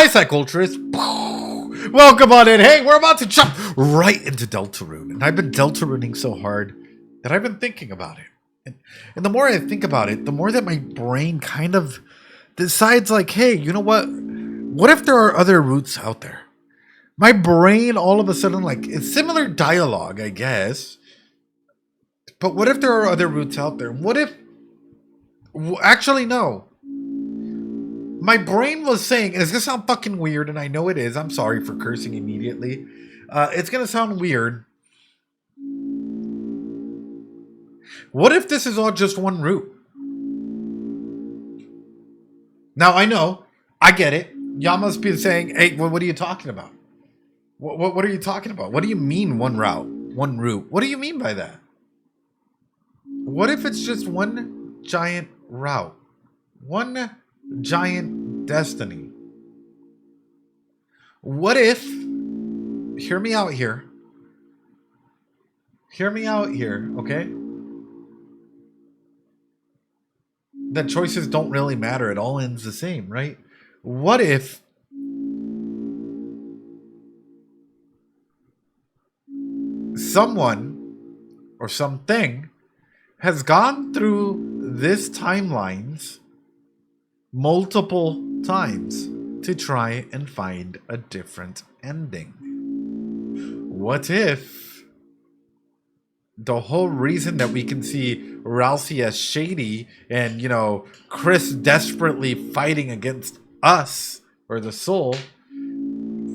Hi, Psyculturists. Welcome on in. Hey, we're about to jump right into Deltarune. And I've been Deltaruning so hard that I've been thinking about it. And the more I think about it, the more that my brain kind of decides, like, hey, you know what? What if there are other routes out there? My brain all of a sudden, like, it's similar dialogue, I guess. But what if there are other routes out there? What if... Actually, no. My brain was saying, and it's going to sound fucking weird, and I know it is. I'm sorry for cursing immediately. It's going to sound weird. What if this is all just one route? Now, I know. I get it. Y'all must be saying, hey, what are you talking about? What are you talking about? What do you mean one route? One route? What do you mean by that? What if it's just one giant route? One giant destiny. What if, hear me out here, okay? That choices don't really matter, it all ends the same, right? What if someone or something has gone through this timelines multiple times to try and find a different ending? What if the whole reason that we can see Ralsei as shady and, you know, Chris desperately fighting against us or the soul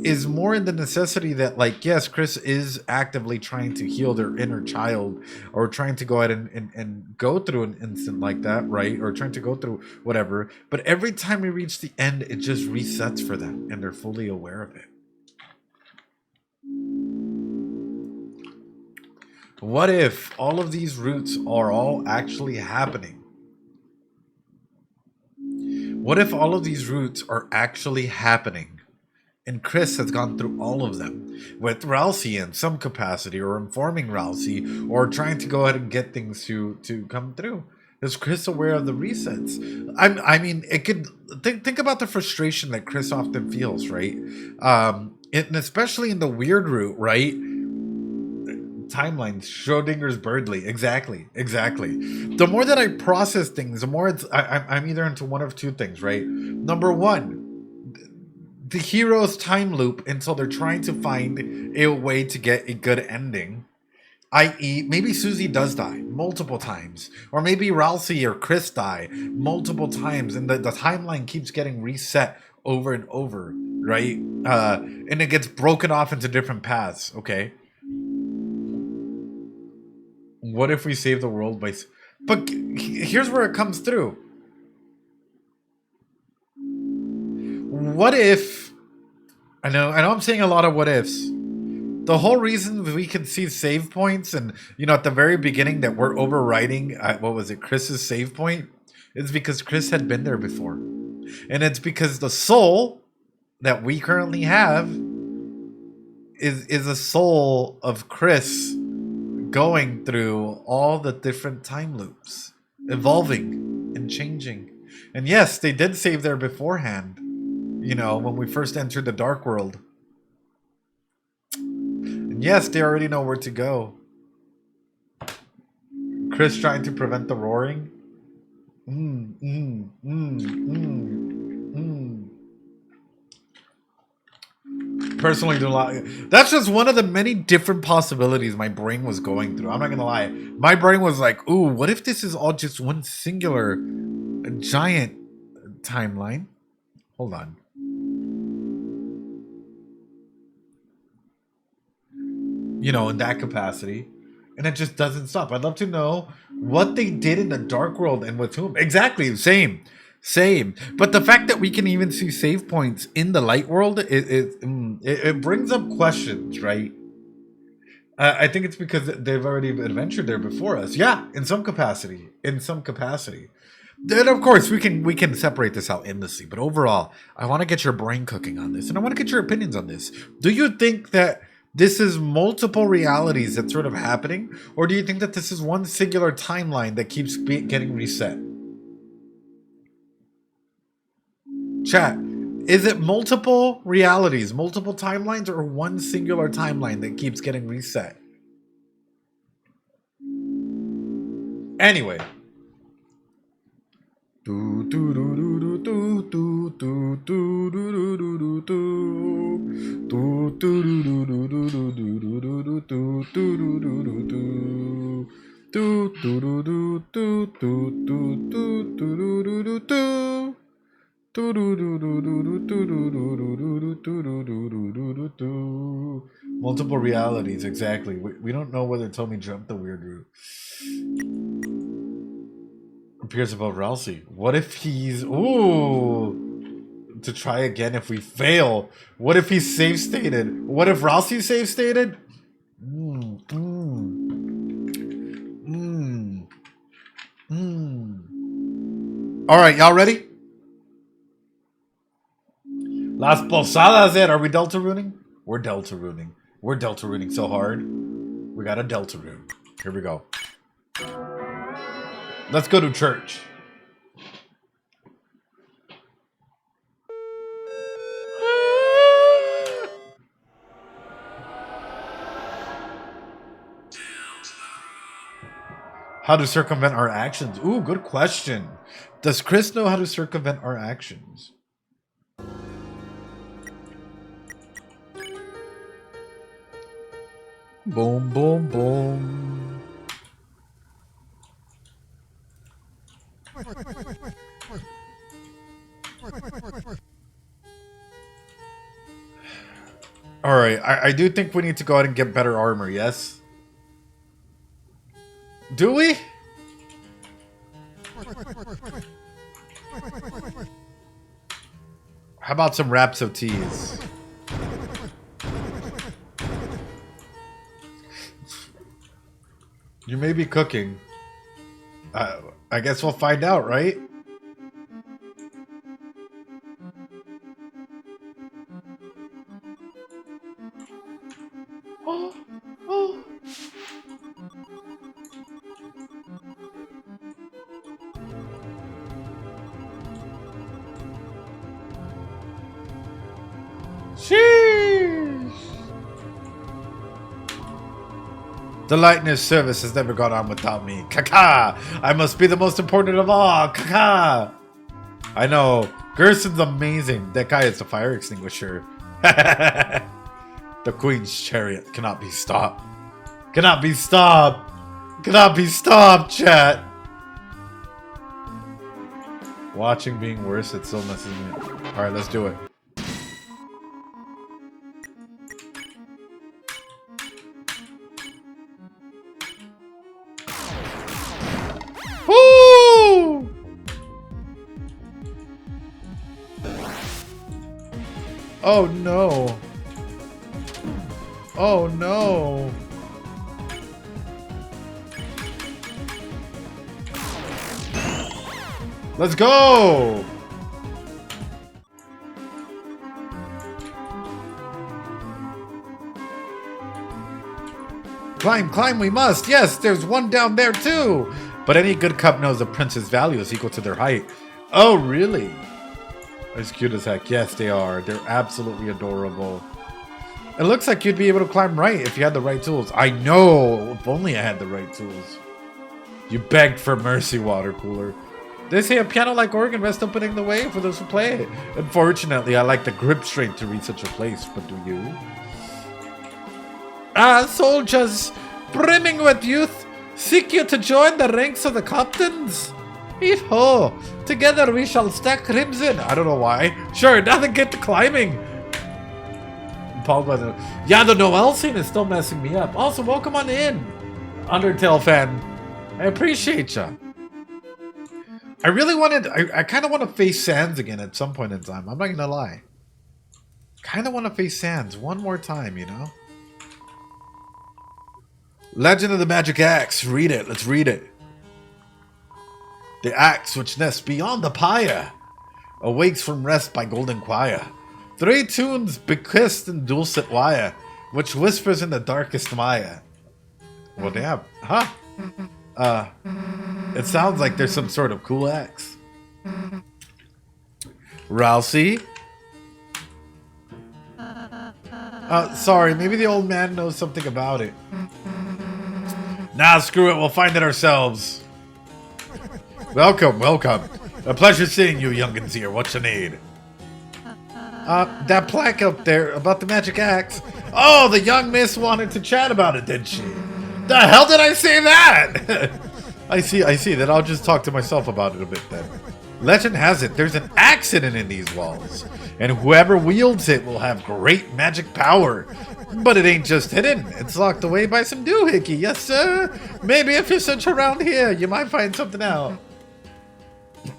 is more in the necessity that, like, yes, Chris is actively trying to heal their inner child or trying to go ahead and go through an instant like that, right? Or trying to go through whatever. But every time we reach the end, it just resets for them and they're fully aware of it. What if all of these routes are all actually happening? What if all of these routes are actually happening? And Chris has gone through all of them with Ralsei in some capacity, or informing Ralsei, or trying to go ahead and get things to come through. Is Chris aware of the resets? I mean, it could think about the frustration that Chris often feels, right? And especially in the weird route, right? Timelines, Schrodinger's Birdly, exactly. The more that I process things, the more I'm either into one of two things, right? Number one, the hero's time loop until they're trying to find a way to get a good ending, i.e. maybe Susie does die multiple times, or maybe Ralsei or Chris die multiple times, and the timeline keeps getting reset over and over, right? And it gets broken off into different paths, okay? What if we save the world by... But here's where it comes through. What if... I know I'm saying a lot of what ifs. The whole reason we can see save points and, you know, at the very beginning that we're overriding, Chris's save point, is because Chris had been there before. And it's because the soul that we currently have is a soul of Chris going through all the different time loops, evolving and changing. And yes, they did save there beforehand. You know, when we first entered the dark world. And yes, they already know where to go. Chris trying to prevent the roaring. Personally, do a lot. That's just one of the many different possibilities my brain was going through. I'm not gonna lie. My brain was like, ooh, what if this is all just one singular giant timeline? Hold on. You know, in that capacity, and it just doesn't stop. I'd love to know what they did in the dark world and with whom. Exactly, same. But the fact that we can even see save points in the light world, it brings up questions, right? I think it's because they've already adventured there before us. Yeah, in some capacity. Then of course we can separate this out endlessly. But overall, I want to get your brain cooking on this, and I want to get your opinions on this. Do you think that this is multiple realities that's sort of happening? Or do you think that this is one singular timeline that keeps getting reset? Chat, Is it multiple realities, multiple timelines, or one singular timeline that keeps getting reset? Anyway. Multiple realities, exactly. We don't know whether Tommy jumped the weird route. Appears above Ralsei. What if he's... Ooh! To try again if we fail. What if he's save stated? What if Ralsei's save stated? Alright, y'all ready? Las Posadas it. Are we Deltaruning? We're Deltaruning. We're Deltaruning so hard. We got a Deltarune. Here we go. Let's go to church. How to circumvent our actions? Ooh, good question. Does Chris know how to circumvent our actions? Boom, boom, boom. Alright, I do think we need to go ahead and get better armor, yes? Do we? How about some wraps of teas? You may be cooking. I guess we'll find out, right? Oh, oh. Sheesh. The lightning service has never gone on without me. Kaka! I must be the most important of all. Kaka! I know. Gerson's amazing. That guy is the fire extinguisher. The Queen's chariot cannot be stopped. Cannot be stopped. Cannot be stopped, chat. Watching being worse, it still messes me up. Alright, let's do it. Woo! Oh no. Oh no. Let's go! Climb, climb we must! Yes, there's one down there too! But any good cub knows a prince's value is equal to their height. Oh, really? As cute as heck. Yes, they are. They're absolutely adorable. It looks like you'd be able to climb right if you had the right tools. I know! If only I had the right tools. You begged for mercy, water cooler. They say a piano-like organ rests opening the way for those who play it. Unfortunately, I lack the grip strength to reach such a place, but do you? Ah, soldiers, brimming with youth, seek you to join the ranks of the captains? Heave-ho! Together we shall stack crimson. I don't know why. Sure, now then get to climbing. Paul, yeah, the Noel scene is still messing me up. Also, welcome on in, Undertale fan. I appreciate ya. I really wanted, I kind of want to face Sans again at some point in time. I'm not going to lie. Kind of want to face Sans one more time, you know? Legend of the Magic Axe. Read it. Let's read it. The axe which nests beyond the pyre awakes from rest by golden choir. 3 tunes bequeathed in dulcet wire, which whispers in the darkest mire. Well, damn. Huh? It sounds like there's some sort of cool axe. Ralsei, Sorry, maybe the old man knows something about it. Nah, screw it, we'll find it ourselves. Welcome, welcome. A pleasure seeing you, youngins here. What you need? That plaque up there about the magic axe. Oh, the young miss wanted to chat about it, did she? The hell did I say that? I see. Then I'll just talk to myself about it a bit then. Legend has it, there's an accident in these walls, and whoever wields it will have great magic power. But it ain't just hidden, it's locked away by some doohickey, yes sir? Maybe if you search around here, you might find something out.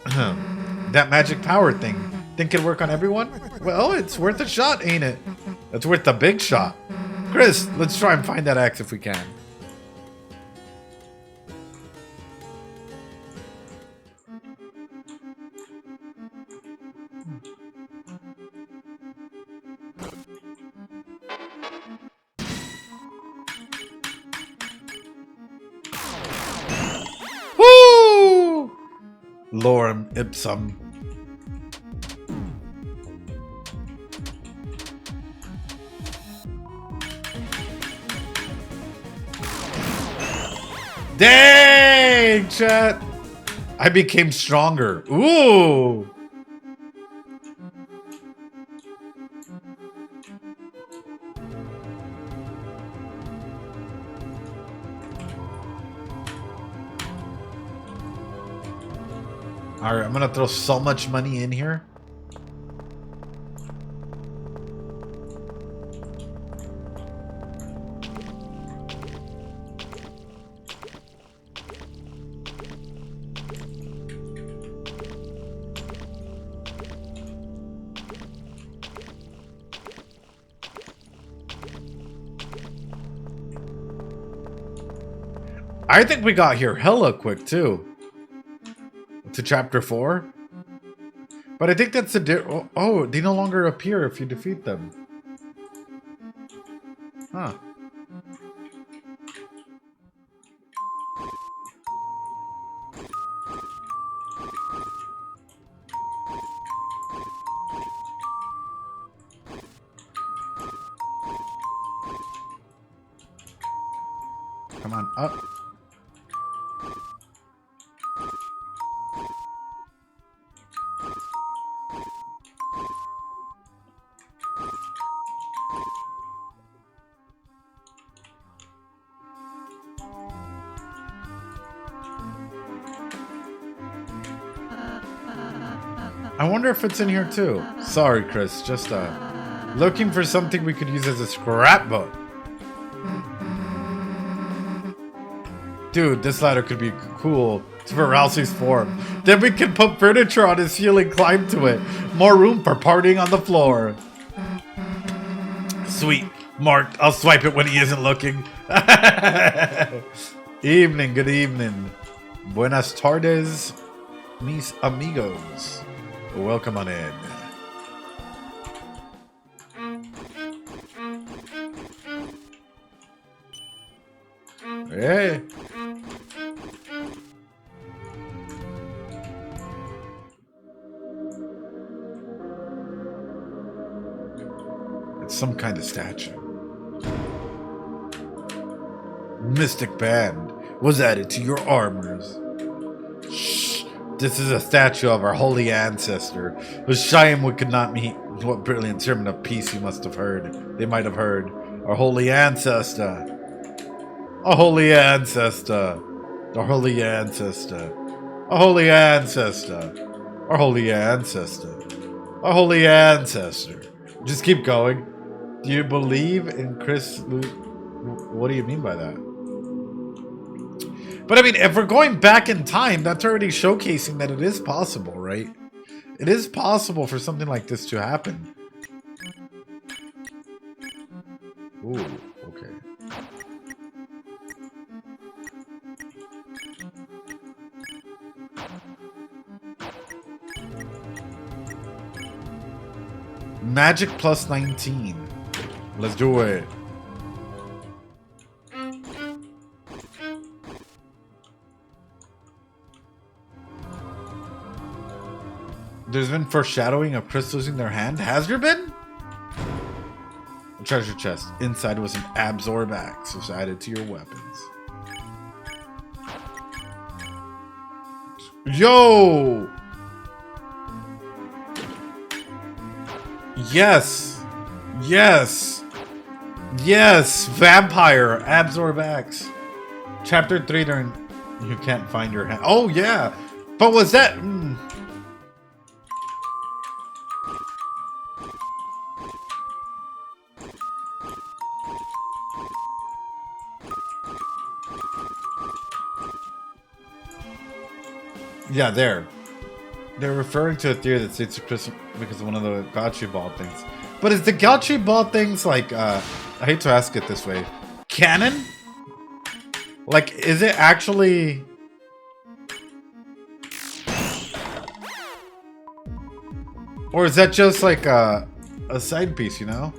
That magic power thing, think it'd work on everyone? Well, it's worth a shot, ain't it? It's worth a big shot. Chris, let's try and find that axe if we can. Woo! Lorem ipsum. Dang, chat! I became stronger. Ooh! Alright, I'm gonna throw so much money in here. I think we got here hella quick too. To chapter 4. But I think that's the oh, they no longer appear if you defeat them. Huh. Come on, up. I wonder if it's in here too. Sorry, Chris. Just looking for something we could use as a scrapbook. Dude, this ladder could be cool. It's for Ralsei's form. Then we can put furniture on his ceiling, climb to it. More room for partying on the floor. Sweet. Marked. I'll swipe it when he isn't looking. Evening. Good evening. Buenas tardes, mis amigos. Welcome on in. Hey. It's some kind of statue. Mystic band was added to your armors. Shh. This is a statue of our holy ancestor. The Shyamwood could not meet. What brilliant sermon of peace you must have heard. They might have heard. Our holy ancestor. Our holy ancestor. Our holy ancestor. Our holy ancestor. Our holy ancestor. Our holy ancestor. Just keep going. Do you believe in Chris? What do you mean by that? But I mean, if we're going back in time, that's already showcasing that it is possible, right? It is possible for something like this to happen. Ooh, okay. Magic plus 19. Let's do it. There's been foreshadowing of Chris losing their hand. Has there been? treasure chest. Inside was an absorb axe, which added to your weapons. Yo! Yes! Yes! Yes! Vampire! Absorb axe. Chapter 3 during... You can't find your hand. Oh, yeah! But was that... Yeah, there. They're referring to a theory that states Chris because of one of the gotcha ball things. But is the gotcha ball things like, I hate to ask it this way, canon? Like, is it actually... Or is that just like a side piece, you know?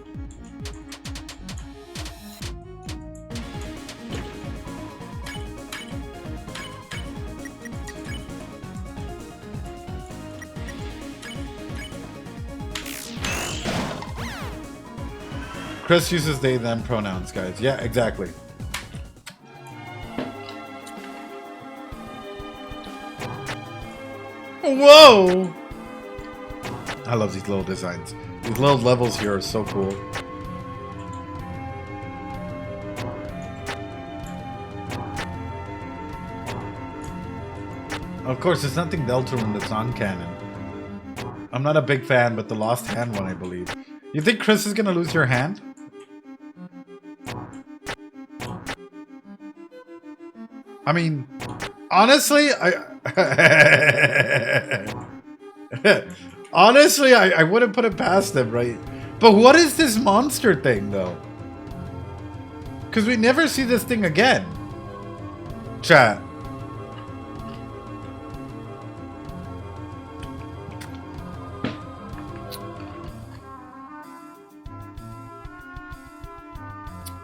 Chris uses they, them pronouns, guys. Yeah, exactly. Whoa! I love these little designs. These little levels here are so cool. Of course, there's nothing Deltarune that's non-canon. I'm not a big fan, but the lost hand one, I believe. You think Chris is gonna lose your hand? I mean, honestly, honestly, I wouldn't put it past them, right? But what is this monster thing, though? Because we never see this thing again. Chat.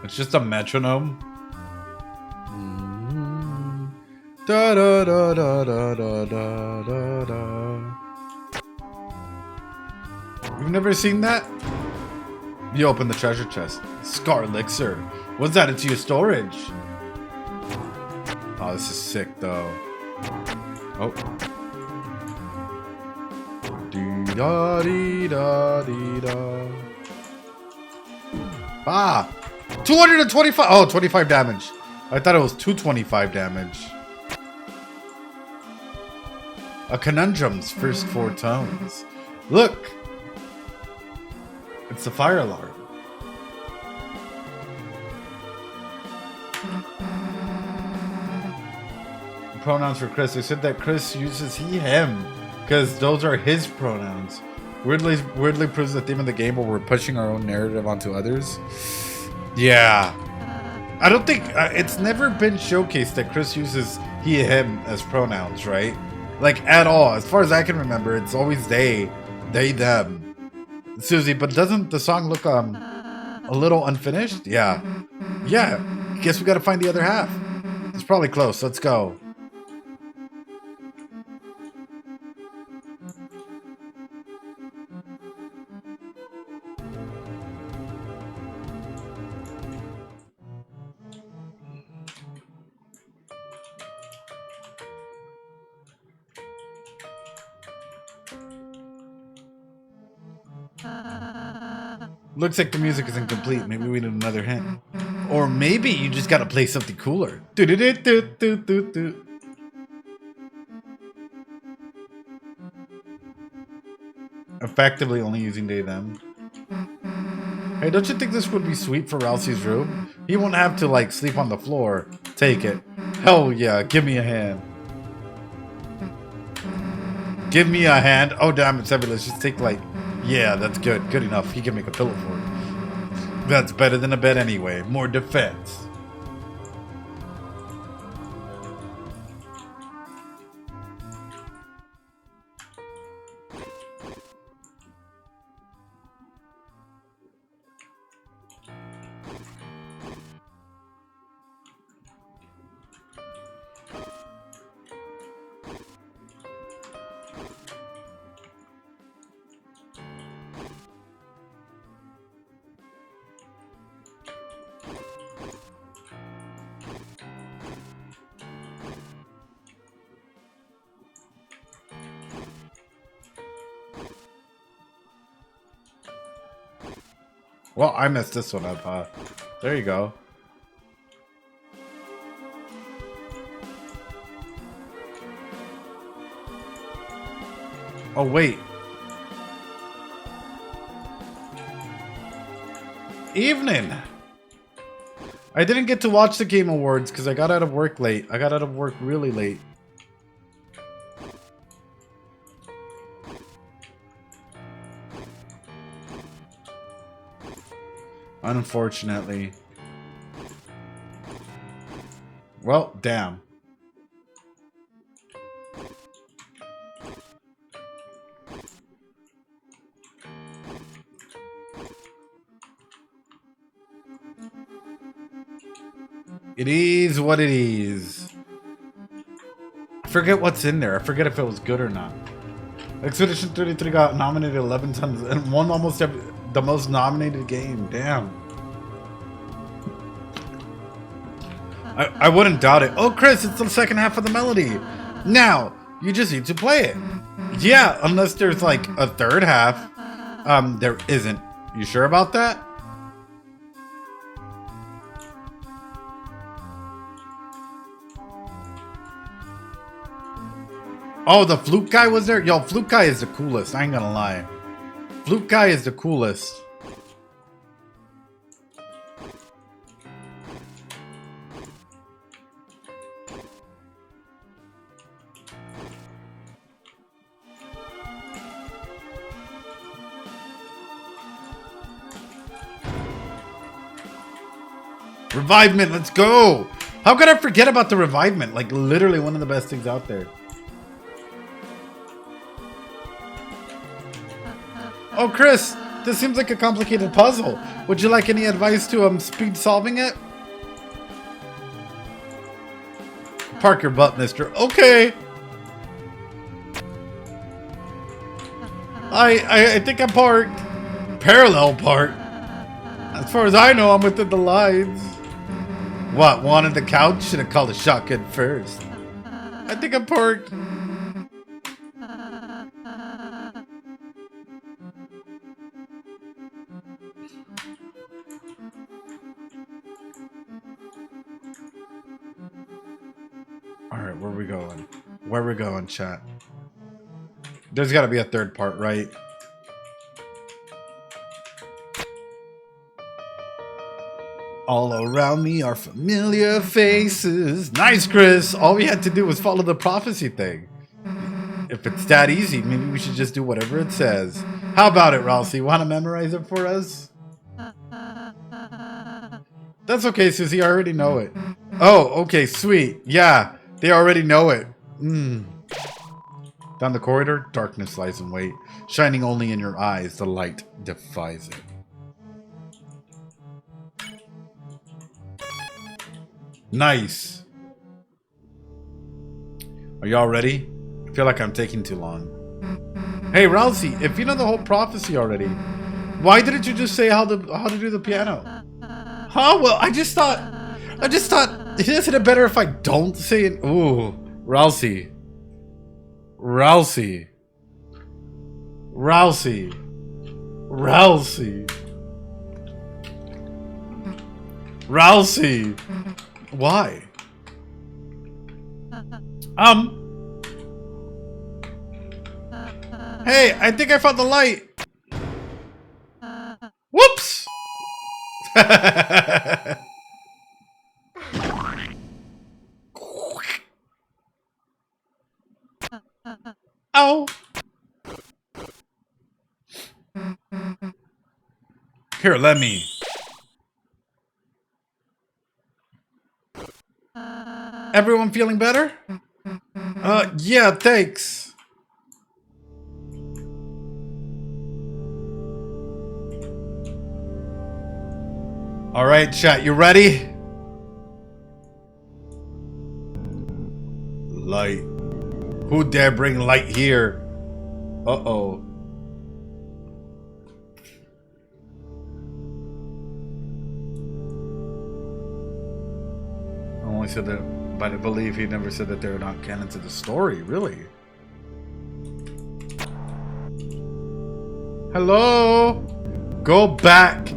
It's just a metronome. Da da da da da da da da da. You've never seen that? You open the treasure chest. Scar elixir. What's that into your storage? Oh, this is sick though. Oh. Dee da dee da dee da. Ah! 225! Oh, 25 damage. I thought it was 225 damage. A conundrum's first 4 tones. Look! It's the fire alarm. Pronouns for Chris. They said that Chris uses he, him, because those are his pronouns. Weirdly proves the theme of the game where we're pushing our own narrative onto others. Yeah. I don't think... it's never been showcased that Chris uses he, him as pronouns, right? Like, at all. As far as I can remember, it's always they, them. Susie, but doesn't the song look a little unfinished? Yeah. Yeah. Guess we gotta find the other half. It's probably close. Let's go. Looks like the music is incomplete. Maybe we need another hint. Or maybe you just gotta play something cooler. Do-do-do-do-do-do-do. Effectively only using they, them. Hey, don't you think this would be sweet for Ralsei's room? He won't have to, like, sleep on the floor. Take it. Hell yeah, give me a hand. Give me a hand. Oh, damn, it's heavy. Let's just take, like... Yeah, that's good. Good enough. He can make a pillow for it. That's better than a bed anyway. More defense. Well, I messed this one up, huh? There you go. Oh, wait. Evening! I didn't get to watch the Game Awards because I got out of work late. I got out of work really late. Unfortunately. Well, damn. It is what it is. I forget what's in there. I forget if it was good or not. Expedition 33 got nominated 11 times and won almost the most nominated game. Damn. I wouldn't doubt it. Oh, Chris, it's the second half of the melody. Now, you just need to play it. Yeah, unless there's like a third half. There isn't. You sure about that? Oh, the flute guy was there? Yo, flute guy is the coolest. I ain't gonna lie. Flute guy is the coolest. Revivement, let's go! How could I forget about the revivement? Like, literally one of the best things out there. Oh, Chris, this seems like a complicated puzzle. Would you like any advice to speed solving it? Park your butt, mister. Okay. I think I'm parked. Parallel park. As far as I know, I'm within the lines. What, wanted the couch? Should have called a shotgun first. I think I'm parked. Alright, where are we going? Where are we going, chat? There's gotta be a third part, right? All around me are familiar faces. Nice, Chris! All we had to do was follow the prophecy thing. If it's that easy, maybe we should just do whatever it says. How about it, Ralsei? Want to memorize it for us? That's okay, Susie. I already know it. Oh, okay, sweet. Yeah, they already know it. Down the corridor, darkness lies in wait. Shining only in your eyes, the light defies it. Nice. Are y'all ready? I feel like I'm taking too long. Hey, Ralsei, if you know the whole prophecy already, why didn't you just say how to do the piano? Huh? Well, I just thought, isn't it better if I don't say it? Ooh, Ralsei. Ralsei. Ralsei. Ralsei. Ralsei. Why? Hey, I think I found the light. Whoops. Ow. Here, let me. Everyone feeling better? Yeah, thanks. All right, chat, you ready? Light. Who dare bring light here? Uh-oh. I only said that, but I believe he never said that they're not canon to the story, really. Hello? Go back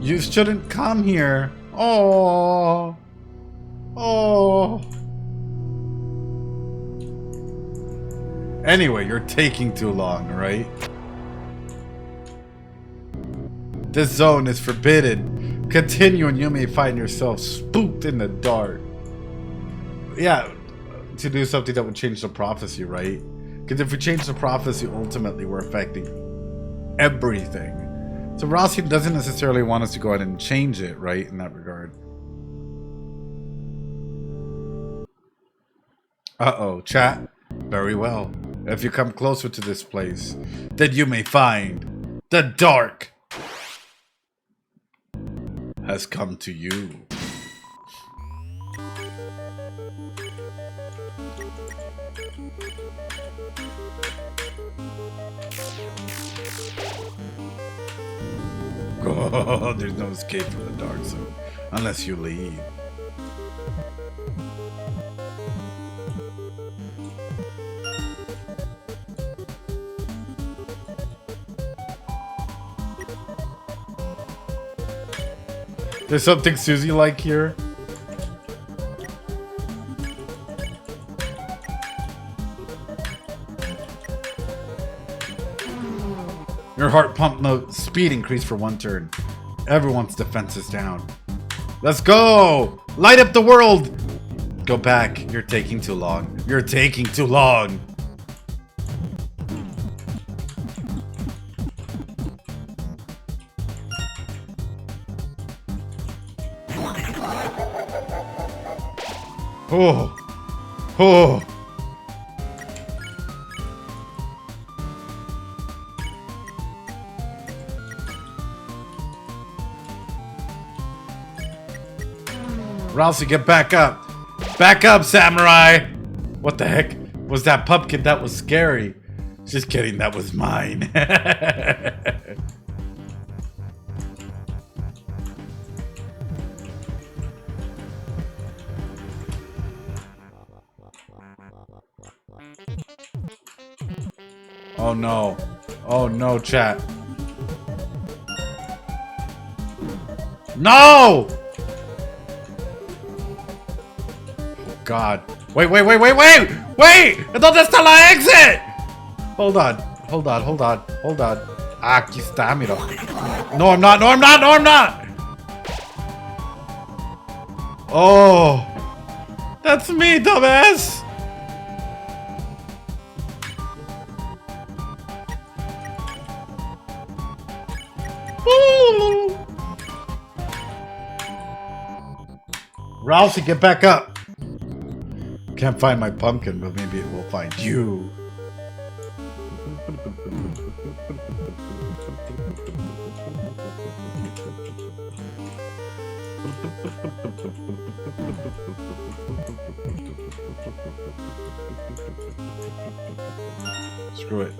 You shouldn't come here. Oh. Oh. Anyway, you're taking too long, right? This zone is forbidden. Continue and you may find yourself spooked in the dark. Yeah, to do something that would change the prophecy, right? Because if we change the prophecy, ultimately we're affecting everything. So Rousey doesn't necessarily want us to go ahead and change it, right, in that regard. Uh-oh, chat. Very well. If you come closer to this place, then you may find the dark has come to you. Oh, there's no escape from the dark zone unless you leave. There's something Susie like here. Your heart pump note speed increased for 1 turn. Everyone's defense is down. Let's go! Light up the world! Go back. You're taking too long. You're taking too long. Oh. Oh. Rousey, get back up. Back up, samurai. What the heck was that pumpkin? That was scary. Just kidding, that was mine. Oh no. Oh no, chat. No! Oh god. Wait! Wait! I thought that's the exit! Hold on. Aki stamina. No, I'm not! Oh! That's me, dumbass! Rousey, get back up! Can't find my pumpkin, but maybe it will find you. Screw it.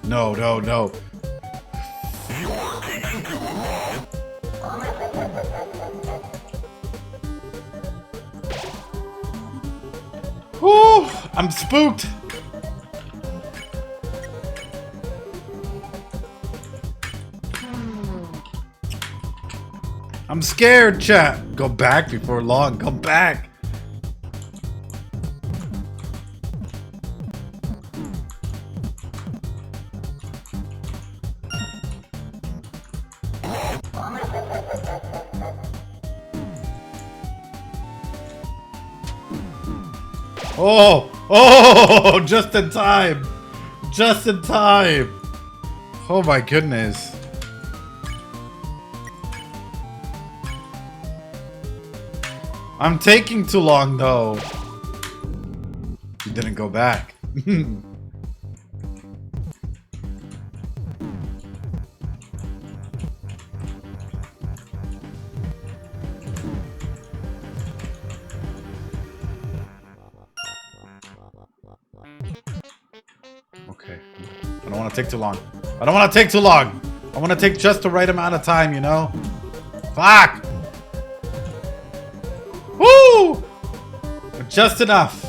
No. Whew, I'm spooked. I'm scared, chat. Go back before long. Go back. Oh, just in time. Oh my goodness. I'm taking too long though. You didn't go back. Okay. I don't want to take too long. I want to take just the right amount of time, you know? Fuck! Woo! Just enough.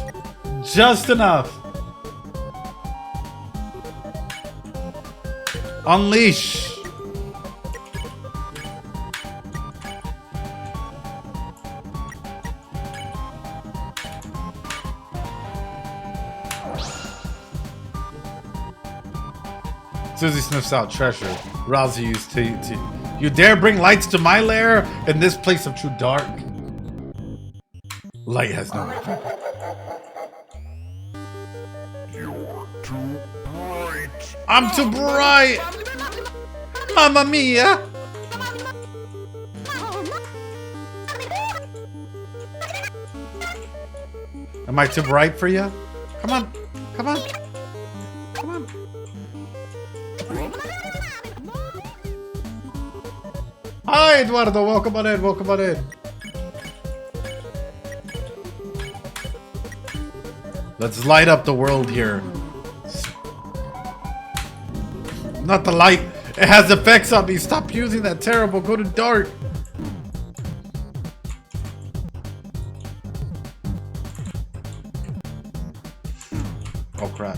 Unleash! Susie sniffs out treasure. Rousey used to you dare bring lights to my lair in this place of true dark? Light has no weapon. You're too bright. I'm too bright! Mamma mia! Am I too bright for you? Come on, come on, come on. Hi, Eduardo. Welcome on in. Welcome on in. Let's light up the world here. Not the light. It has effects on me. Stop using that terrible. Go to dark. Oh, crap.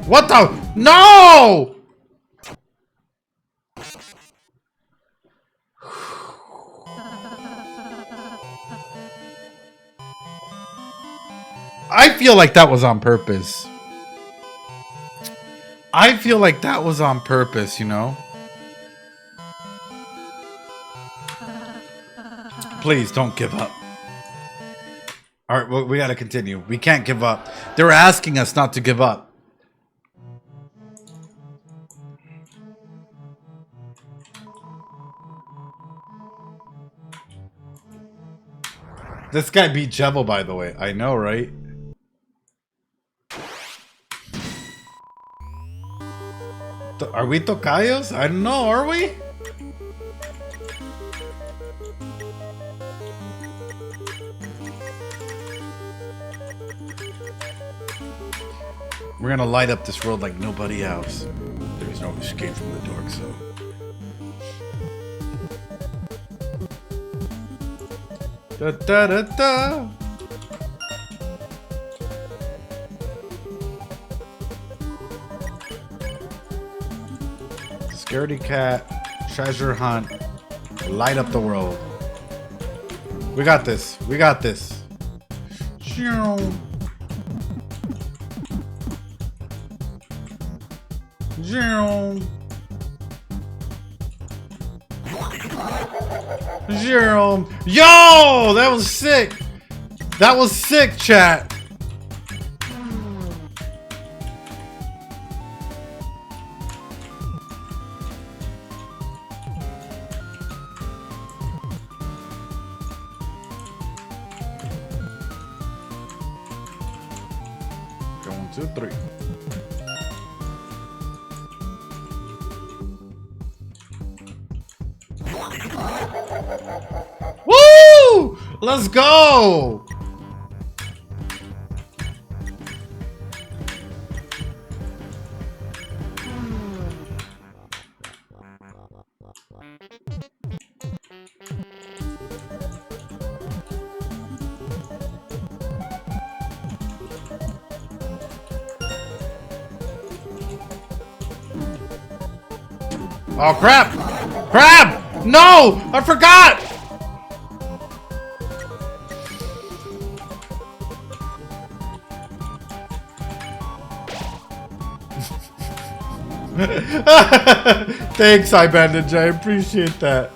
What the? No! I feel like that was on purpose. I feel like that was on purpose, you know? Please don't give up. Alright, well, we gotta continue. We can't give up. They're asking us not to give up. This guy beat Jebel, by the way. I know, right? Are we tocayos? I don't know, are we? We're gonna light up this world like nobody else. There's no escape from the dark zone. Da da da da. Scaredy cat, treasure hunt, light up the world. We got this. We got this. Zoom. Zoom. Zero. Yo, that was sick. That was sick, chat. Go 1, 2, 3. Woo! Let's go! Oh crap! Crap! No! I forgot! Thanks, iBandage. I appreciate that.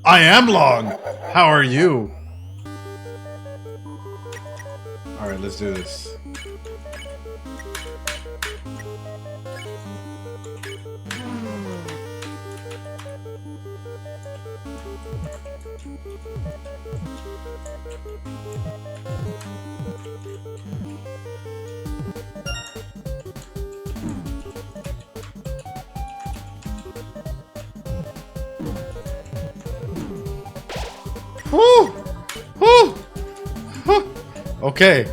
I am long. How are you? All right, let's do this. Woo! Woo! Woo! Okay.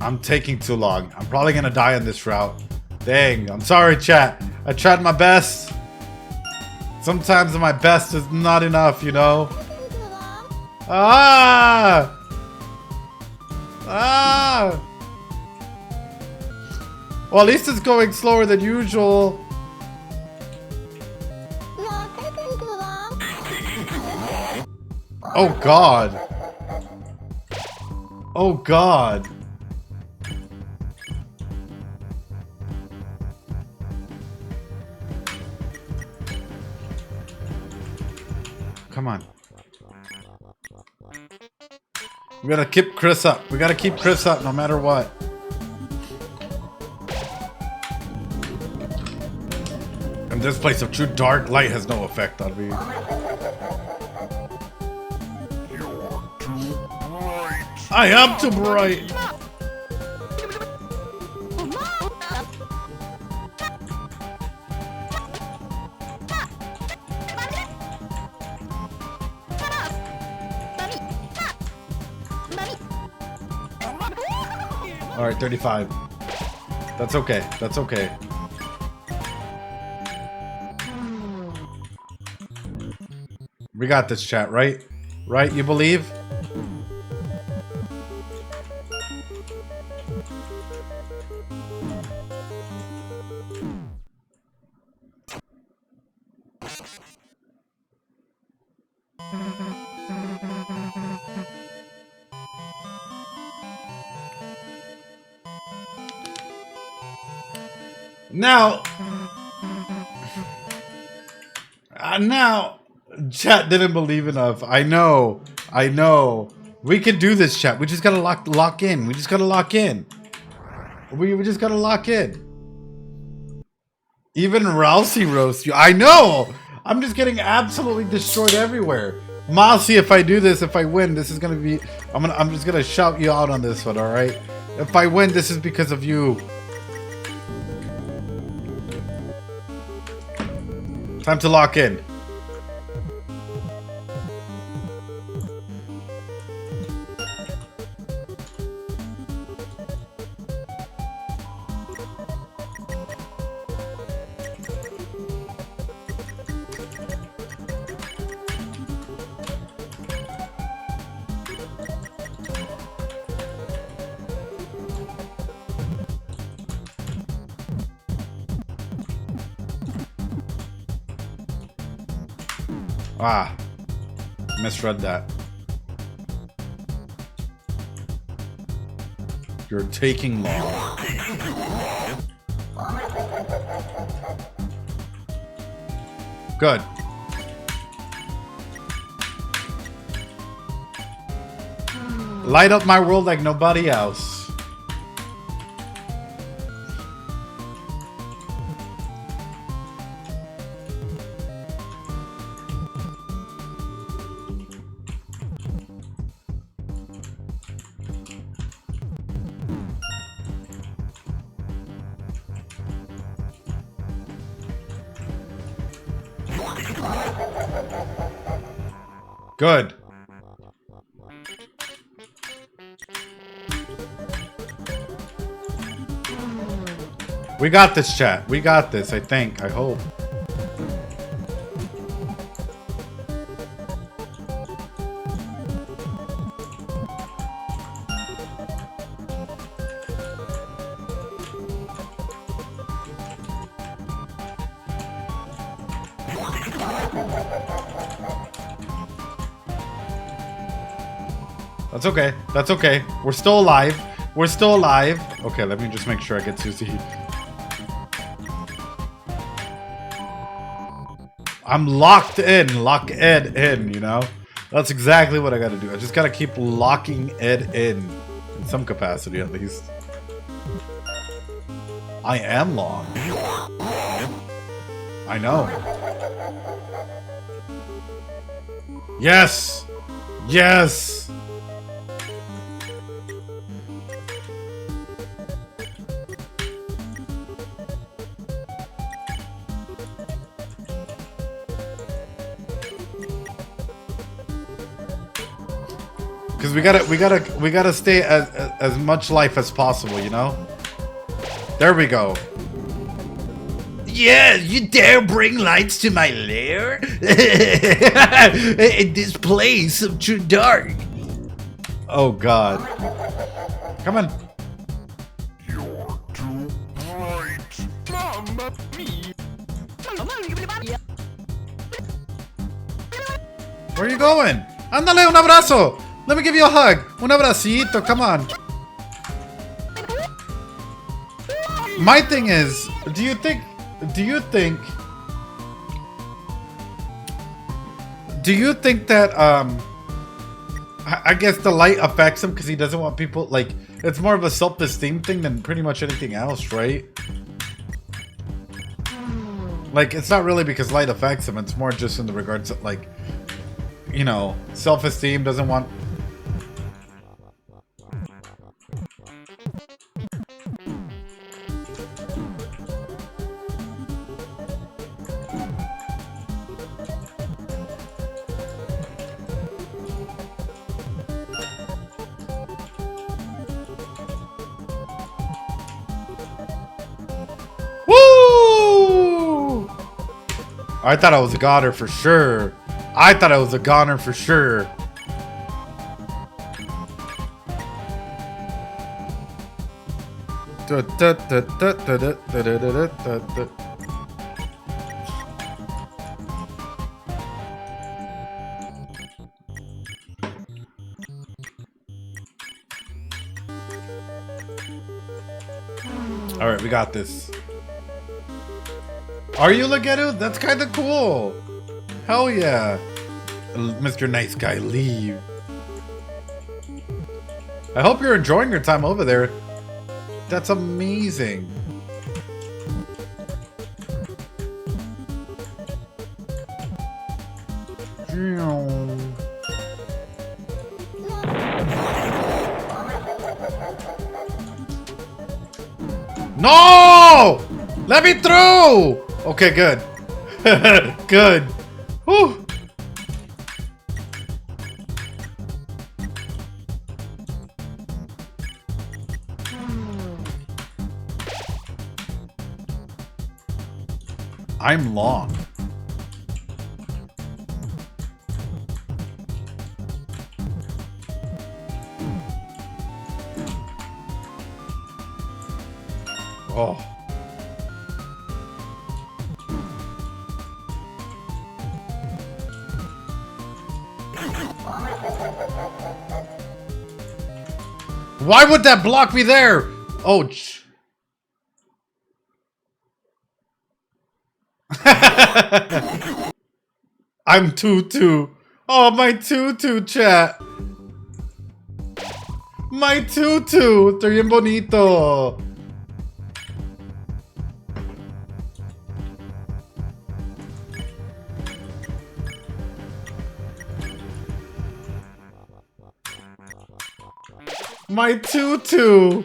I'm taking too long. I'm probably gonna die on this route. Dang, I'm sorry, chat. I tried my best. Sometimes my best is not enough, you know? Ah! Ah! Well, at least it's going slower than usual. Oh, God. Oh, God. Come on. We gotta keep Chris up. We gotta keep Chris up no matter what. In this place of true dark, light has no effect on me. You're too bright. I am too bright. All right, 35. That's okay. That's okay. We got this, chat, right? Right? You believe? Now, chat didn't believe enough. I know. We can do this, chat. We just gotta lock in. We just gotta lock in. We just gotta lock in. Even Rousey roast you. I know. I'm just getting absolutely destroyed everywhere. Mousy, if I do this, if I win, this is gonna be. I'm just gonna shout you out on this one. All right. If I win, this is because of you. Time to lock in. Ah, misread that. You're taking long. Good. Light up my world like nobody else. Good. We got this, chat. We got this, I think. I hope. That's okay. That's okay. We're still alive. We're still alive. Okay, let me just make sure I get Susie. I'm locked in. Lock Ed in, you know? That's exactly what I gotta do. I just gotta keep locking Ed in some capacity, at least. I am long. I know. Yes! Yes! Because we gotta stay as much life as possible, you know? There we go. Yeah, you dare bring lights to my lair? In this place of true dark. Oh god. Come on. You're too bright. Mamma mia. Where are you going? Ándale, un abrazo. Let me give you a hug. Un abracito, come on. My thing is, do you think that I guess the light affects him because he doesn't want people, like, it's more of a self-esteem thing than pretty much anything else, right? Like, it's not really because light affects him, it's more just in the regards of, like, you know, self-esteem, doesn't want... Woo! I thought I was a goner for sure. I thought I was a goner for sure. All right, we got this. Are you Legeru? That's kind of cool. Hell yeah. Mr. Nice Guy, leave. I hope you're enjoying your time over there. That's amazing. No! Let me through! Okay, good. Good. Whew. I'm long. Oh. Why would that block me there? Oh. I'm Tutu. Oh, my Tutu, chat. My Tutu. Estoy bien bonito. My Tutu.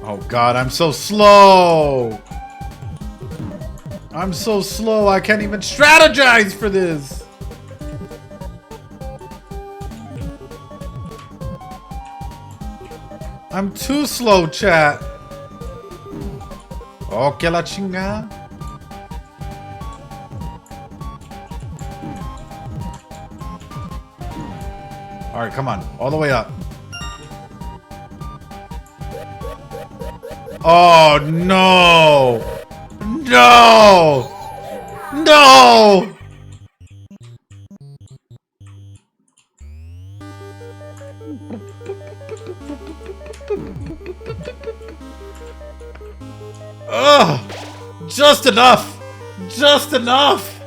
Oh god, I'm so slow. I'm so slow, I can't even strategize for this. I'm too slow, chat. Oh, que la chinga. Alright, come on. All the way up. Oh, no! No! No! Ugh! Just enough! Just enough!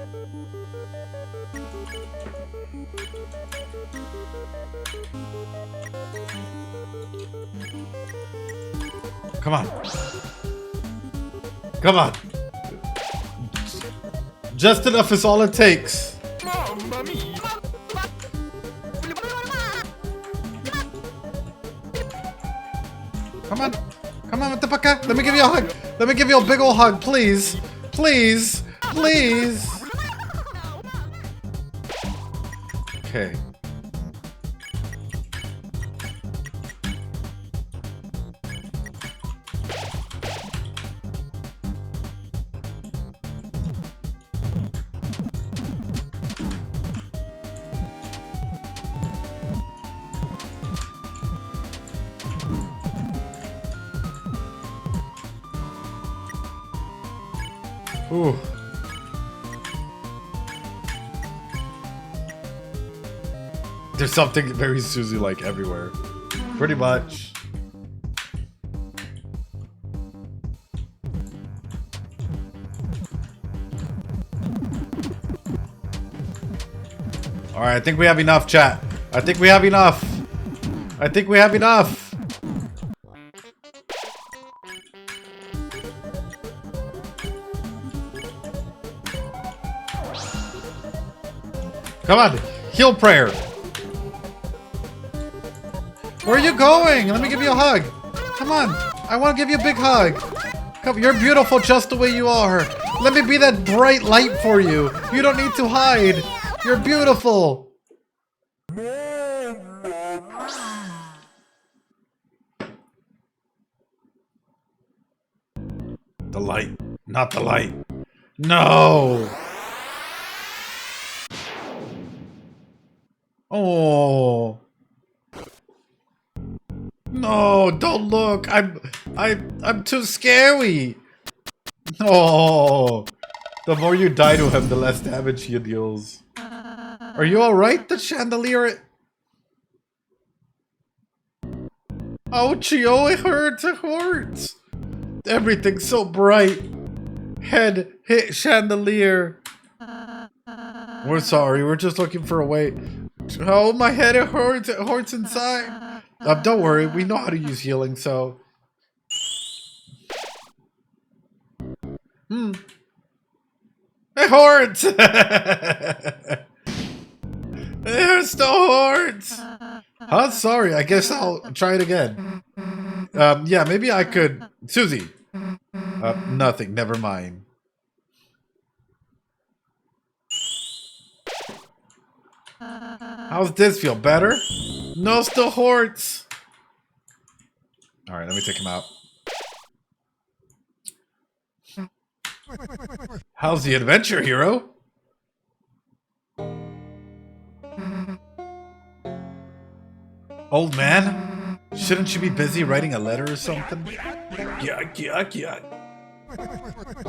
Come on. Come on. Just enough is all it takes. Mamma mia! Come on. Come on, what the fuck? Let me give you a hug. Let me give you a big old hug, please. Please. Please. Okay. Ooh. There's something very Susie-like everywhere. Pretty much. Alright, I think we have enough, chat. I think we have enough. I think we have enough. Come on, heal prayer. Where are you going? Let me give you a hug. Come on, I want to give you a big hug. Come, you're beautiful just the way you are. Let me be that bright light for you. You don't need to hide. You're beautiful. The light, not the light. No. Oh. No, don't look. I'm too scary. Oh. The more you die to him, the less damage he deals. Are you alright, the chandelier? Ouchie, oh, it hurts, it hurts. Everything's so bright. Head hit chandelier. We're sorry, we're just looking for a way. Oh, my head, it hurts inside. Don't worry, we know how to use healing, so. It hurts! It still hurts! Huh? Sorry, I guess I'll try it again. Yeah, maybe I could. Susie! Nothing, never mind. How's this feel? Better? No, still hurts. Alright, let me take him out. How's the adventure, hero? Old man? Shouldn't you be busy writing a letter or something? Yuck, yuck, yuck.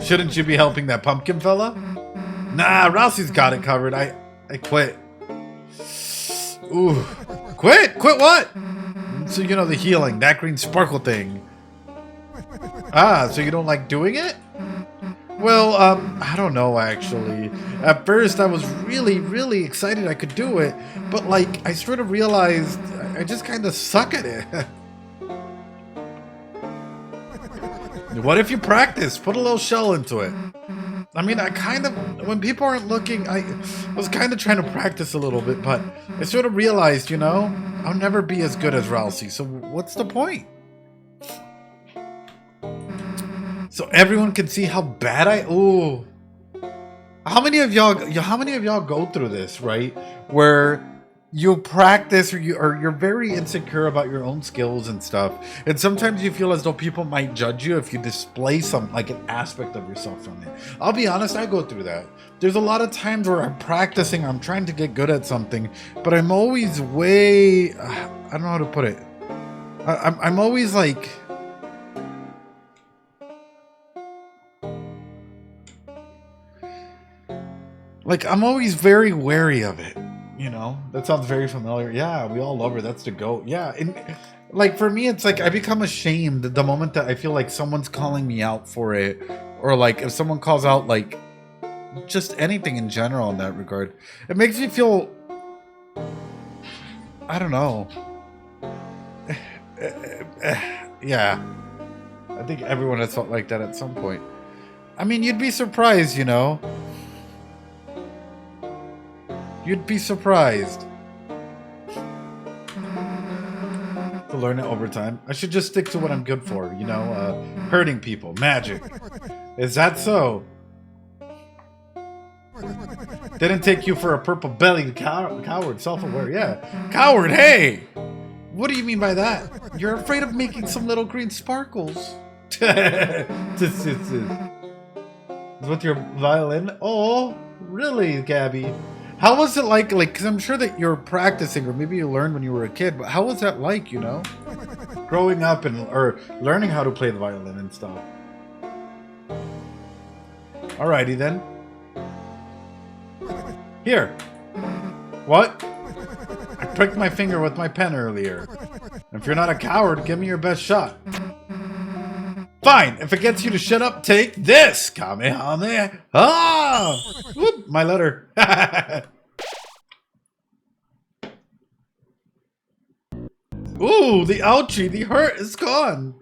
Shouldn't you be helping that pumpkin fella? Nah, Rousey's got it covered. I quit. Ooh. Quit? Quit what? So you know the healing, that green sparkle thing. Ah, so you don't like doing it? Well, I don't know actually. At first I was really excited I could do it, but like I sort of realized I just kind of suck at it. What if you practice? Put a little shell into it. I mean, I kind of, when people aren't looking, I was kind of trying to practice a little bit, but I sort of realized, you know, I'll never be as good as Rousey, so what's the point? So everyone can see how bad I, ooh. How many of y'all go through this, right? Where you practice or you're very insecure about your own skills and stuff. And sometimes you feel as though people might judge you if you display some, like an aspect of yourself on it. I'll be honest, I go through that. There's a lot of times where I'm practicing, I'm trying to get good at something, but I'm always way, I don't know how to put it. I'm always like, I'm always very wary of it. You know, that sounds very familiar. Yeah, we all love her. That's the GOAT. Yeah, and like for me, it's like I become ashamed the moment that I feel like someone's calling me out for it, or like if someone calls out like just anything in general in that regard. It makes me feel, I don't know. Yeah, I think everyone has felt like that at some point. I mean, you'd be surprised, you know. You'd be surprised. To learn it over time. I should just stick to what I'm good for, you know, hurting people, magic. Is that so? Didn't take you for a purple-bellied coward, self-aware, yeah. Coward, hey! What do you mean by that? You're afraid of making some little green sparkles. With your violin? Oh, really, Gabby? How was it like, because I'm sure that you're practicing, or maybe you learned when you were a kid, but how was that like, you know? Growing up or learning how to play the violin and stuff. Alrighty then. Here. What? I pricked my finger with my pen earlier. If you're not a coward, give me your best shot. Fine, if it gets you to shut up, take this! Kamehameha! Ah! Whoop, my letter. Ooh, the ouchie, the hurt is gone.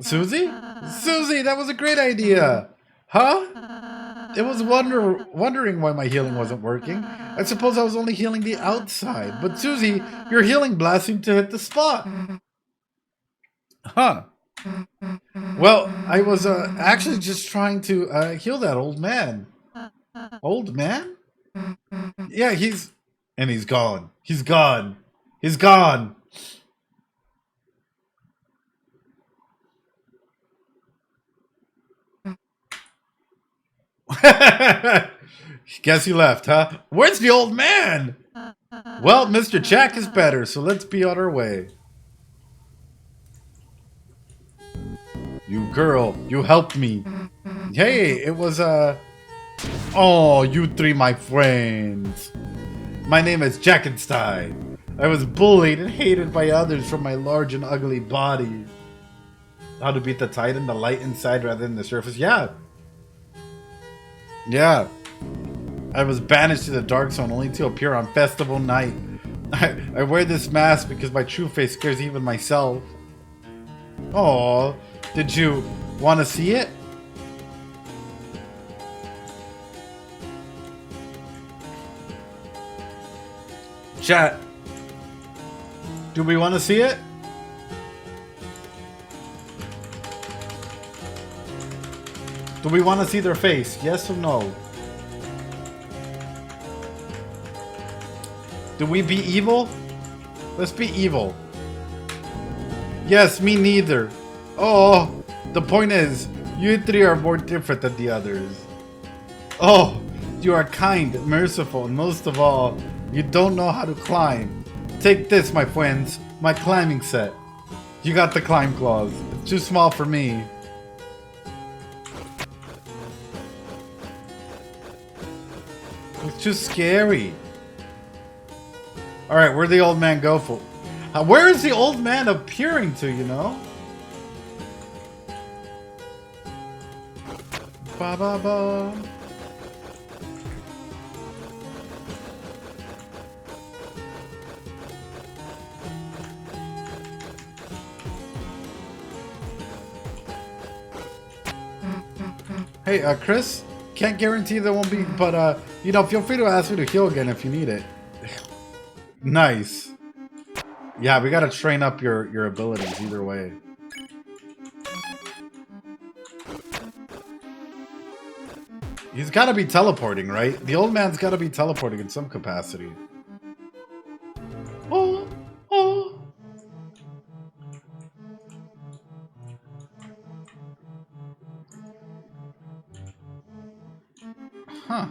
Susie? Susie, that was a great idea. Huh? It was wondering why my healing wasn't working. I suppose I was only healing the outside. But Susie, your healing blast seemed to hit the spot. Huh. Well, I was actually just trying to heal that old man. Old man? Yeah, he's gone. He's gone. He's gone. Guess he left, huh? Where's the old man? Well, Mr. Jack is better, so let's be on our way. You girl, you helped me. Hey, it was, oh, you three my friends. My name is Jackenstein. I was bullied and hated by others for my large and ugly body. How to beat the Titan, the light inside rather than the surface? Yeah. Yeah. I was banished to the dark zone only to appear on festival night. I wear this mask because my true face scares even myself. Oh, did you want to see it? Chat. Do we want to see it? Do we want to see their face? Yes or no? Do we be evil? Let's be evil. Yes, me neither. Oh, the point is, you three are more different than the others. Oh, you are kind, merciful, and most of all, you don't know how to climb. Take this, my friends, my climbing set. You got the climb claws. It's too small for me. It's too scary. Alright, where'd the old man go for? Where is the old man appearing to, you know? Ba ba ba. Hey, Chris? Can't guarantee there won't be, but, you know, feel free to ask me to heal again if you need it. Nice. Yeah, we gotta train up your abilities either way. He's gotta be teleporting, right? The old man's gotta be teleporting in some capacity. Oh, oh. Huh.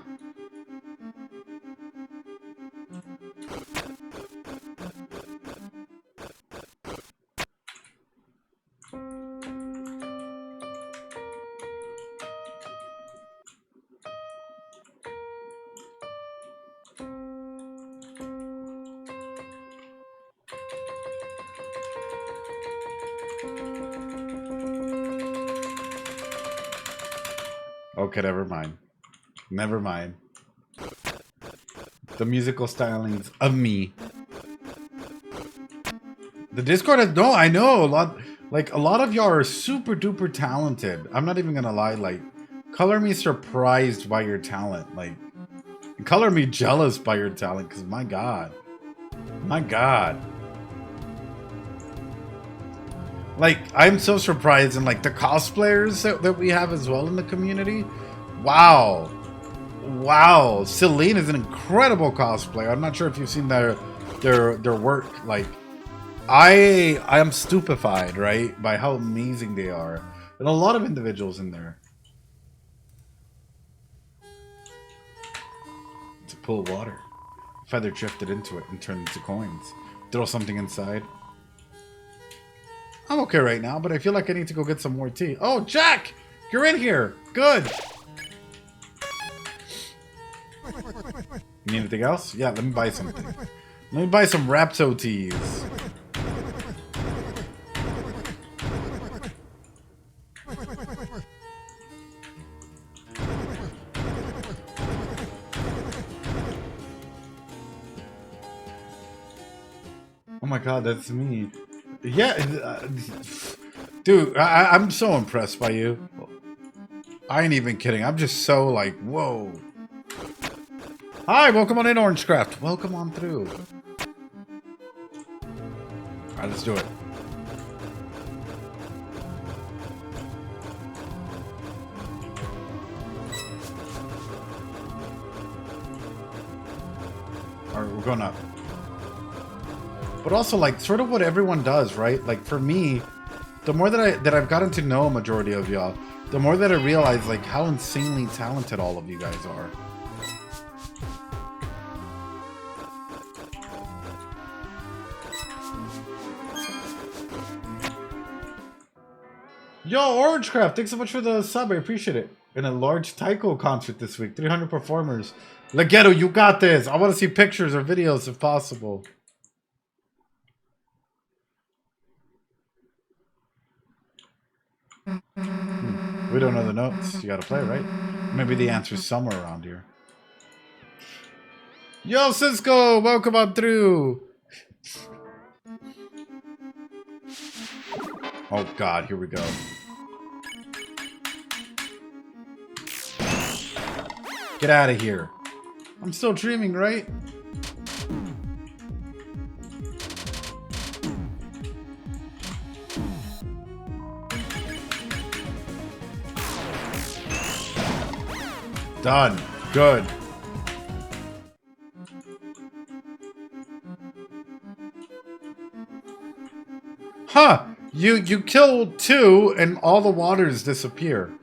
Okay, never mind. Never mind. The musical stylings of me. The Discord has I know a lot of y'all are super duper talented. I'm not even gonna lie, like, color me surprised by your talent. Like, Color me jealous by your talent, because my God. My God. Like, I'm so surprised in, like, the cosplayers that we have as well in the community. Wow. Wow. Celine is an incredible cosplayer. I'm not sure if you've seen their work. Like, I am stupefied, right, by how amazing they are. And a lot of individuals in there. To pull water. Feather drifted into it and turned into coins. Throw something inside. I'm okay right now, but I feel like I need to go get some more tea. Oh, Jack! You're in here! Good! You need anything else? Yeah, let me buy something. Let me buy some Rapto teas. Oh my God, that's me. Yeah, dude, I'm so impressed by you. I ain't even kidding. I'm just so like, whoa. Hi, welcome on in, Orangecraft. Welcome on through. All right, let's do it. All right, we're going up. But also, like, sort of what everyone does, right? Like, for me, the more that I've gotten to know a majority of y'all, the more that I realize, like, how insanely talented all of you guys are. Yo, Orangecraft, thanks so much for the sub. I appreciate it. In a large Taiko concert this week, 300 performers. Legetto, you got this. I want to see pictures or videos if possible. We don't know the notes. You gotta play, right? Maybe the answer's somewhere around here. Yo, Cisco! Welcome on through! Oh God, here we go. Get out of here. I'm still dreaming, right? Done. Good. Huh. You kill two and all the waters disappear.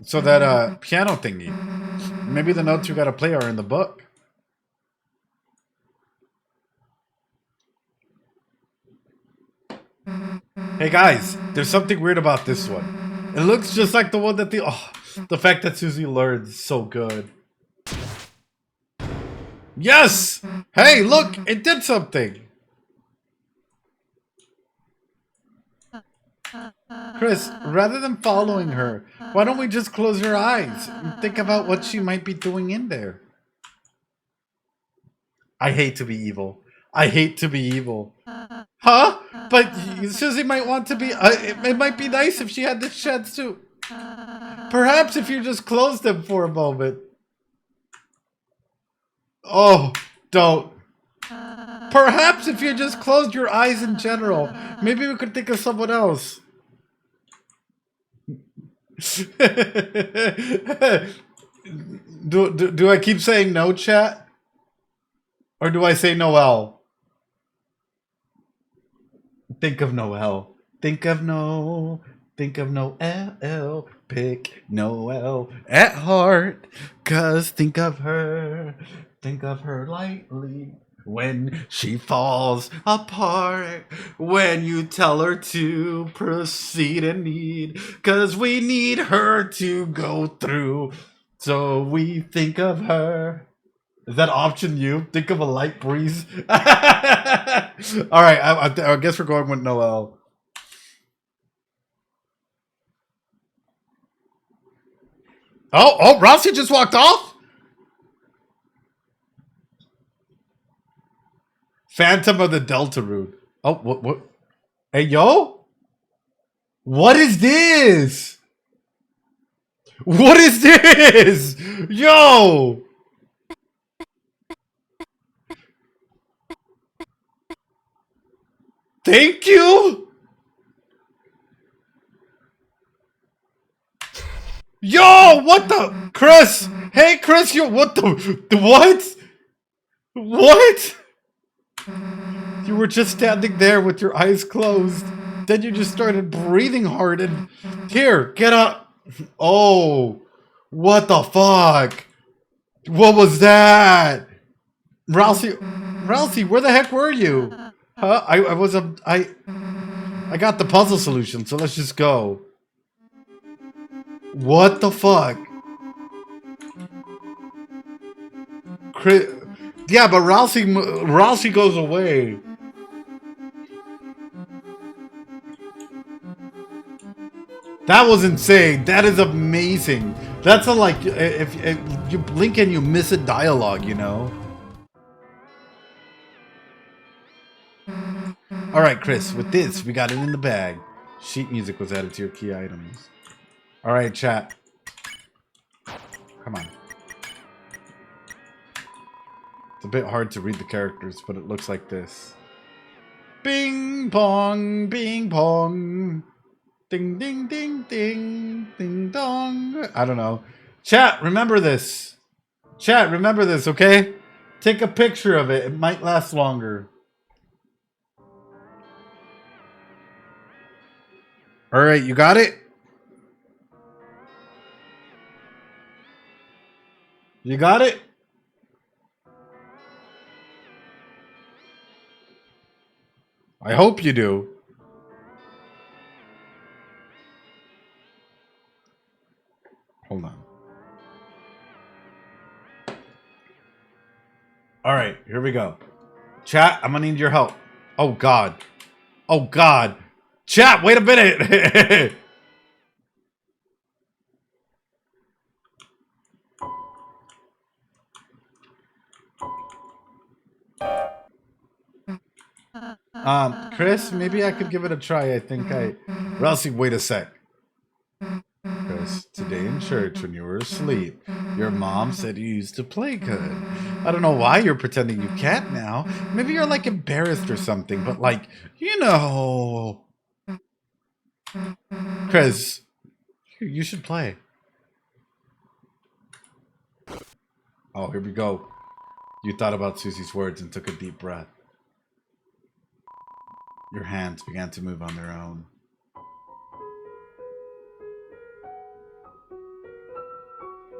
So that piano thingy. Maybe the notes you gotta play are in the book. Hey guys, there's something weird about this one. It looks just like the one that the fact that Susie learned is so good. Yes! Hey, look! It did something! Chris, rather than following her, why don't we just close your eyes and think about what she might be doing in there? I hate to be evil. I hate to be evil. Huh? But Susie might want to be... it might be nice if she had the chance to... Perhaps if you just close them for a moment. Oh, don't. Perhaps if you just closed your eyes in general. Maybe we could think of someone else. do I keep saying no, chat? Or do I say Noel? Think of Noel. Think of Noel. Think of Noel. Pick Noel at heart. 'Cause think of her. Think of her lightly. When she falls apart, when you tell her to proceed in need, 'cause we need her to go through, so we think of her. Is that option you? Think of a light breeze? Alright, I guess we're going with Noel. Oh, Rossi just walked off? Phantom of the Deltarune. Oh, what? Hey, yo? What is this? What is this? Yo! Thank you? Yo, what the? Chris! Hey, Chris, you what the what? What? You were just standing there with your eyes closed. Then you just started breathing hard and... Here, get up! Oh, what the fuck? What was that? Ralsei, where the heck were you? Huh? I got the puzzle solution, so let's just go. What the fuck? Yeah, but Ralsei goes away. That was insane. That is amazing. That's a like if you blink and you miss a dialogue, you know. All right, Chris. With this, we got it in the bag. Sheet music was added to your key items. All right, chat. Come on. It's a bit hard to read the characters, but it looks like this. Bing pong, bing pong. Ding, ding, ding, ding, ding, dong. I don't know. Chat, remember this. Chat, remember this, okay? Take a picture of it. It might last longer. All right, you got it? You got it? I hope you do. Hold on. All right, here we go. Chat, I'm gonna need your help. Oh God. Oh God. Chat, wait a minute. Chris, maybe I could give it a try. Ralsei, wait a sec. Chris, today in church when you were asleep, your mom said you used to play good. I don't know why you're pretending you can't now. Maybe you're like embarrassed or something, but like, you know. Chris, you should play. Oh, here we go. You thought about Susie's words and took a deep breath. Your hands began to move on their own.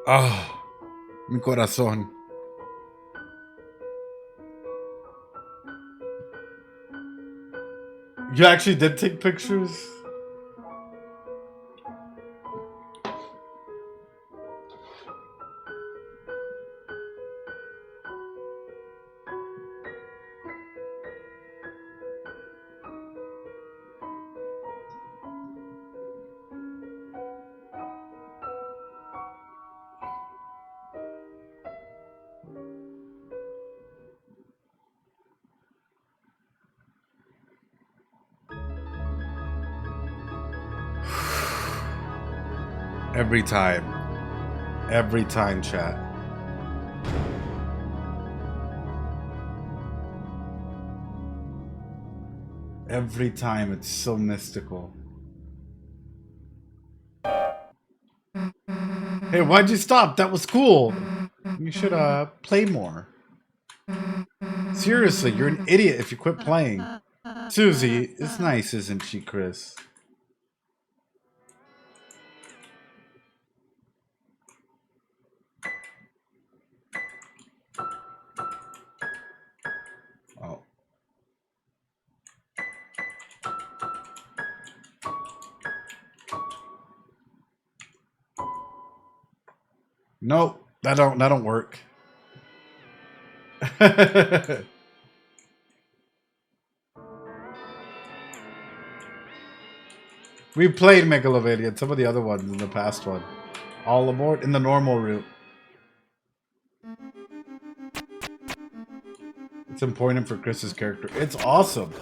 Oh, mi corazón. You actually did take pictures? Every time. Every time, chat. Every time, it's so mystical. Hey, why'd you stop? That was cool. You should play more. Seriously, you're an idiot if you quit playing. Susie is nice, isn't she, Chris? Oh. Nope, that don't work. We played Megalovania and some of the other ones in the past one. All aboard in the normal route. It's important for Chris's character. It's awesome.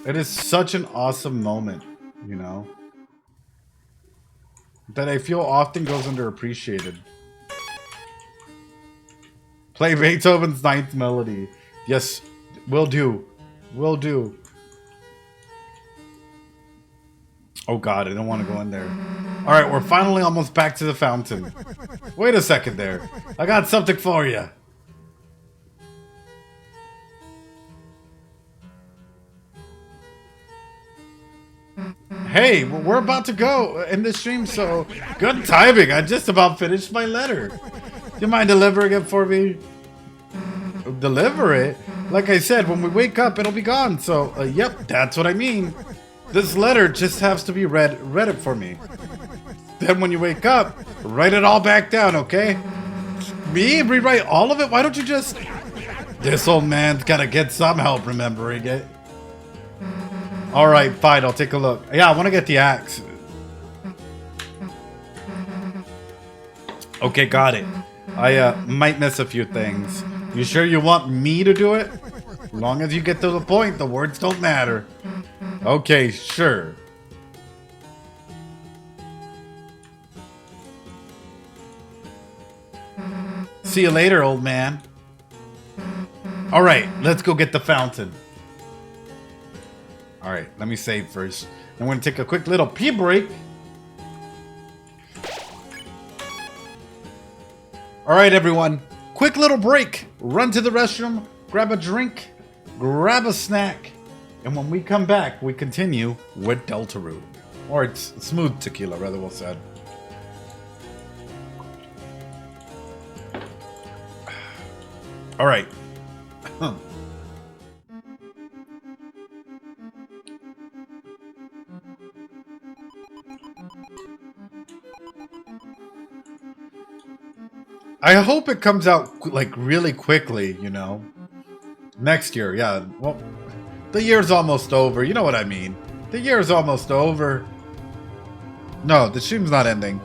It is such an awesome moment, you know? that I feel often goes underappreciated. Play Beethoven's Ninth Melody. Yes, will do. Will do. Oh god, I don't want to go in there. Alright, we're finally almost back to the fountain. Wait a second there. I got something for you. Hey, we're about to go in the stream, so good timing. I just about finished my letter. Do you mind delivering it for me? Deliver it? Like I said, when we wake up, it'll be gone. So, yep, that's what I mean. This letter just has to be read it for me. Then when you wake up, write it all back down, okay? Me? Rewrite all of it? Why don't you just... This old man's gotta get some help remembering it. Alright, fine, I'll take a look. Yeah, I want to get the axe. Okay, got it. I might miss a few things. You sure you want me to do it? As long as you get to the point, the words don't matter. Okay, sure. See you later, old man. Alright, let's go get the fountain. Alright, let me save first. I'm going to take a quick little pee break. Alright, everyone. Quick little break. Run to the restroom, grab a drink, grab a snack, and when we come back, we continue with Deltarune. Or it's smooth tequila, rather well said. Alright. I hope it comes out like really quickly, you know. Next year, yeah. Well, the year's almost over. You know what I mean. The year's almost over. No, the stream's not ending.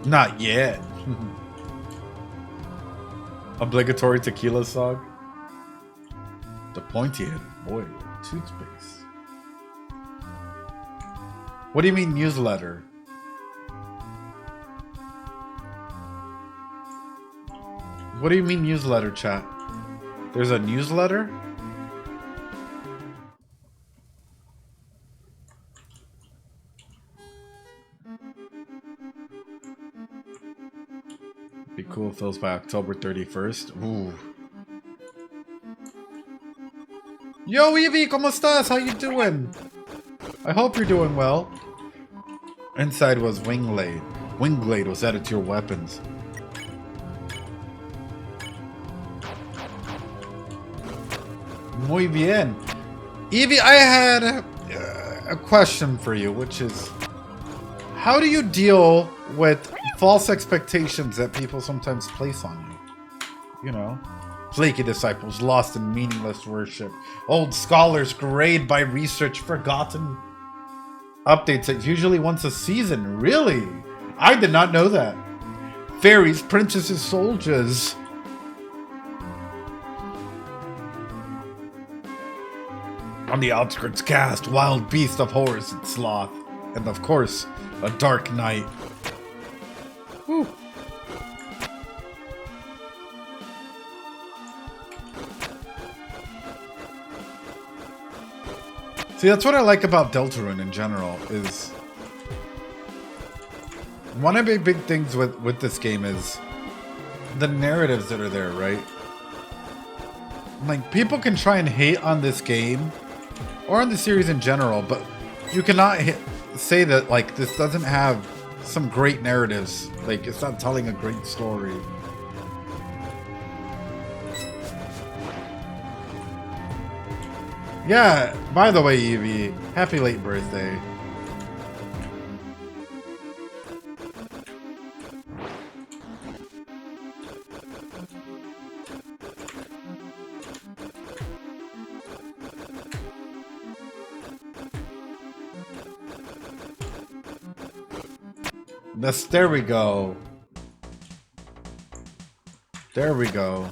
Not yet. Obligatory tequila song. The pointy-headed boy with toothpaste. What do you mean newsletter? What do you mean newsletter, chat? There's a newsletter? Be cool if it was by October 31st. Ooh. Yo, Evie, ¿cómo estás? How you doing? I hope you're doing well. Inside was Wingblade. Wingblade was added to your weapons. Muy bien. Evie, I had a question for you, which is, how do you deal with false expectations that people sometimes place on you? You know, flaky disciples lost in meaningless worship, old scholars grayed by research, forgotten updates that usually once a season. Really? I did not know that. Fairies, princesses, soldiers. On the outskirts cast, wild beast of horrors and sloth. And of course, a dark night. Whew. See, that's what I like about Deltarune in general, is... One of the big things with this game is the narratives that are there, right? Like, people can try and hate on this game, or on the series in general, but you cannot say that, like, this doesn't have some great narratives. Like, it's not telling a great story. Yeah, by the way, Evie, happy late birthday. There we go. There we go.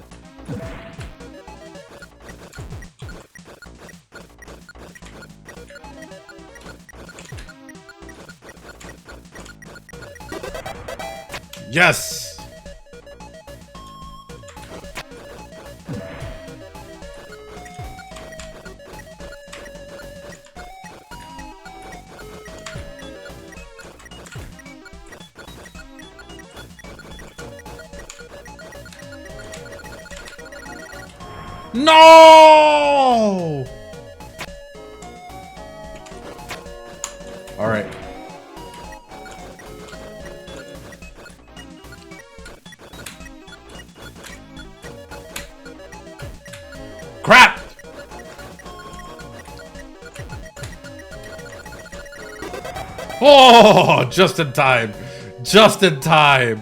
Yes! No! All right. Crap! Oh, just in time. Just in time.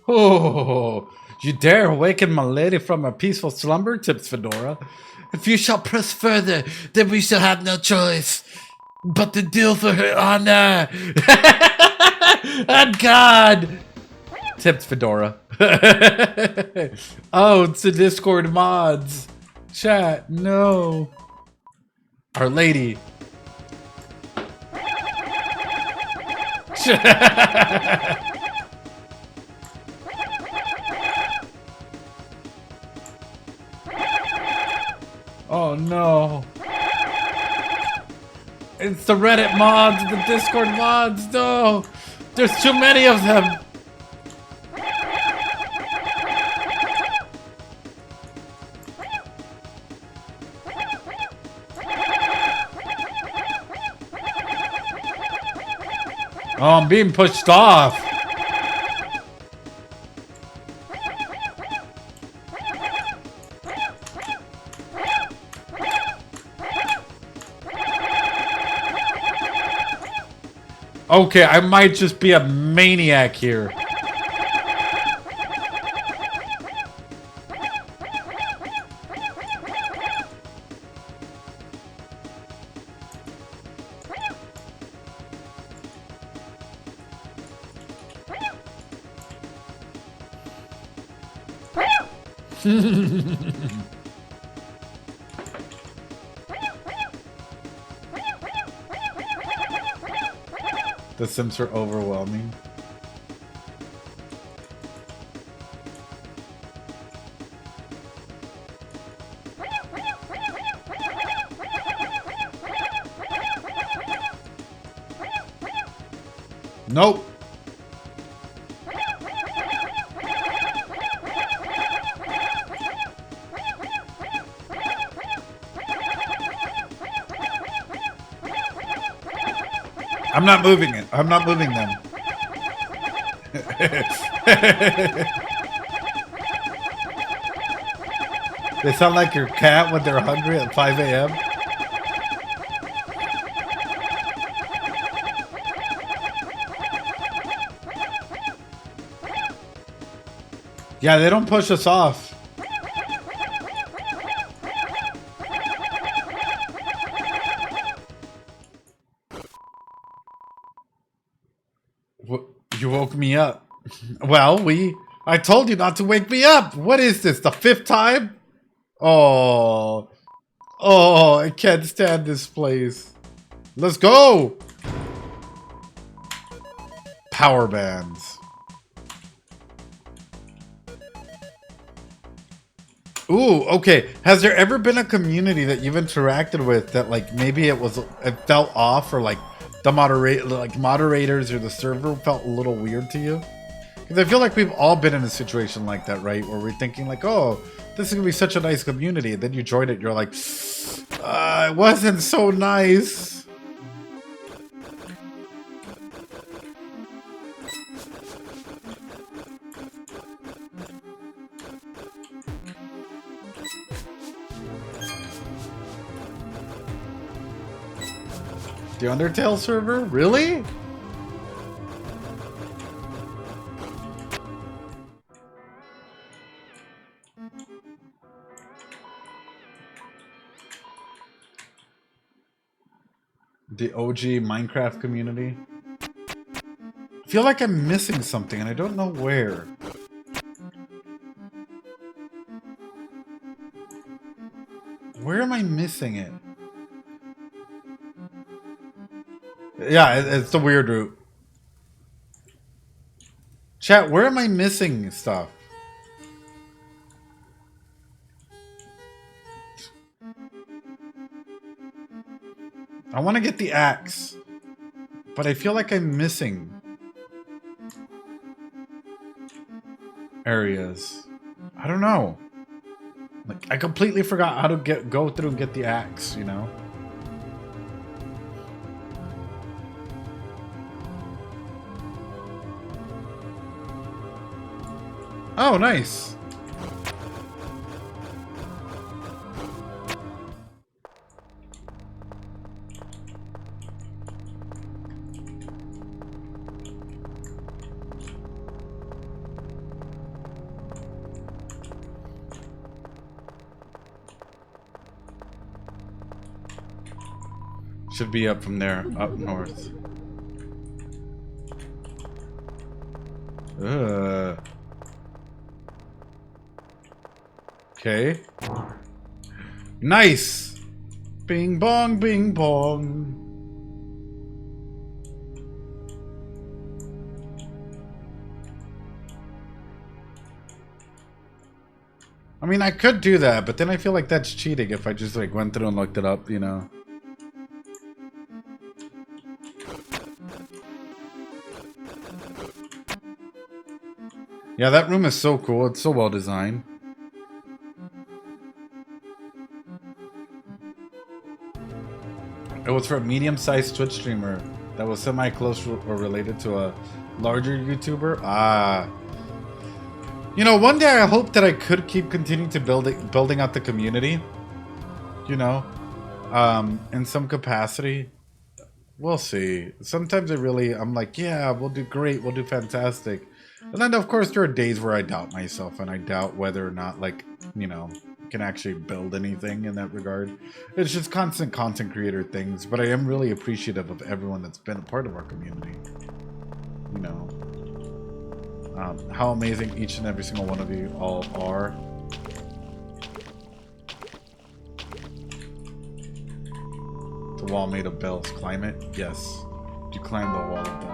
Oh, you dare awaken my lady from a peaceful slumber, tips Fedora. If you shall press further, then we shall have no choice but to deal for her honor. And God, Tips Fedora. Oh, it's the Discord mods. Chat, no. Our Lady. Oh no. It's the Reddit mods, the Discord mods, no. There's too many of them. Oh, I'm being pushed off. Okay, I might just be a maniac here. The Sims are overwhelming. Nope. I'm not moving it. I'm not moving them. They sound like your cat when they're hungry at 5 a.m. Yeah, they don't push us off. You woke me up. Well, I told you not to wake me up. What is this, the 5th time? Oh. Oh, I can't stand this place. Let's go. Power bands. Ooh, okay. Has there ever been a community that you've interacted with that, like, maybe it felt off, or like the moderators or the server felt a little weird to you? Because I feel like we've all been in a situation like that, right? Where we're thinking like, oh, this is gonna be such a nice community, and then you join it, you're like, it wasn't so nice. The Undertale server? Really? The OG Minecraft community? I feel like I'm missing something and I don't know where. Where am I missing it? Yeah, it's the weird route. Chat, where am I missing stuff? I want to get the axe, but I feel like I'm missing areas. I don't know. Like, I completely forgot how to go through and get the axe, you know? Oh, nice. Should be up from there, up north. Okay. Nice! Bing bong, bing bong. I mean, I could do that, but then I feel like that's cheating if I just like went through and looked it up, you know? Yeah, that room is so cool. It's so well designed. It was for a medium-sized Twitch streamer that was semi-close or related to a larger YouTuber. Ah. You know, one day I hope that I could keep continuing to building out the community. You know, in some capacity. We'll see. Sometimes I'm like, yeah, we'll do great. We'll do fantastic. And then, of course, there are days where I doubt myself and I doubt whether or not, like, you know, can actually build anything in that regard. It's just constant content creator things, but I am really appreciative of everyone that's been a part of our community. You know, how amazing each and every single one of you all are. The wall made of bells. Climb it? Yes. You climb the wall of bells.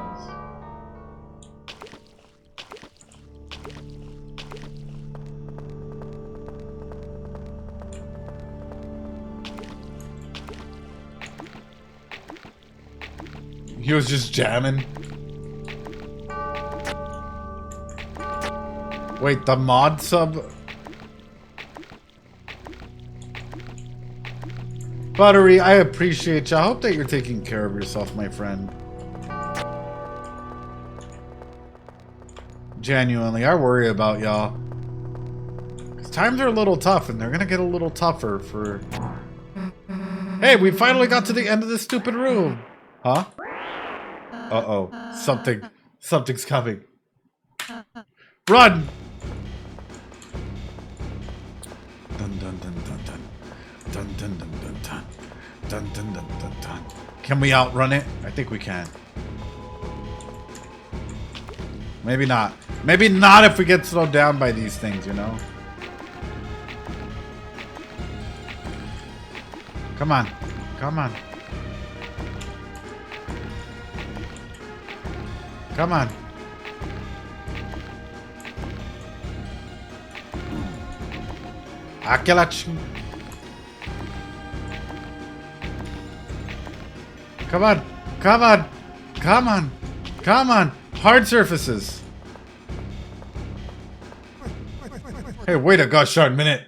He was just jamming. Wait, the mod sub? Buttery, I appreciate you. I hope that you're taking care of yourself, my friend. Genuinely, I worry about y'all. Because times are a little tough, and they're going to get a little tougher for... Hey, we finally got to the end of this stupid room. Huh? Uh-oh. Something's coming. Run! Dun dun dun dun dun. Dun dun dun dun dun. Dun dun dun dun dun. Can we outrun it? I think we can. Maybe not. Maybe not if we get slowed down by these things, you know? Come on. Come on. Come on. Akelach. Come on. Come on. Come on. Come on. Hard surfaces. Hey, wait a gosh darn minute.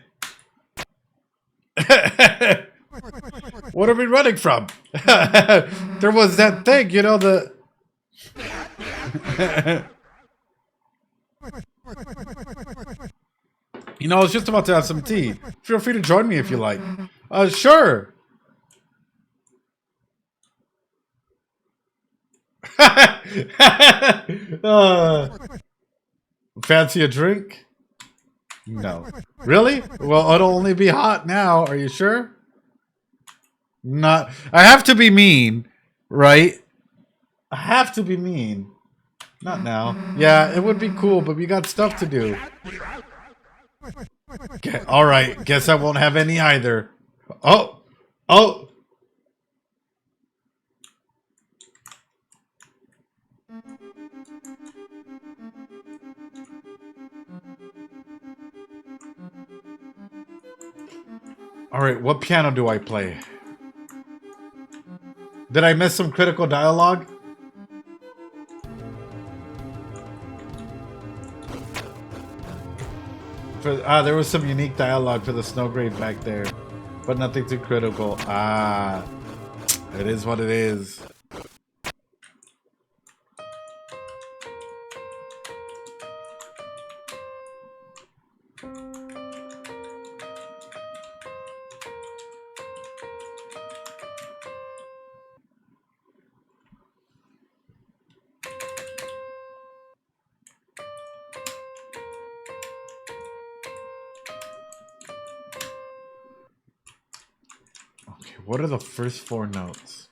What are we running from? There was that thing, you know, the... You know, I was just about to have some tea. Feel free to join me if you like. Sure. Fancy a drink? No. Really? Well, it'll only be hot now. Are you sure? Not. I have to be mean, right? I have to be mean. Not now. Yeah, it would be cool, but we got stuff to do. Okay, all right. Guess I won't have any either. Oh. Oh. Alright, what piano do I play? Did I miss some critical dialogue? There was some unique dialogue for the Snowgrave back there. But nothing too critical. It is what it is. What are the first 4 notes?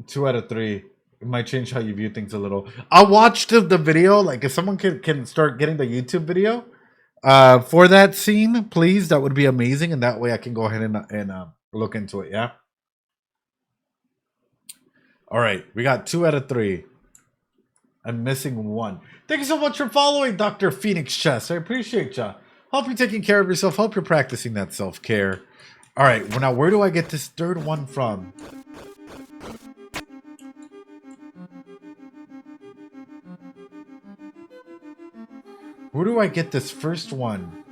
Two out of 3. It might change how you view things a little. I'll watch the video. Like if someone can start getting the YouTube video for that scene, please, that would be amazing. And that way I can go ahead and look into it. Yeah. All right. We got 2 out of 3. I'm missing 1. Thank you so much for following, Dr. Phoenix Chess. I appreciate ya. Hope you're taking care of yourself. Hope you're practicing that self-care. All right. Well, now where do I get this 3rd one from? Where do I get this first one?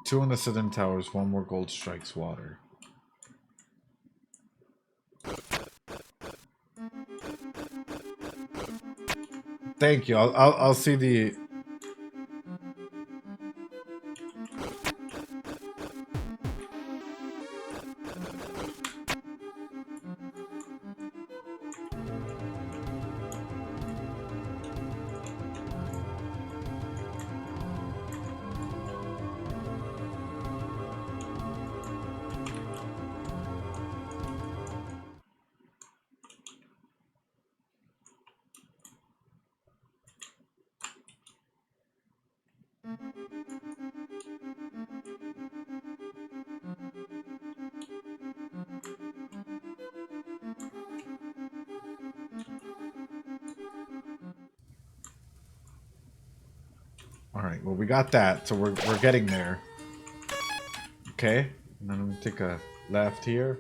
Two on the southern towers, 1 more gold strikes water. Thank you. I'll see the. All right, well, we got that, so we're getting there. Okay, and then I'm gonna take a left here.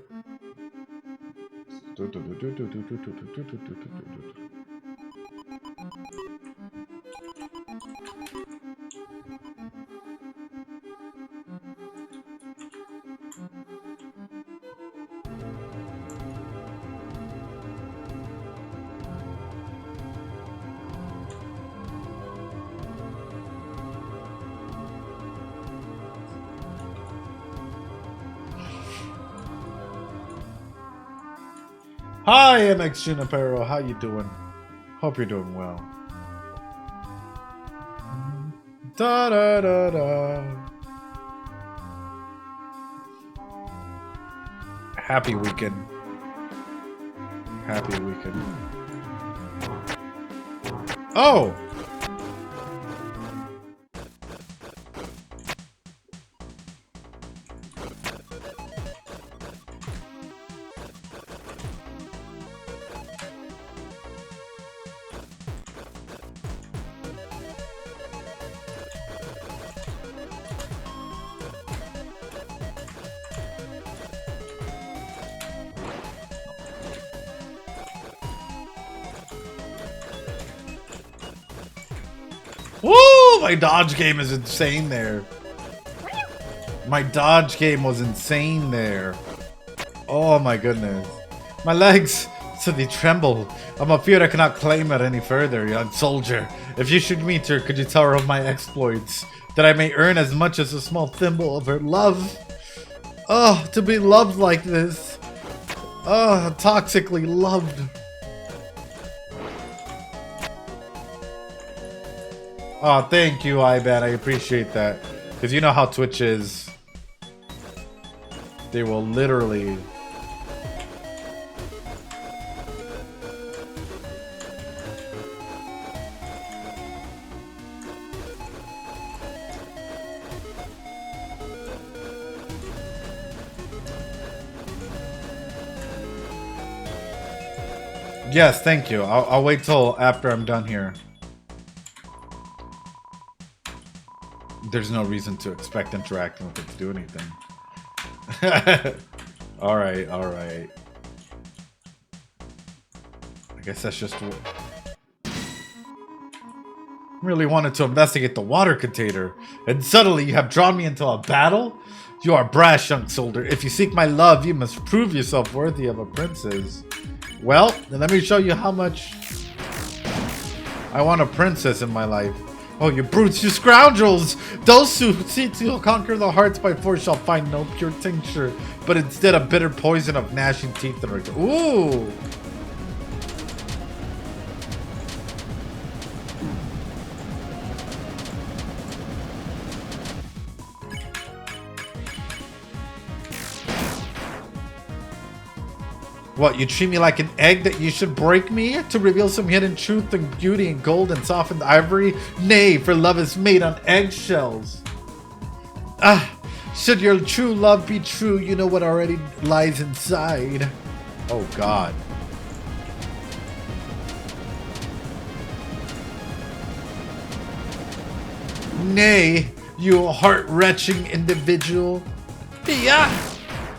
Hi, MX Junipero. How you doing? Hope you're doing well. Da da da da. Happy weekend. Happy weekend. Oh! Woo! My dodge game is insane there. My dodge game was insane there. Oh my goodness. My legs, so they tremble. I'm afraid I cannot claim her any further, young soldier. If you should meet her, could you tell her of my exploits, that I may earn as much as a small thimble of her love? Oh, to be loved like this. Oh, toxically loved. Oh, thank you, iBat. I appreciate that. Because you know how Twitch is. They will literally... Yes, thank you. I'll wait till after I'm done here. There's no reason to expect interacting with it to do anything. Alright, alright. I guess that's just... Really wanted to investigate the water container, and suddenly you have drawn me into a battle? You are brash, young soldier. If you seek my love, you must prove yourself worthy of a princess. Well, then let me show you how much I want a princess in my life. Oh, you brutes, you scoundrels! Those who seek to conquer the hearts by force shall find no pure tincture, but instead a bitter poison of gnashing teeth and regret. Ooh! What, you treat me like an egg that you should break me to reveal some hidden truth and beauty in gold and softened ivory? Nay, for love is made on eggshells. Ah, should your true love be true, you know what already lies inside. Oh, God. Nay, you heart-wrenching individual. Yeah!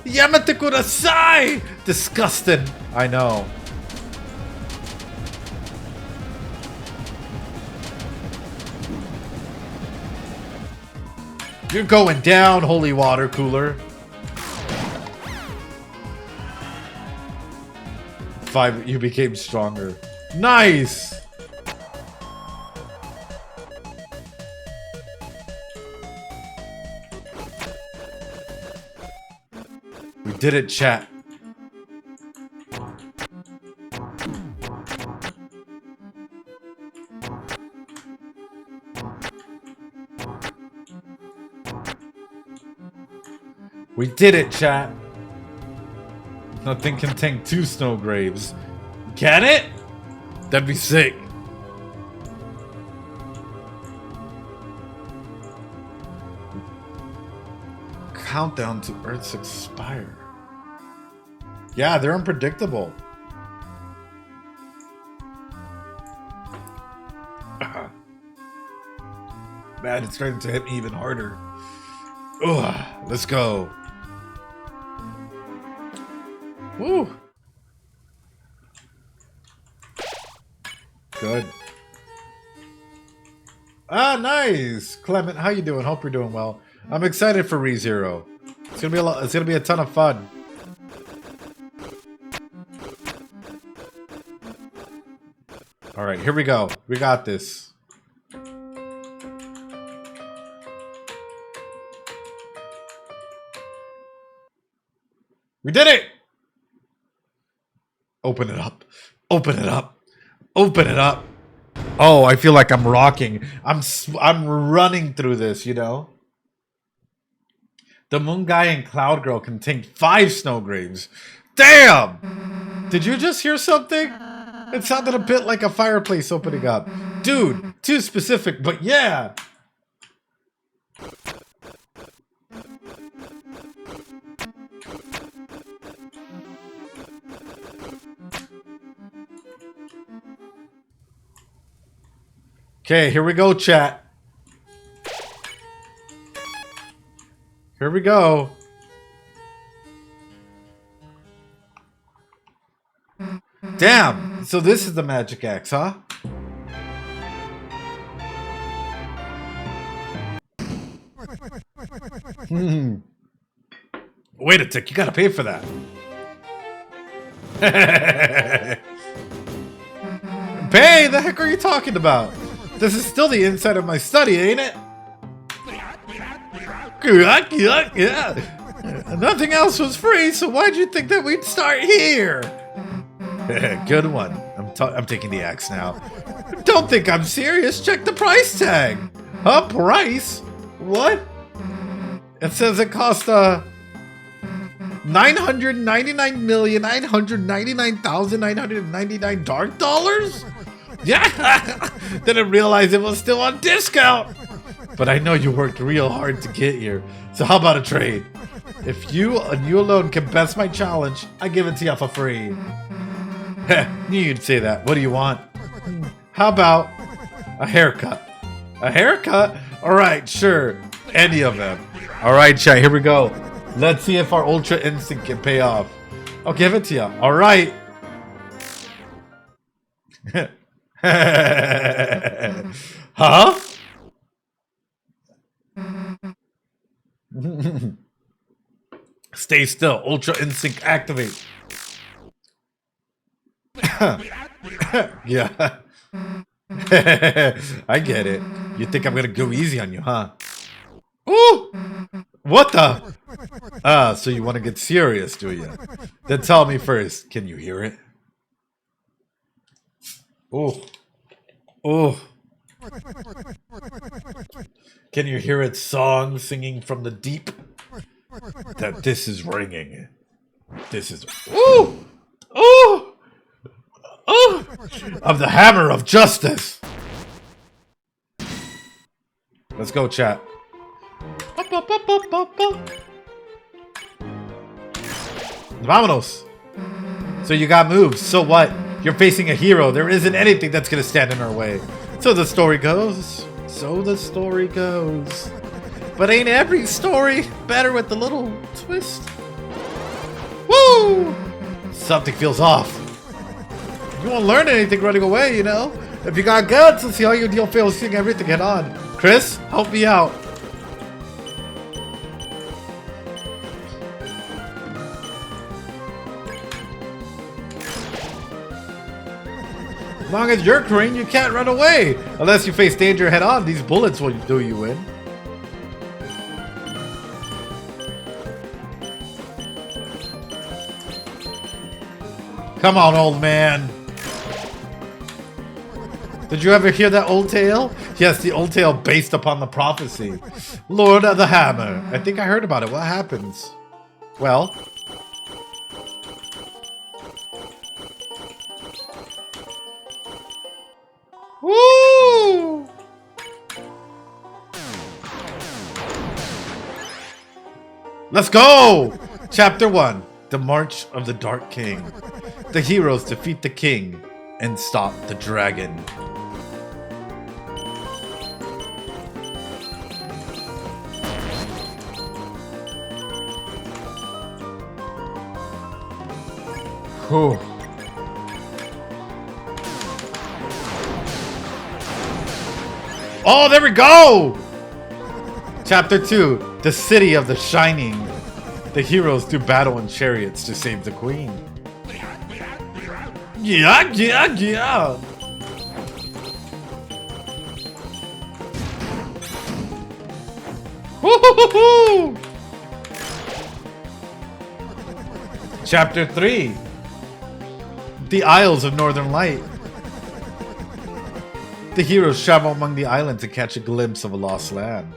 Yamete kudasai! Disgusting. I know. You're going down, holy water cooler. 5, you became stronger. Nice! We did it, chat. We did it, chat. Nothing can tank 2 snow graves. Can it? That'd be sick. Countdown to Earth's expire. Yeah, they're unpredictable. Man, it's starting to hit me even harder. Ugh, let's go. Woo. Good. Ah, nice. Clement, how you doing? Hope you're doing well. I'm excited for ReZero. It's gonna be a lot. It's gonna be a ton of fun. All right, here we go. We got this. We did it! Open it up. Open it up. Open it up. Oh, I feel like I'm rocking. I'm running through this, you know? The Moon Guy and Cloud Girl contained 5 snow graves. Damn! Did you just hear something? It sounded a bit like a fireplace opening up. Dude, too specific, but yeah! Okay, here we go, chat. Here we go. Damn, so this is the magic axe, huh? Wait a tick, you gotta pay for that. Pay? The heck are you talking about? This is still the inside of my study, ain't it? Yeah. Nothing else was free, so why'd you think that we'd start here? Good one. I'm taking the axe now. Don't think I'm serious. Check the price tag. A price? What? It says it cost $999,999,999 dark dollars? Yeah, didn't realize it was still on discount. But I know you worked real hard to get here. So how about a trade? If you and you alone can best my challenge, I give it to you for free. Heh, knew you'd say that. What do you want? How about a haircut? A haircut? All right, sure. Any of them. All right, chat, here we go. Let's see if our Ultra Instinct can pay off. I'll give it to you. All right. Huh? Stay still. Ultra Instinct activate. Yeah. I get it. You think I'm gonna go easy on you, huh? Ooh! What the? Ah, so you want to get serious, do you? Then tell me first. Can you hear it? Oh. Oh. Can you hear its song singing from the deep? That this is ringing. This is... Ooh! Ooh! Oh, of the hammer of justice. Let's go, chat. Vámonos. So you got moves. So what? You're facing a hero. There isn't anything that's gonna stand in our way. So the story goes. So the story goes. But ain't every story better with the little twist? Woo! Something feels off. You won't learn anything running away, you know? If you got guts, let's see how you deal facing everything head on. Chris, help me out. As long as you're Korean, you can't run away. Unless you face danger head on, these bullets will do you in. Come on, old man. Did you ever hear that old tale? Yes, the old tale based upon the prophecy. Lord of the Hammer. I think I heard about it. What happens? Well. Woo! Let's go! Chapter 1. The March of the Dark King. The heroes defeat the king and stop the dragon. Whew. Oh, there we go! Chapter 2. The City of the Shining. The heroes do battle in chariots to save the queen. Yeah, yeah, yeah! Woo-hoo-hoo-hoo! Chapter 3. The Isles of Northern Light. The heroes travel among the islands to catch a glimpse of a lost land.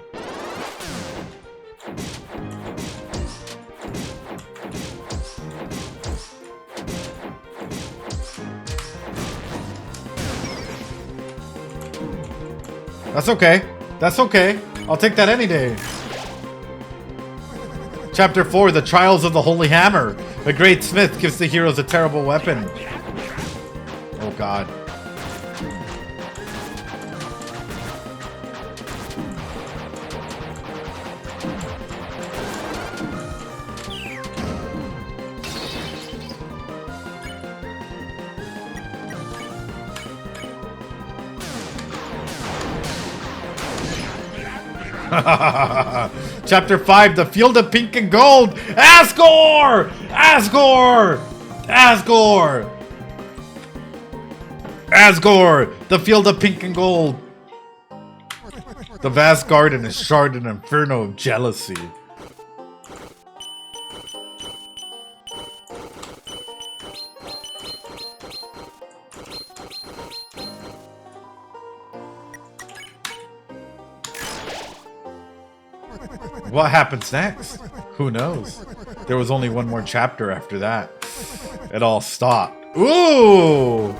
That's okay. That's okay. I'll take that any day. Chapter 4, The Trials of the Holy Hammer. The great smith gives the heroes a terrible weapon. Oh god. Chapter 5, The Field of Pink and Gold. Asgore! Asgore! Asgore! Asgore! The Field of Pink and Gold. The vast garden is shrouded in an inferno of jealousy. What happens next? Who knows? There was only one more chapter after that. It all stopped. Ooh!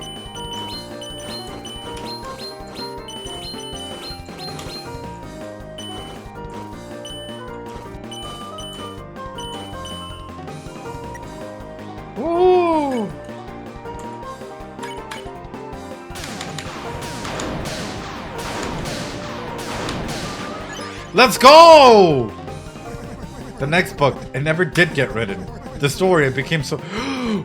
Ooh! Let's go! The next book, it never did get written. The story, it became so...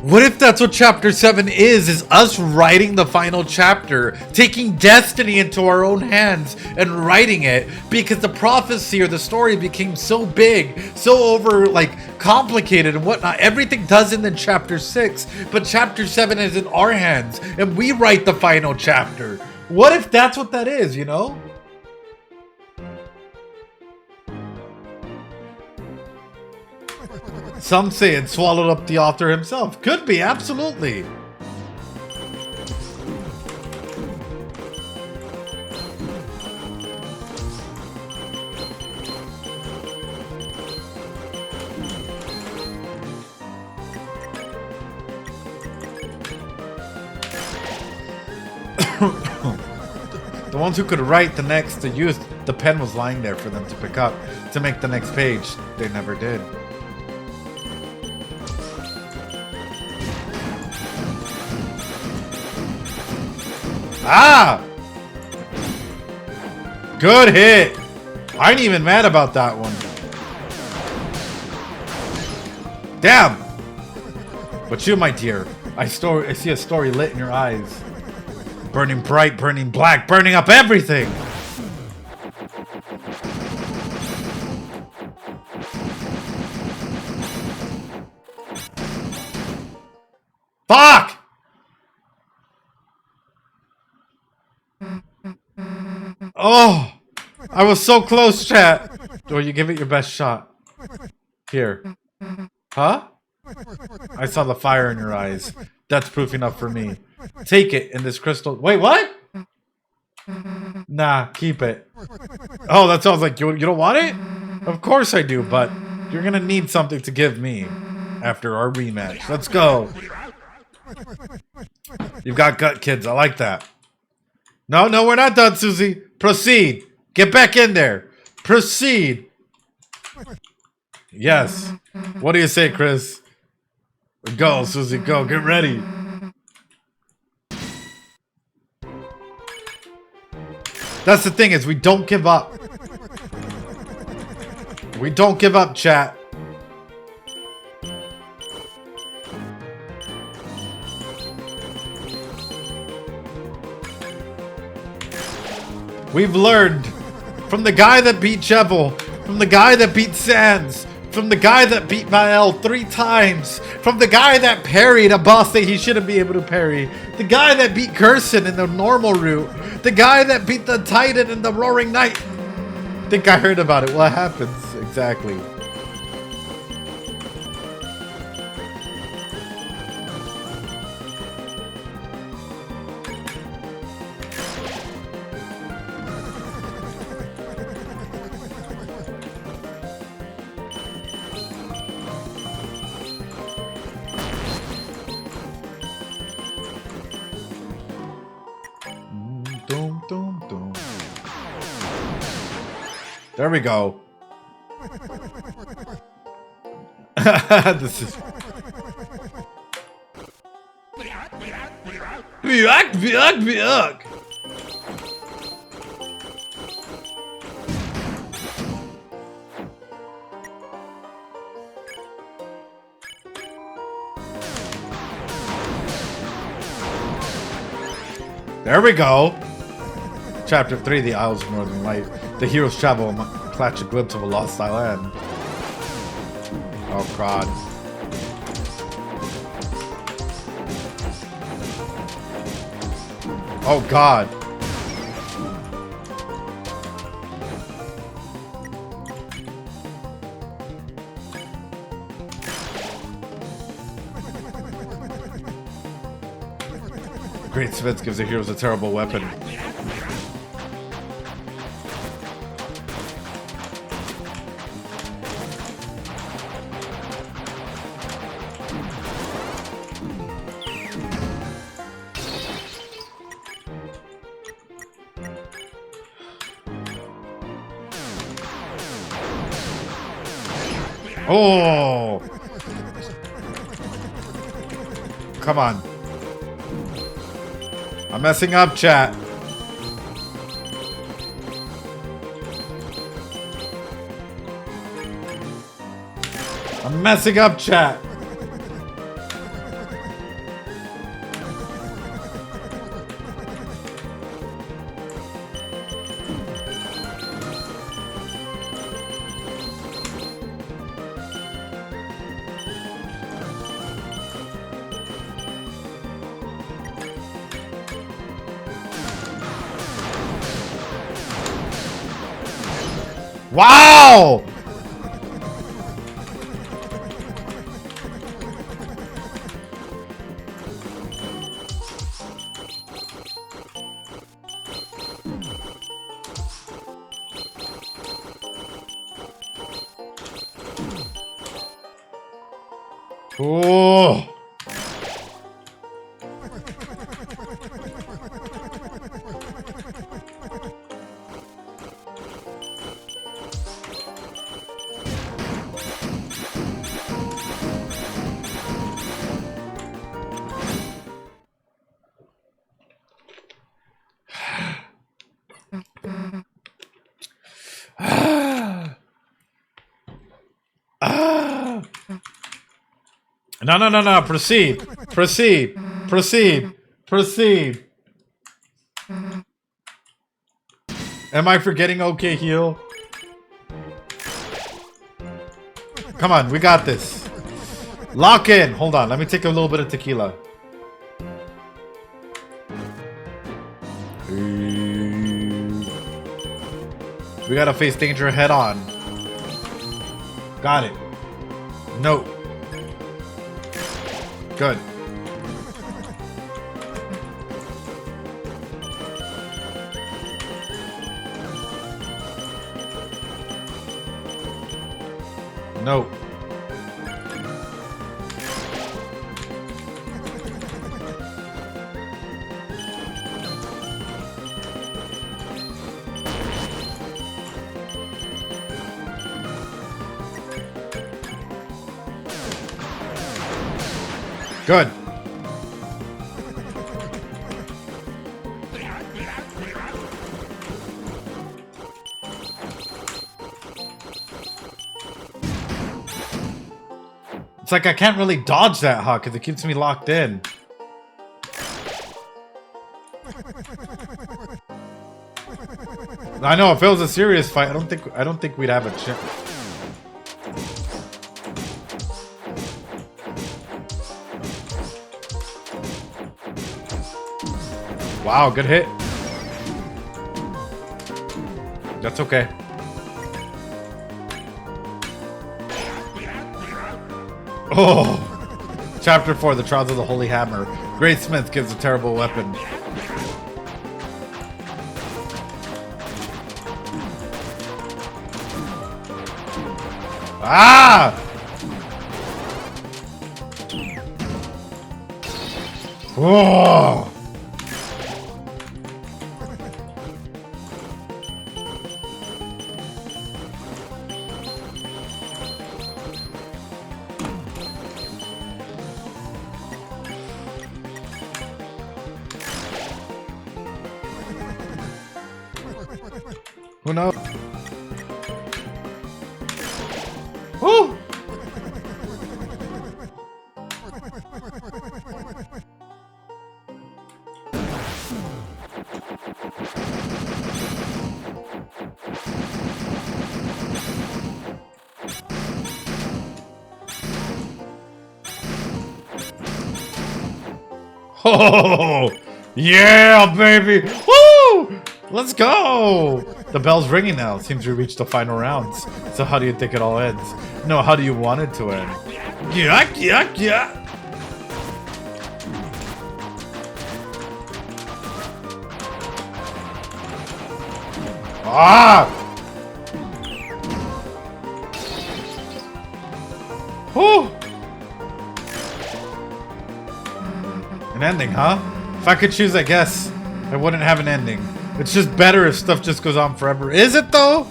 What if that's what chapter 7 is us writing the final chapter, taking destiny into our own hands and writing it, because the prophecy or the story became so big, so over, like, complicated and whatnot. Everything does in chapter 6, but chapter 7 is in our hands, and we write the final chapter. What if that's what that is, you know? Some say it swallowed up the author himself. Could be, absolutely. The ones who could write the next to use, the pen was lying there for them to pick up to make the next page. They never did. Ah! Good hit! I ain't even mad about that one. Damn! But you, my dear, I see a story lit in your eyes. Burning bright, burning black, burning up everything! Fuck! Oh! I was so close, chat! Or you give it your best shot. Here. Huh? I saw the fire in your eyes. That's proof enough for me. Take it in this crystal. Wait, what? Nah, keep it. Oh, that sounds like you don't want it? Of course I do, but you're gonna need something to give me after our rematch. Let's go. You've got gut, kids. I like that. No, we're not done, Susie. Proceed. Get back in there. Proceed. Yes. What do you say, Chris? Go, Susie, go. Get ready. That's the thing is we don't give up. We don't give up, chat. We've learned from the guy that beat Chevel, from the guy that beat Sans, from the guy that beat Mael 3 times, from the guy that parried a boss that he shouldn't be able to parry, the guy that beat Gerson in the normal route, the guy that beat the Titan in the Roaring Knight. Think I heard about it. What happens exactly? There we go. This is... Yuck. There we go. Chapter 3, The Isles of Northern Light. The heroes travel and catch a glimpse of a lost island. Oh, crud. Oh, God. Great Smith gives the heroes a terrible weapon. Oh! Come on. I'm messing up, chat. I'm messing up, chat. Wow! Oh! No. Proceed. Proceed. Proceed. Proceed. Am I forgetting OK heal? Come on, we got this. Lock in. Hold on, let me take a little bit of tequila. We gotta face danger head on. Got it. No. Good. No. Good. It's like I can't really dodge that hawk because it keeps me locked in. I know if it was a serious fight, I don't think we'd have a chance. Wow, good hit. That's okay. Oh! Chapter 4, The Trials of the Holy Hammer. Great Smith gives a terrible weapon. Ah! Oh! Who knows? Woo! Oh, yeah, baby! Woo! Let's go! The bell's ringing now. It seems we reached the final rounds. So how do you think it all ends? No, how do you want it to end? Yuck, yuck, yuck! Ah! Whew! An ending, huh? If I could choose, I guess I wouldn't have an ending. It's just better if stuff just goes on forever. Is it though?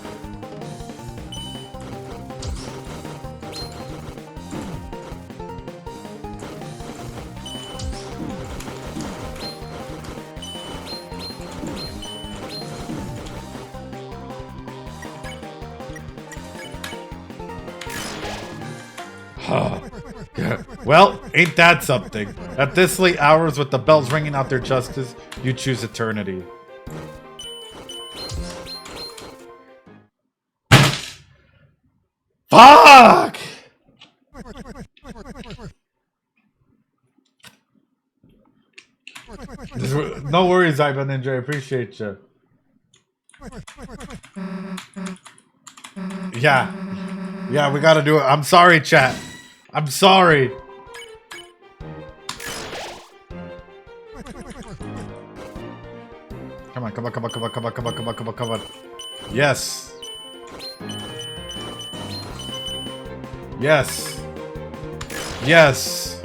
Well, ain't that something? At this late hours with the bells ringing out their justice, you choose eternity. Fuck! No worries, Ivan Ninja. I appreciate you. Yeah. Yeah, we gotta do it. I'm sorry, chat. I'm sorry. Come on, come on, come on, come on, come on, come on, come on, come on, come on. Yes. Yes. Yes.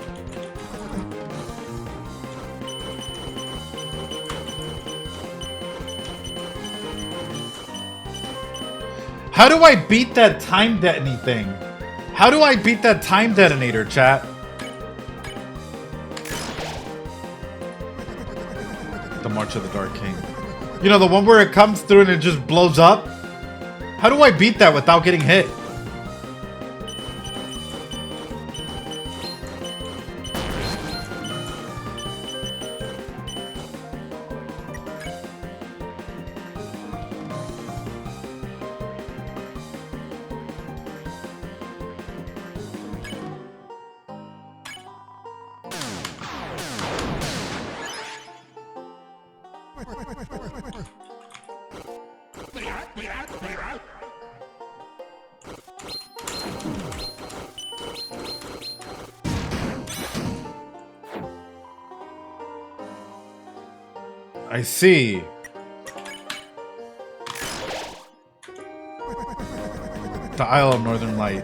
How do I beat that time detonating thing? How do I beat that time detonator, chat? The March of the Dark King. You know, the one where it comes through and it just blows up? How do I beat that without getting hit? I see. The Isle of Northern Light.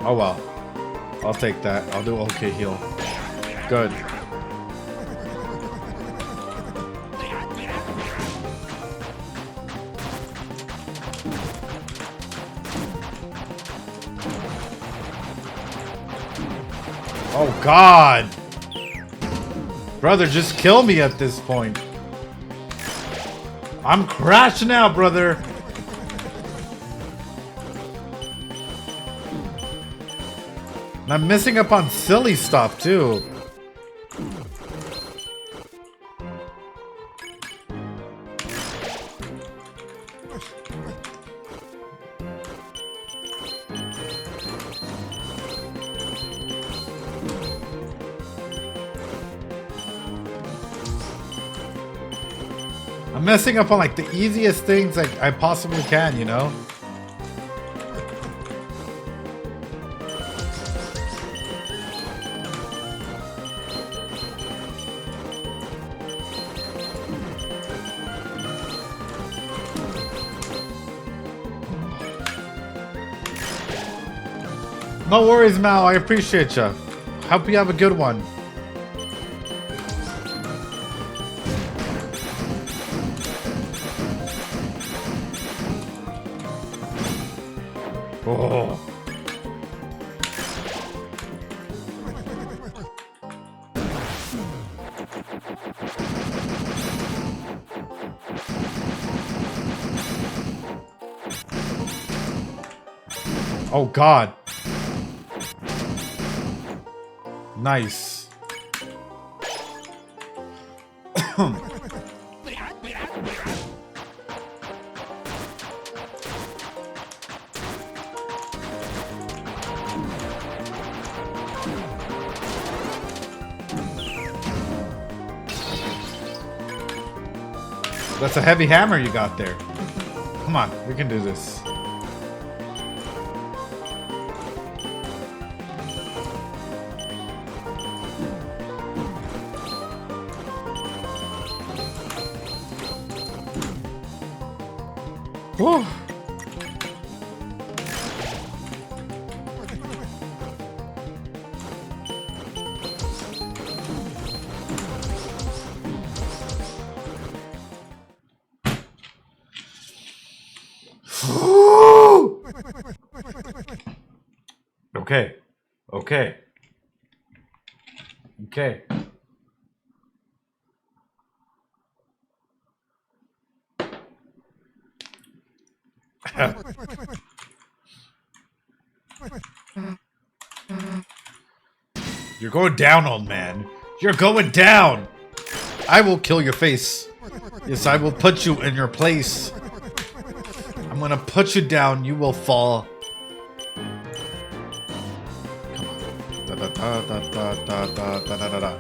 Oh well. I'll take that. I'll do okay heal. Good. Oh God! Brother, just kill me at this point. I'm crashing out, brother. And I'm missing up on silly stuff too. I'm messing up on like the easiest things like I possibly can, you know? No worries, Mal. I appreciate you. Hope you have a good one. Oh. Oh God. Nice. That's a heavy hammer you got there. Come on, we can do this. Whew. Okay. Okay. Okay. You're going down, old man. You're going down. I will kill your face. Yes, I will put you in your place. I'm gonna put you down. You will fall. Come on. Da da da da da da da da da da.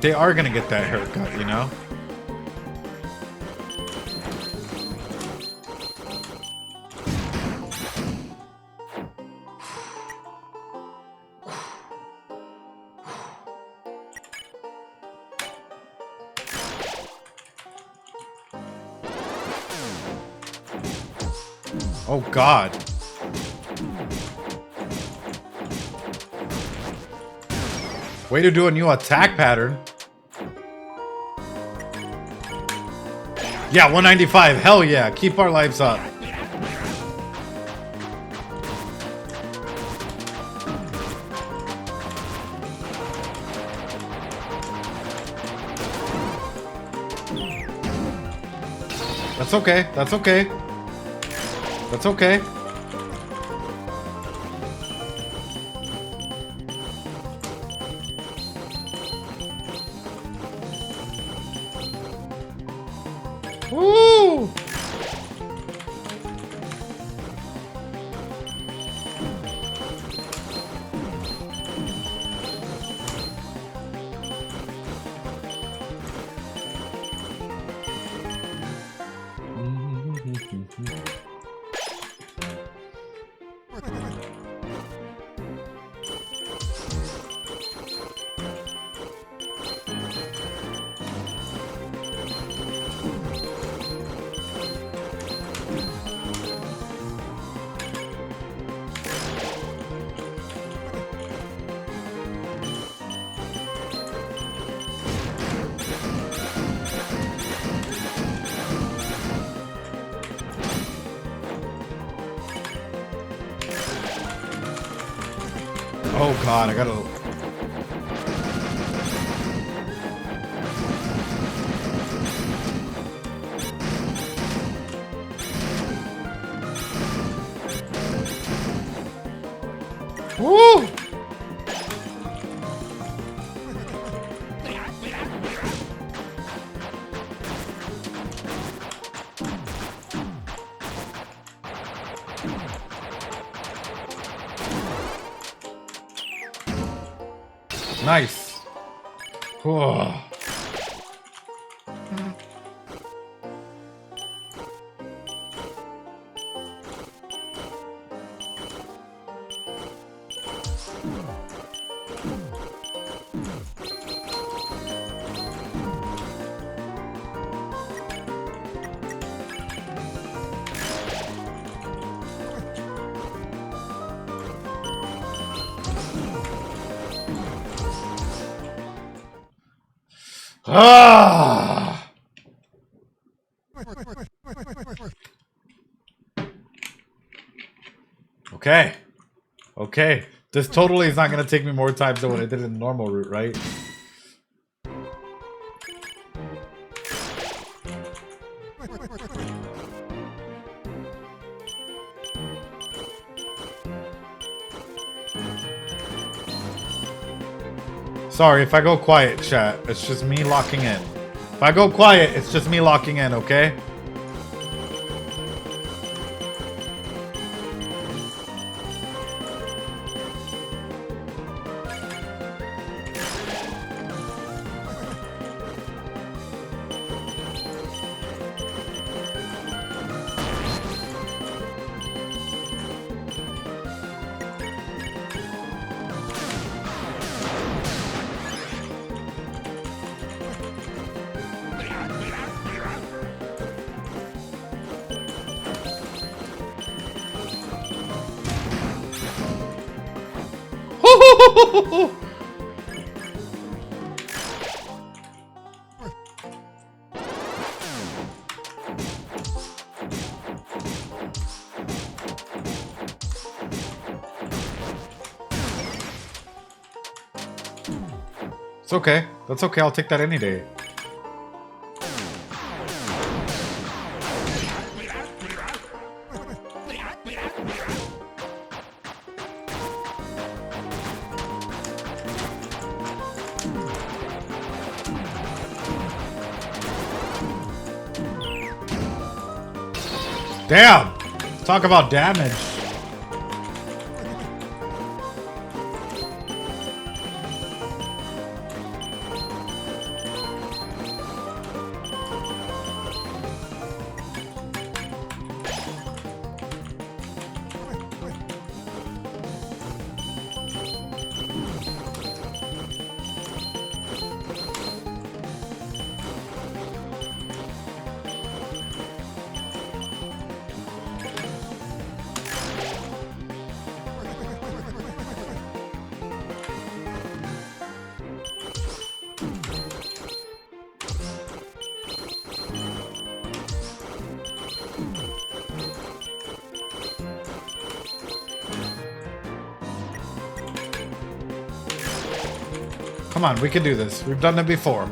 They are gonna get that haircut, you know? Oh God. Way to do a new attack pattern. Yeah, 195. Hell yeah. Keep our lives up. That's okay. That's okay. That's okay. Woo! Oh God, I gotta... Woo! Nice. Whoa. Ah! Okay. Okay. This totally is not going to take me more time than what I did in the normal route, right? Sorry, if I go quiet, chat, it's just me locking in. If I go quiet, it's just me locking in, okay? It's okay. That's okay. I'll take that any day. Damn! Talk about damage. Come on, we can do this. We've done it before.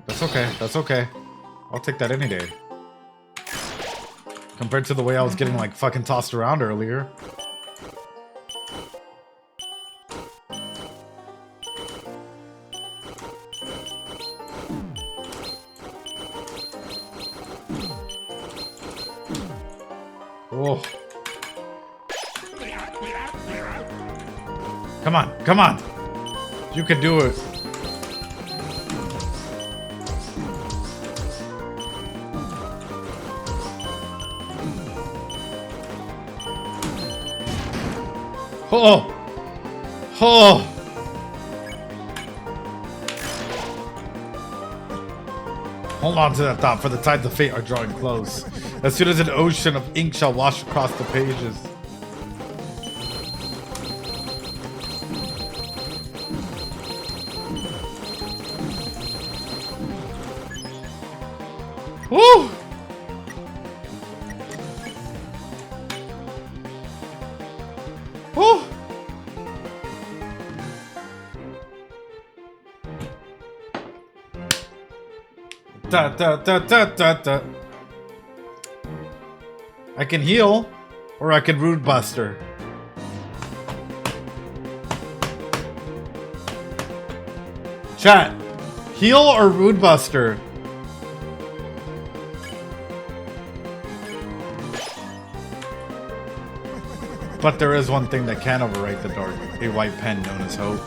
That's okay. That's okay. I'll take that any day. Compared to the way I was getting, like, fucking tossed around earlier. Oh. Come on. Come on. You can do it. Oh! Oh! Hold on to that thought, for the tides of fate are drawing close. As soon as an ocean of ink shall wash across the pages. Woo! Woo! Da, da, da, da, da, da. I can heal, or I can Rude Buster. Chat, heal or Rude Buster? But there is one thing that can overwrite the dark. A white pen known as hope.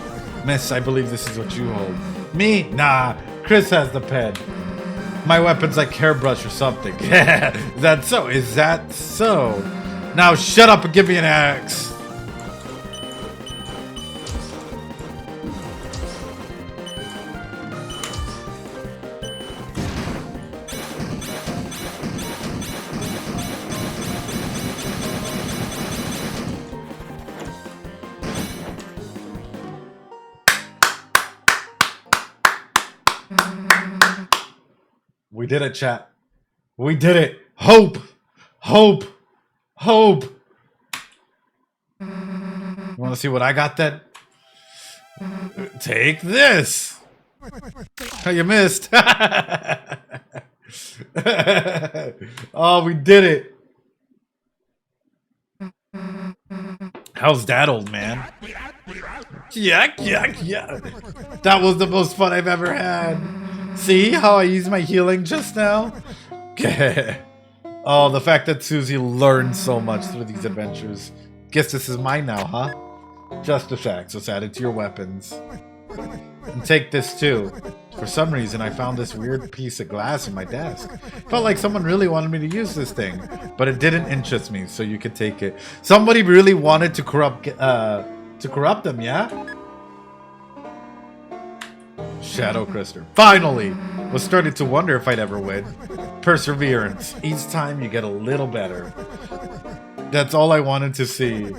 Miss, I believe this is what you hold. Me? Nah, Chris has the pen. My weapon's like hairbrush or something. Yeah, is that so? Is that so? Now shut up and give me an axe. We did it, chat. We did it. Hope. Hope. Hope. You want to see what I got then? Take this. Oh, you missed. Oh, we did it. How's that, old man? Yuck, yuck, yuck. That was the most fun I've ever had. See how I used my healing just now? Oh, the fact that Susie learned so much through these adventures. Guess this is mine now, huh? Justice Axe, add it to your weapons. And take this too. For some reason, I found this weird piece of glass in my desk. Felt like someone really wanted me to use this thing, but it didn't interest me, so you could take it. Somebody really wanted to corrupt them, yeah? Shadow Crystal. Finally! Was starting to wonder if I'd ever win. Perseverance. Each time you get a little better. That's all I wanted to see.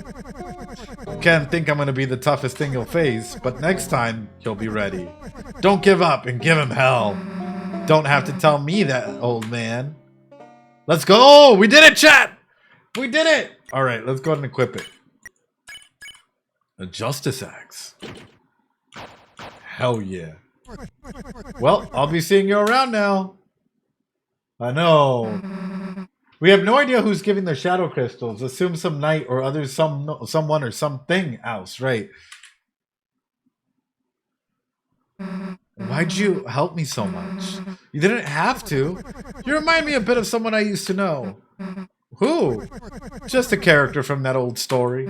Can't think I'm gonna be the toughest thing you'll face, but next time, you'll be ready. Don't give up and give him hell. Don't have to tell me that, old man. Let's go! Oh, we did it, chat! We did it! Alright, let's go ahead and equip it. A Justice Axe. Hell yeah. Well, I'll be seeing you around now. I know. We have no idea who's giving the shadow crystals. Assume some knight or others, someone or something else, right? Why'd you help me so much? You didn't have to. You remind me a bit of someone I used to know. Who? Just a character from that old story.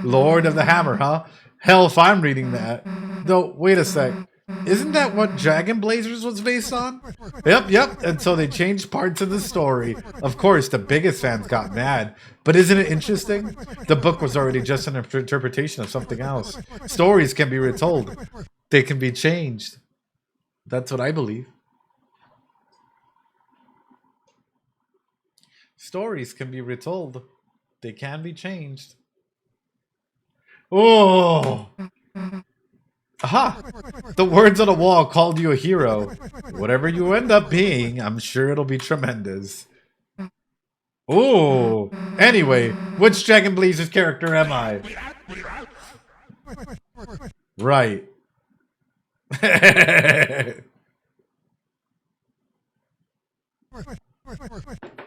Lord of the Hammer, huh? Hell if I'm reading that. Though, wait a sec. Isn't that what Dragon Blazers was based on? Yep. And so they changed parts of the story. Of course, the biggest fans got mad. But isn't it interesting? The book was already just an interpretation of something else. Stories can be retold. They can be changed. That's what I believe. Stories can be retold. They can be changed. Oh! Aha! The words on the wall called you a hero. Whatever you end up being, I'm sure it'll be tremendous. Oh! Anyway, which Dragon Blazers character am I? Right.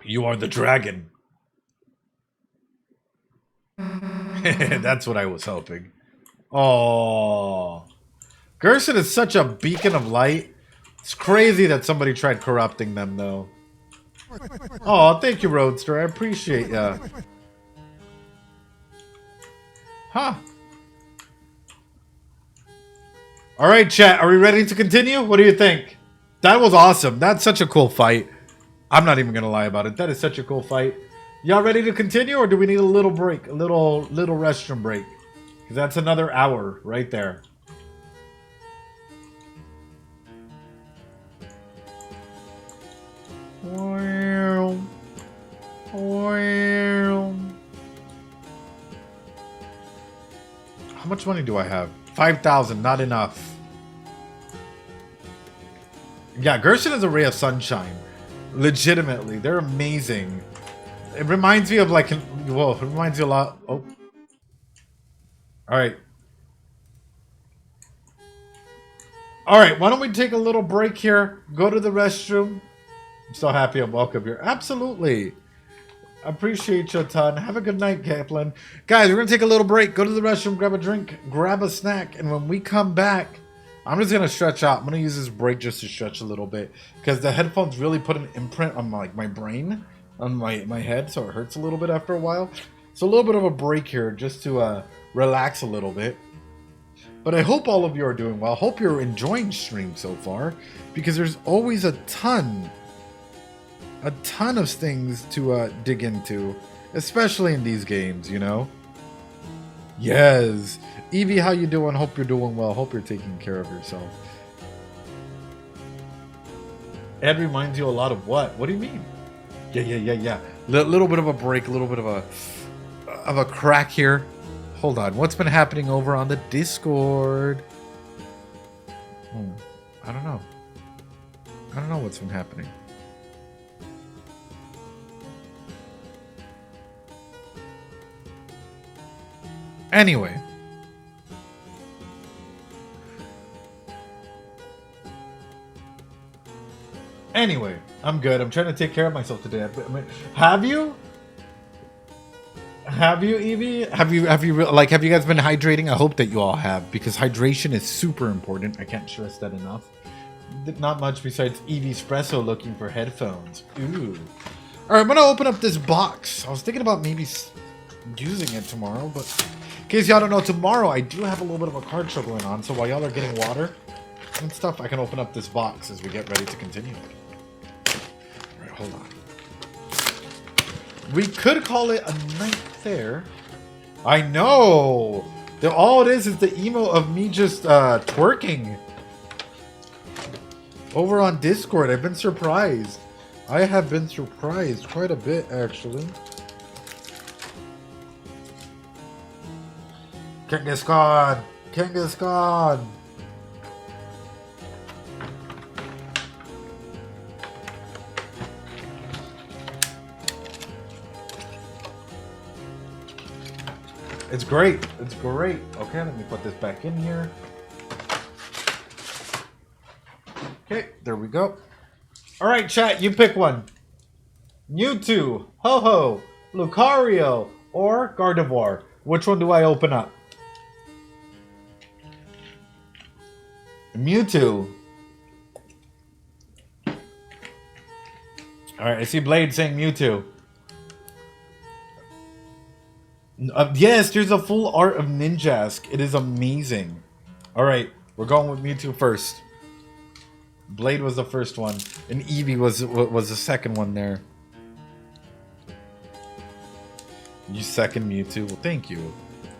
You are the dragon. That's what I was hoping. Oh, Gerson is such a beacon of light. It's crazy that somebody tried corrupting them, though. Oh, thank you, Roadster. I appreciate ya. Huh. Alright, chat. Are we ready to continue? What do you think? That was awesome. That's such a cool fight. I'm not even going to lie about it. That is such a cool fight. Y'all ready to continue, or do we need a little break? A little restroom break? Because that's another hour right there. How much money do I have? 5,000, not enough. Yeah, Gerson is a ray of sunshine. Legitimately, they're amazing. It reminds me of like, whoa, it reminds you a lot. Oh. Alright. Alright, why don't we take a little break here? Go to the restroom. I'm so happy I'm welcome here. Absolutely. Appreciate you a ton. Have a good night, Kaplan. Guys, we're going to take a little break. Go to the restroom, grab a drink, grab a snack. And when we come back, I'm just going to stretch out. I'm going to use this break just to stretch a little bit. Because the headphones really put an imprint on my brain, on my head. So it hurts a little bit after a while. So a little bit of a break here just to relax a little bit. But I hope all of you are doing well. Hope you're enjoying stream so far. Because there's always a ton of things to dig into, especially in these games, you know? Yes. Evie, how you doing? Hope you're doing well. Hope you're taking care of yourself. Ed reminds you a lot of what? What do you mean? Yeah. Little bit of a break, a little bit of a crack here. Hold on. What's been happening over on the Discord? I don't know. I don't know what's been happening. Anyway. I'm good. I'm trying to take care of myself today. Have you? Have you, Evie? Have you guys been hydrating? I hope that you all have, because hydration is super important. I can't stress that enough. Not much besides Evie Espresso looking for headphones. Ooh. All right, I'm gonna open up this box. I was thinking about maybe using it tomorrow, but in case y'all don't know, tomorrow I do have a little bit of a card show going on. So while y'all are getting water and stuff, I can open up this box as we get ready to continue. All right, hold on. We could call it a night there. I know. All it is the emo of me just twerking over on Discord. I've been surprised. I have been surprised quite a bit, actually. Genghis Khan! Genghis Khan! It's great. It's great. Okay, let me put this back in here. Okay, there we go. All right, chat, you pick one. Mewtwo, Ho-Ho, Lucario, or Gardevoir. Which one do I open up? Mewtwo. All right, I see Blade saying Mewtwo. Yes, there's a full art of Ninjask. It is amazing. All right, we're going with Mewtwo first. Blade was the first one, and Eevee was the second one there. You second Mewtwo. Well, thank you.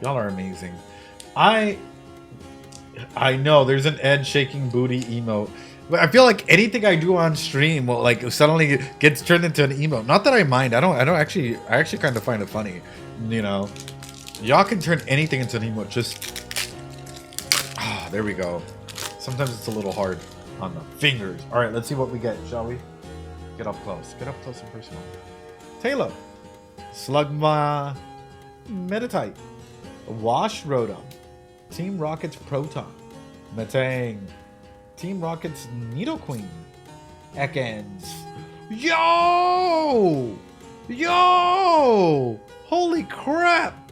Y'all are amazing. I know there's an Ed shaking booty emote. But I feel like anything I do on stream will like suddenly gets turned into an emote. Not that I mind. I actually kind of find it funny. You know, y'all can turn anything into an emote. Just there we go. Sometimes it's a little hard on the fingers. All right, let's see what we get, shall we? Get up close. Get up close and personal. Taylor, Slugma, Meditite, Wash Rotom, Team Rocket's Proton, Metang, Team Rocket's Nidoqueen, Ekans. Yo! Holy crap!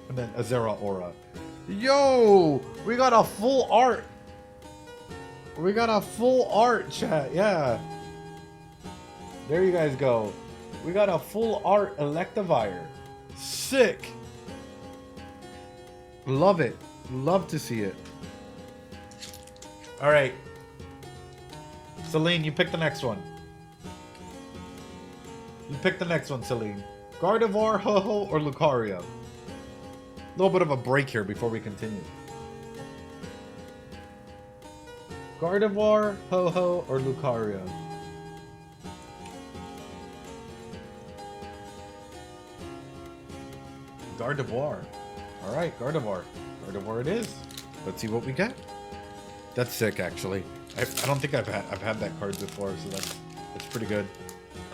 And then Azera Aura. Yo! We got a full art. We got a full art, chat. Yeah. There you guys go. We got a full art Electivire. Sick. Love it. Love to see it. All right. Celine, you pick the next one. You pick the next one, Celine. Gardevoir, Ho-Ho, or Lucario? A little bit of a break here before we continue. Gardevoir, Ho-Ho, or Lucario? Gardevoir. Alright, Gardevoir. Gardevoir it is. Let's see what we get. That's sick, actually. I don't think I've had that card before, so that's pretty good.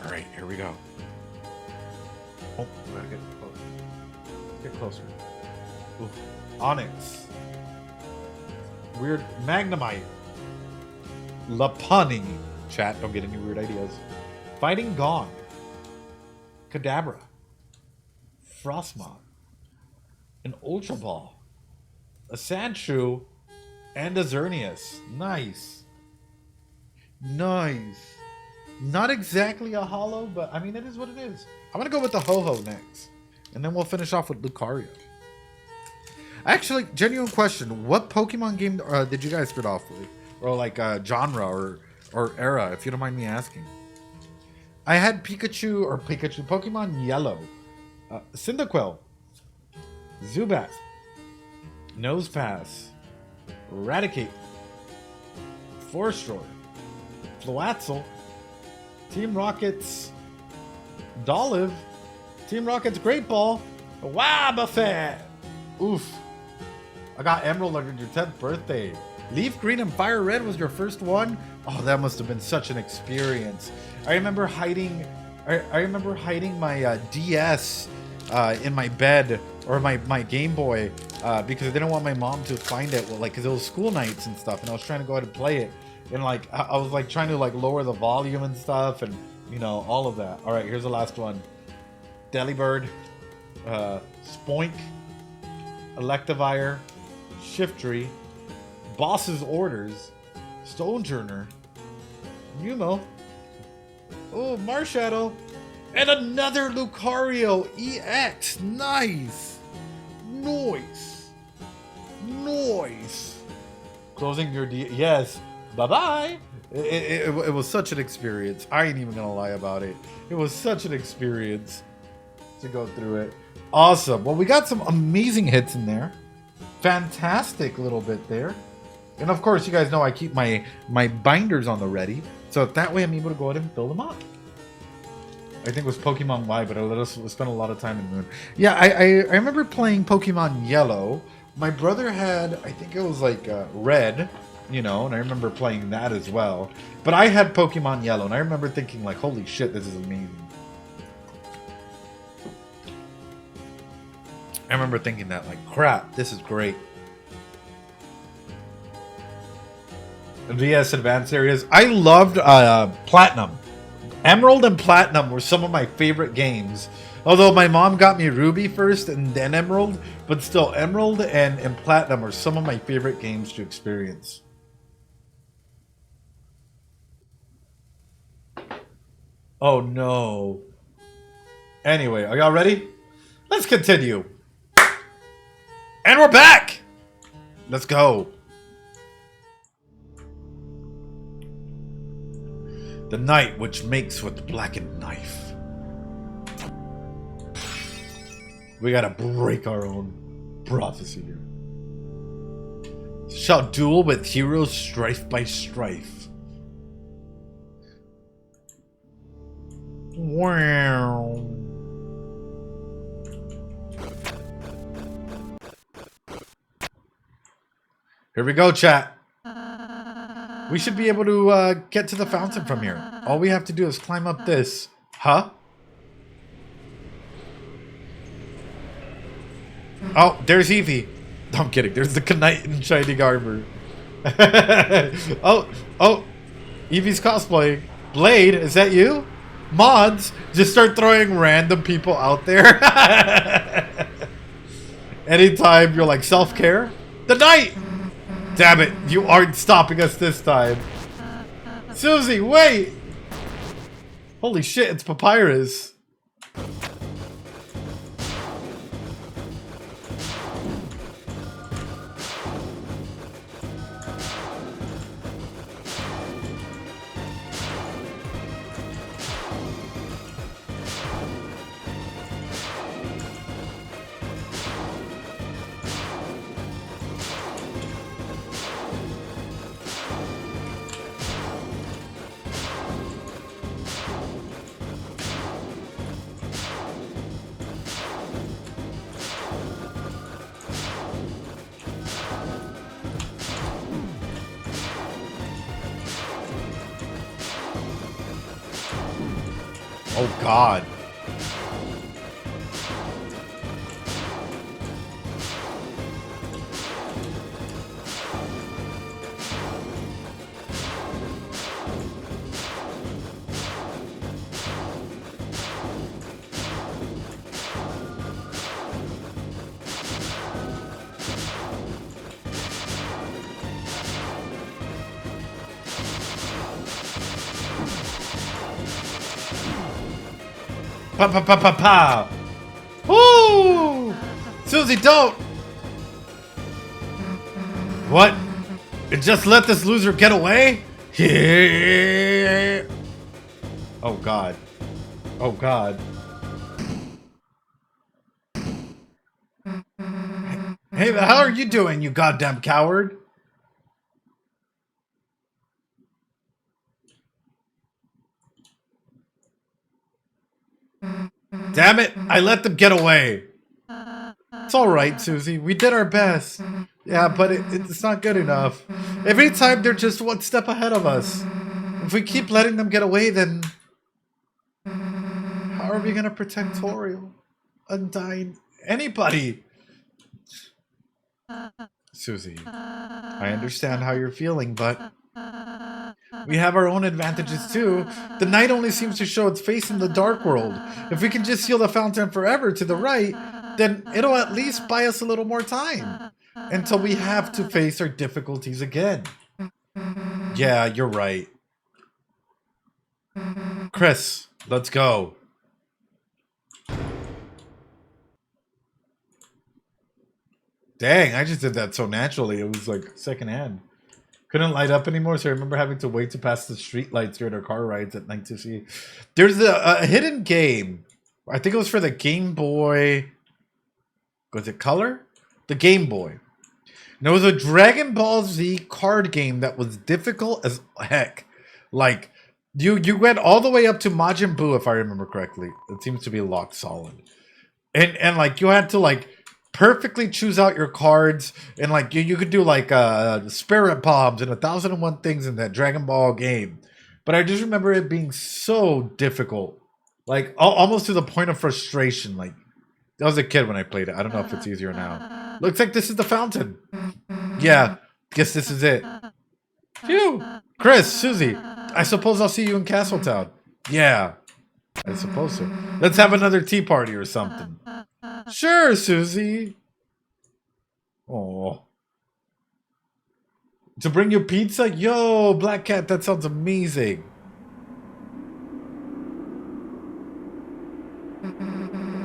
Alright, here we go. Oh, we gotta get closer. Get closer. Oof. Onyx. Weird Magnemite. Lapani. Chat, don't get any weird ideas. Fighting Gong. Kadabra. Frostmoth. An Ultra Ball. A Sandshrew. And a Xerneas. Nice. Nice. Not exactly a holo, but I mean, it is what it is. I'm going to go with the Ho-Ho next. And then we'll finish off with Lucario. Actually, genuine question. What Pokemon game did you guys start off with? Or like genre or era, if you don't mind me asking. I had Pokemon Yellow. Cyndaquil. Zubat. Nosepass. Raticate. Forestro. Floatzel. Team Rocket's Dolliv. Team Rocket's Great Ball. Wobbuffet. Oof. I got Emerald on your 10th birthday. Leaf Green and Fire Red was your first one? Oh, that must have been such an experience. I remember hiding my DS in my bed, or my Game Boy, because I didn't want my mom to find it, because it was school nights and stuff, and I was trying to go ahead and play it. And I was trying to lower the volume and stuff, and all of that. All right, here's the last one. Delibird, Spoink, Electivire, Shiftry, Boss's Orders, Stoneturner, Numo, oh, Marshadow, and another Lucario EX. Nice. Nice. Nice. Closing your yes. Bye-bye. It was such an experience. I ain't even gonna lie about it. It was such an experience to go through it. Awesome. Well, we got some amazing hits in there. Fantastic little bit there. And of course, you guys know I keep my binders on the ready. So that way I'm able to go ahead and fill them up. I think it was Pokemon Y, but I let us spend a lot of time in Moon. Yeah, I remember playing Pokemon Yellow. My brother had, I think it was like Red, you know, and I remember playing that as well. But I had Pokemon Yellow, and I remember thinking like, holy shit, this is amazing. I remember thinking that, like, crap, this is great. DS Advanced areas. I loved Platinum. Emerald and Platinum were some of my favorite games. Although my mom got me Ruby first and then Emerald, but still, Emerald and Platinum are some of my favorite games to experience. Oh no. Anyway, are y'all ready? Let's continue. And we're back! Let's go. The night which makes with the blackened knife. We gotta break our own prophecy here. Shall duel with heroes strife by strife. Wow. Here we go, chat. We should be able to get to the fountain from here. All we have to do is climb up this. Huh? Oh, there's Eevee. No, I'm kidding. There's the Knight in Shining Armor. oh, Eevee's cosplaying. Blade, is that you? Mods, just start throwing random people out there. Anytime you're like self-care. The Knight! Damn it, you aren't stopping us this time. Susie, wait! Holy shit, it's Papyrus. Oh God. Pa pa pa pa pa! Woo! Susie, don't! What? And just let this loser get away? Yeah. Oh God. Oh God. Hey, how are you doing, you goddamn coward? Damn it, I let them get away. It's alright, Susie. We did our best. Yeah, but it's not good enough. Every time they're just one step ahead of us. If we keep letting them get away, then how are we going to protect Toriel? Undyne? Anybody? Susie, I understand how you're feeling, but we have our own advantages too. The night only seems to show its face in the dark world. If we can just seal the fountain forever to the right, then it'll at least buy us a little more time until we have to face our difficulties again. Yeah, you're right. Chris, let's go. Dang, I just did that so naturally. It was like secondhand. Couldn't light up anymore, so I remember having to wait to pass the street lights during our car rides at night to see. There's a hidden game. I think it was for the Game Boy. Was it Color? The Game Boy. And it was a Dragon Ball Z card game that was difficult as heck. Like, you went all the way up to Majin Buu, if I remember correctly. It seems to be locked solid. And like, you had to, like, perfectly choose out your cards, and like you could do like spirit bombs and 1,001 things in that Dragon Ball game. But I just remember it being so difficult, like almost to the point of frustration. Like, I was a kid when I played it. I don't know if it's easier now. Looks like this is the fountain. Yeah, guess this is it. Phew. Chris, Susie, I suppose I'll see you in Castletown. Yeah, I suppose so. Let's have another tea party or something. Sure, Susie. Oh. To bring you pizza? Yo, Black Cat, that sounds amazing.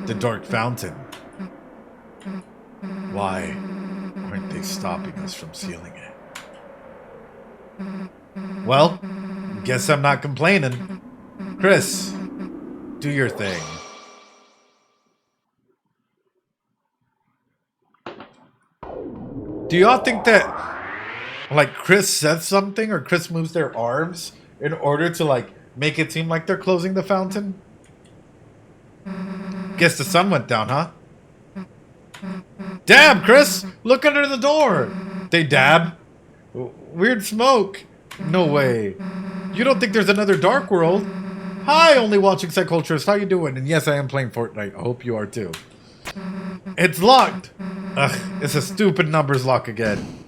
The Dark Fountain. Why aren't they stopping us from sealing it? Well, guess I'm not complaining. Chris, do your thing. Do y'all think that, like, Chris says something or Chris moves their arms in order to, like, make it seem like they're closing the fountain? Guess the sun went down, huh? Dab, Chris! Look under the door! They dab? Weird smoke. No way. You don't think there's another Dark World? Hi, only watching Psyculturists. How you doing? And yes, I am playing Fortnite. I hope you are too. It's locked. Ugh, it's a stupid numbers lock again.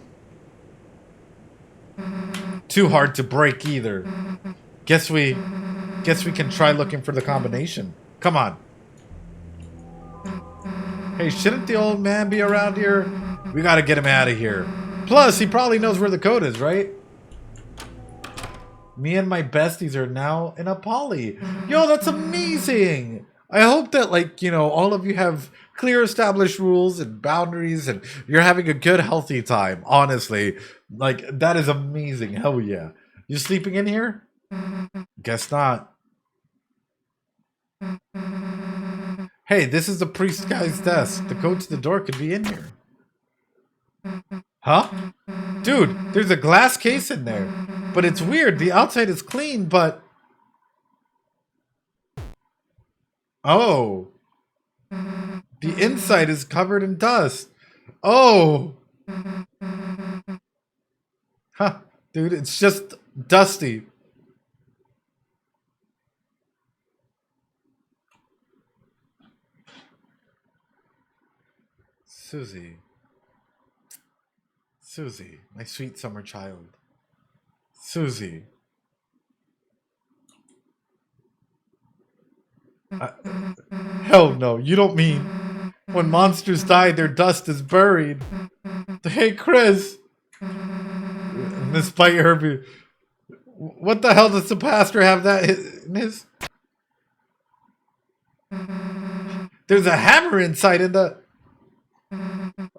Too hard to break either. Guess we can try looking for the combination. Come on. Hey, shouldn't the old man be around here? We gotta get him out of here. Plus, he probably knows where the code is, right? Me and my besties are now in a poly. Yo, that's amazing! I hope that, like, you know, all of you have clear established rules and boundaries and you're having a good, healthy time. Honestly, like, that is amazing. Hell yeah. You sleeping in here? Guess not. Hey, this is the priest guy's desk. The code to the door could be in here. Huh? Dude, there's a glass case in there. But it's weird. The outside is clean, but... Oh. The inside is covered in dust. Oh. Huh. Dude, it's just dusty. Susie. Susie, my sweet summer child. Susie. Hell no, you don't mean when monsters die, their dust is buried. Hey, Chris. Miss Bite Herbie. What the hell does the pastor have that in his? There's a hammer inside in the...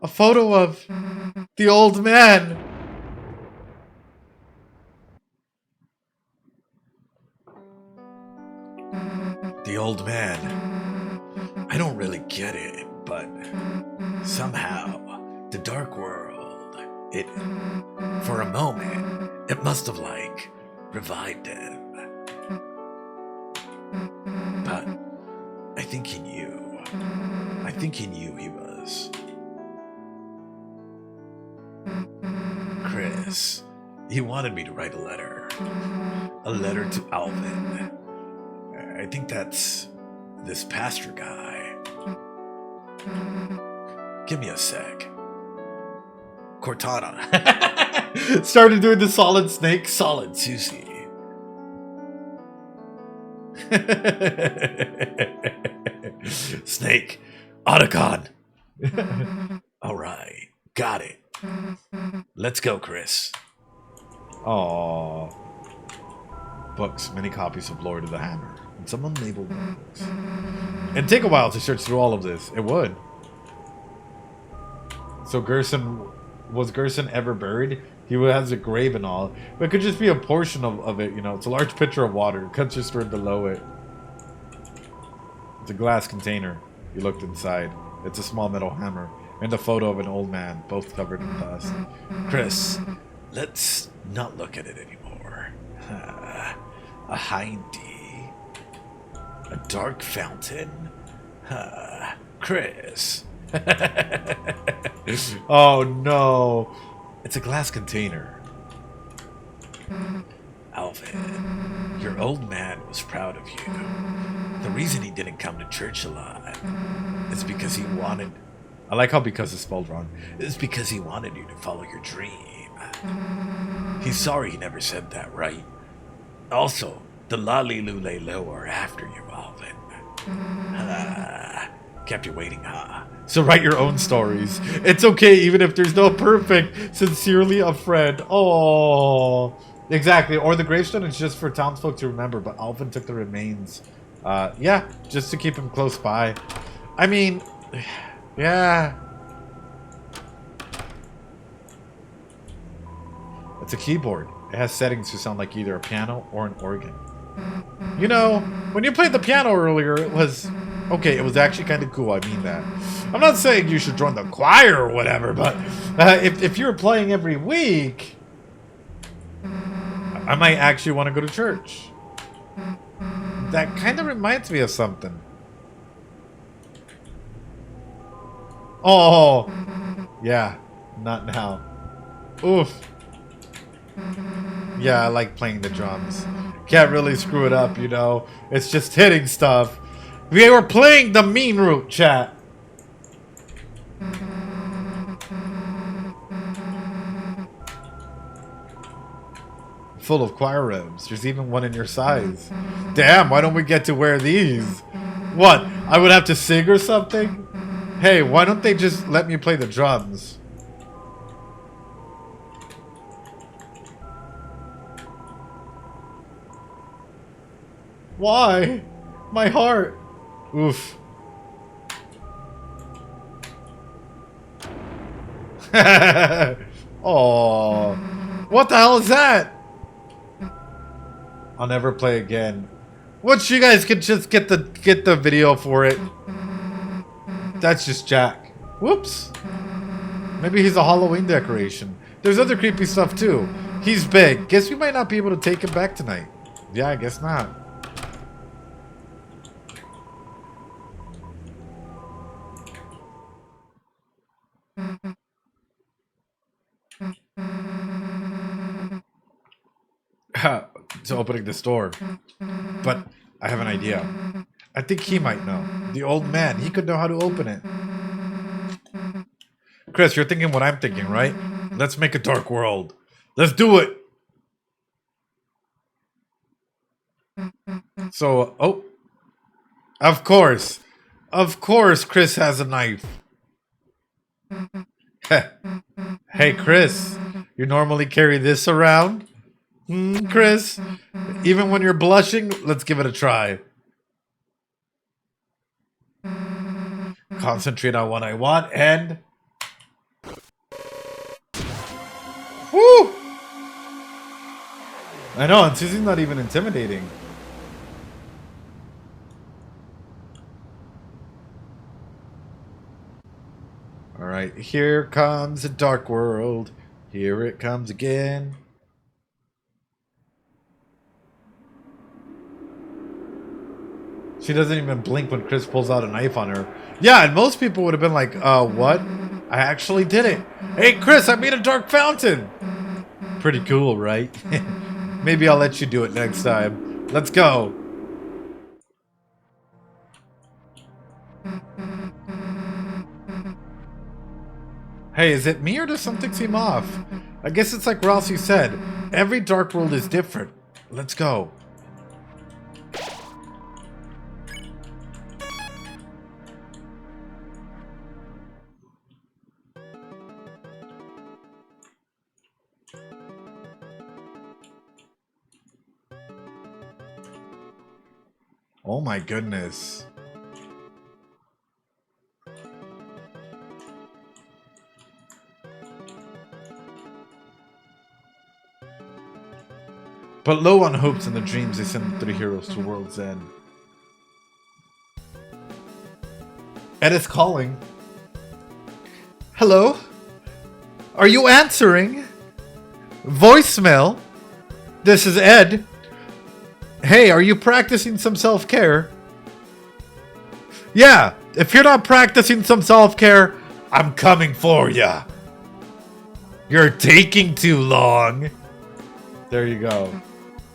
A photo of the old man. The old man. I don't really get it, but somehow the Dark World, it, for a moment, it must have, like, revived him. But I think he knew. I think he knew he was. Chris, he wanted me to write a letter. A letter to Alvin. I think that's this pastor guy. Give me a sec. Cortana. Started doing the solid snake, solid Susie. Snake, Otacon, All right, got it. Let's go, Chris. Aww. Books, many copies of Lord of the Hammer, and some unlabeled notebooks. It'd take a while to search through all of this. It would. So was Gerson ever buried? He has a grave and all. But it could just be a portion of it, you know. It's a large pitcher of water. It cuts just right below it. It's a glass container. You looked inside. It's a small metal hammer. And a photo of an old man, both covered in dust. Chris, let's not look at it anymore. A hindy. A dark fountain. Chris. Oh no. It's a glass container. Alvin, your old man was proud of you. The reason he didn't come to church a lot is because he wanted... I like how because is spelled wrong. It's because he wanted you to follow your dream. He's sorry he never said that, right? Also, the Lolly Lule Lo are after you, Alvin. Kept you waiting, huh? So write your own stories. It's okay even if there's no perfect. Sincerely, a friend. Oh, exactly. Or the gravestone is just for townsfolk to remember, but Alvin took the remains. Yeah, just to keep him close by. I mean, yeah. It's a keyboard. It has settings to sound like either a piano or an organ. You know, when you played the piano earlier, it was... Okay, it was actually kind of cool, I mean that. I'm not saying you should join the choir or whatever, but if you're playing every week, I might actually want to go to church. That kind of reminds me of something. Oh, yeah, not now. Oof. Yeah, I like playing the drums. Can't really screw it up, you know. It's just hitting stuff. We were playing the mean route, chat. Full of choir robes. There's even one in your size. Damn, why don't we get to wear these? What? I would have to sing or something? Hey, why don't they just let me play the drums? Why? My heart. Oof. Oh, what the hell is that? I'll never play again. What, you guys could just get the video for it. That's just Jack. Whoops. Maybe he's a Halloween decoration. There's other creepy stuff too. He's big. Guess we might not be able to take him back tonight. Yeah, I guess not. To opening this door. But I have an idea. I think he might know. The old man, he could know how to open it. Chris, you're thinking what I'm thinking, right? Let's make a dark world. Let's do it! So, oh. Of course. Of course Chris has a knife. Hey, Chris. You normally carry this around? Chris? Even when you're blushing, let's give it a try. Concentrate on what I want and... Woo! I know, and Susie's not even intimidating. Alright, here comes a dark world. Here it comes again. She doesn't even blink when Chris pulls out a knife on her. Yeah, and most people would have been like, what? I actually did it. Hey, Chris, I made a dark fountain. Pretty cool, right? Maybe I'll let you do it next time. Let's go. Hey, is it me or does something seem off? I guess it's like Ralsei said. Every dark world is different. Let's go. Oh my goodness. But low on hopes and the dreams they send the three heroes to World's End. Ed is calling. Hello? Are you answering? Voicemail? This is Ed. Hey, are you practicing some self-care? Yeah, if you're not practicing some self-care, I'm coming for ya. You're taking too long. There you go.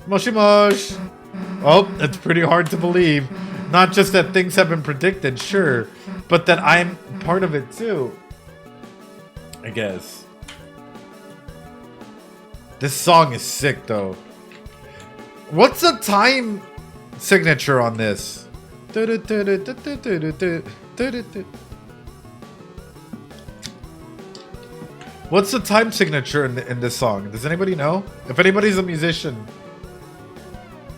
Moshi mosh. Oh, it's pretty hard to believe. Not just that things have been predicted, sure, but that I'm part of it too. I guess. This song is sick though. What's the time signature on this? What's the time signature in this song? Does anybody know? If anybody's a musician.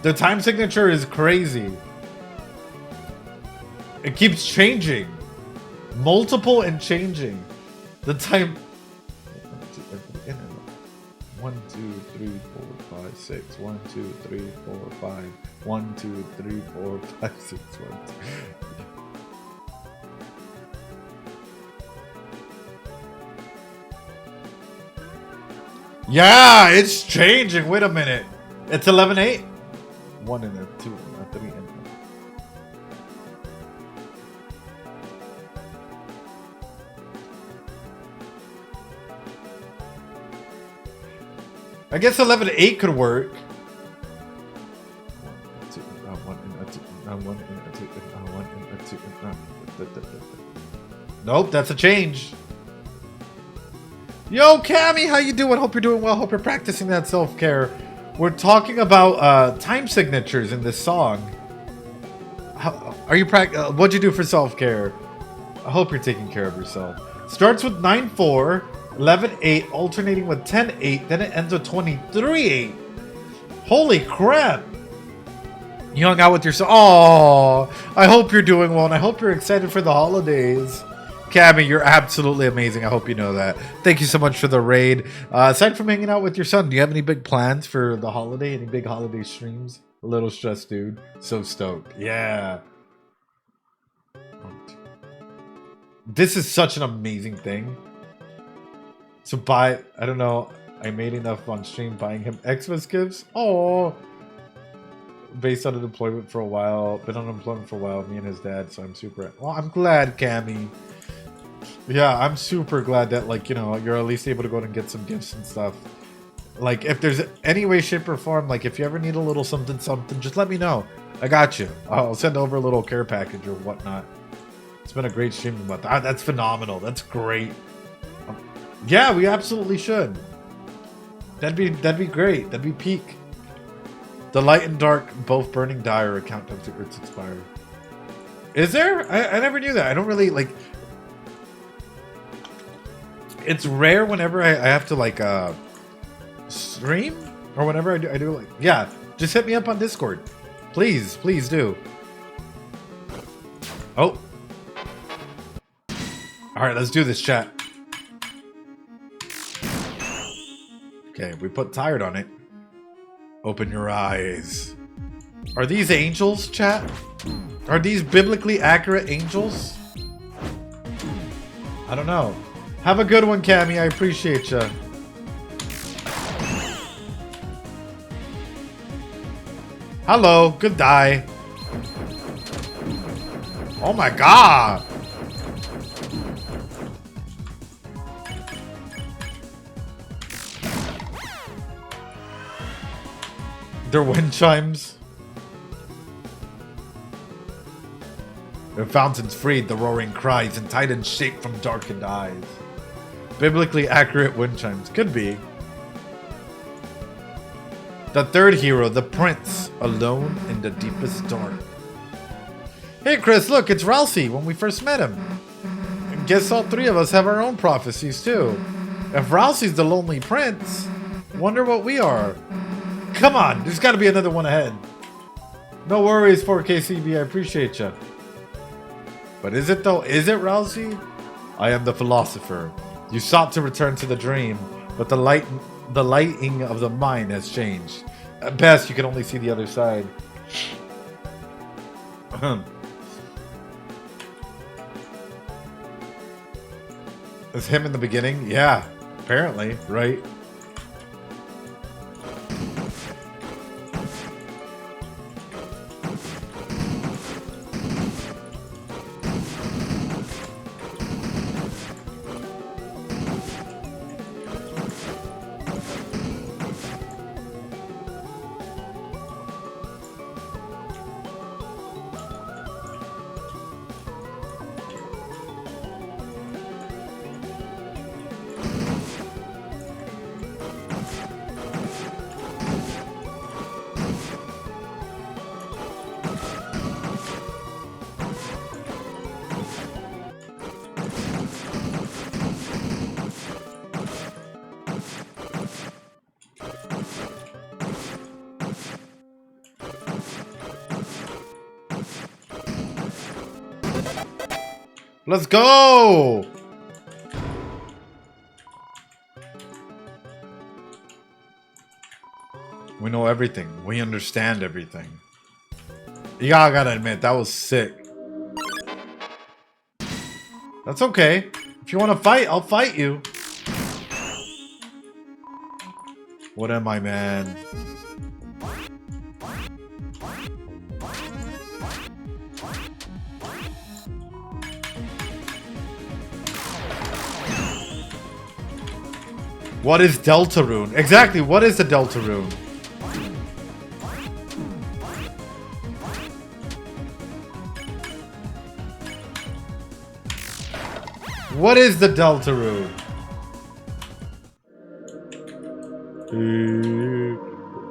The time signature is crazy. It keeps changing. Multiple and changing. The time... 1, 2, 3, 4, 5, 6. 1, 2, 3, 4, 5. 1, 2, 3, 4, 5, 6. 1, 2. Yeah, it's changing. Wait a minute. It's 11-8. 1 and a 2 and a 3 and a... I guess 11-8 could work. 1 and 2, 1 and a 2, 1 and a 2, 1 and a 2. Nope, that's a change. Yo, Cammy, how you doing? Hope you're doing well. Hope you're practicing that self-care. We're talking about time signatures in this song. Are you what'd you do for self-care? I hope you're taking care of yourself. Starts with 9-4, 11-8, alternating with 10-8, then it ends with 23-8. Holy crap! You hung out with yourself. Oh, I hope you're doing well, and I hope you're excited for the holidays. Cammy, you're absolutely amazing. I hope you know that. Thank you so much for the raid. Aside from hanging out with your son, do you have any big plans for the holiday? Any big holiday streams? A little stressed, dude. So stoked. Yeah. This is such an amazing thing. So I don't know, I made enough on stream buying him Xmas gifts. Oh, based on unemployment for a while. Been on unemployment for a while, me and his dad. So I'm super. Well, I'm glad, Cammy. Yeah, I'm super glad that, like, you know, you're at least able to go and get some gifts and stuff. Like, if there's any way, shape, or form, like, if you ever need a little something, just let me know. I got you. I'll send over a little care package or whatnot. It's been a great stream about that. That's phenomenal. That's great. Yeah, we absolutely should. That'd be great. That'd be peak. The light and dark both burning dire, a countdown to Earth's expire. Is there? I never knew that. I don't really, like... It's rare whenever I have to, like, stream? Or whenever I do, like... Yeah, just hit me up on Discord. Please, please do. Oh. Alright, let's do this, chat. Okay, we put tired on it. Open your eyes. Are these angels, chat? Are these biblically accurate angels? I don't know. Have a good one, Cammy. I appreciate you. Hello. Good die. Oh my god. They're wind chimes. Their fountains freed, the roaring cries, and titans shake from darkened eyes. Biblically accurate wind chimes. Could be. The third hero, the prince, alone in the deepest dark. Hey Chris, look, it's Ralsei when we first met him. And guess all three of us have our own prophecies too. If Ralsei's the lonely prince, wonder what we are. Come on, there's gotta be another one ahead. No worries, 4KCB. I appreciate you. But is it though? Is it Rousey? I am the philosopher. You sought to return to the dream, but the lighting of the mind has changed. At best, you can only see the other side. It's him in the beginning? Yeah, apparently, right? Let's go! We know everything. We understand everything. Yeah, I gotta admit, that was sick. That's okay. If you want to fight, I'll fight you. What am I, man? What is Deltarune? Exactly, what is the Deltarune? What is the Deltarune?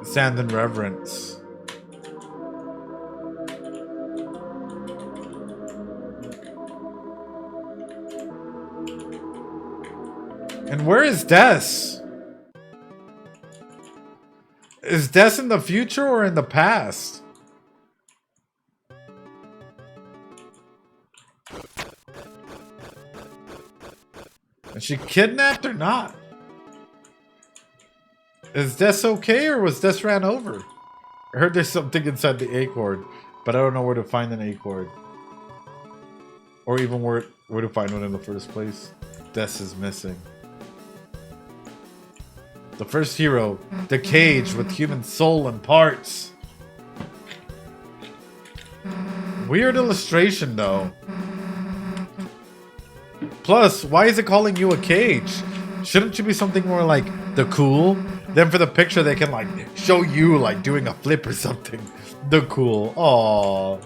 Stand in reverence. And where is Des? Is Des in the future or in the past? Is she kidnapped or not? Is Des okay or was Des ran over? I heard there's something inside the acorn, but I don't know where to find an acorn. Or even where to find one in the first place. Des is missing. The first hero, the cage with human soul and parts. Weird illustration though. Plus, why is it calling you a cage? Shouldn't you be something more like the cool? Then for the picture they can like show you like doing a flip or something. The cool. Aww.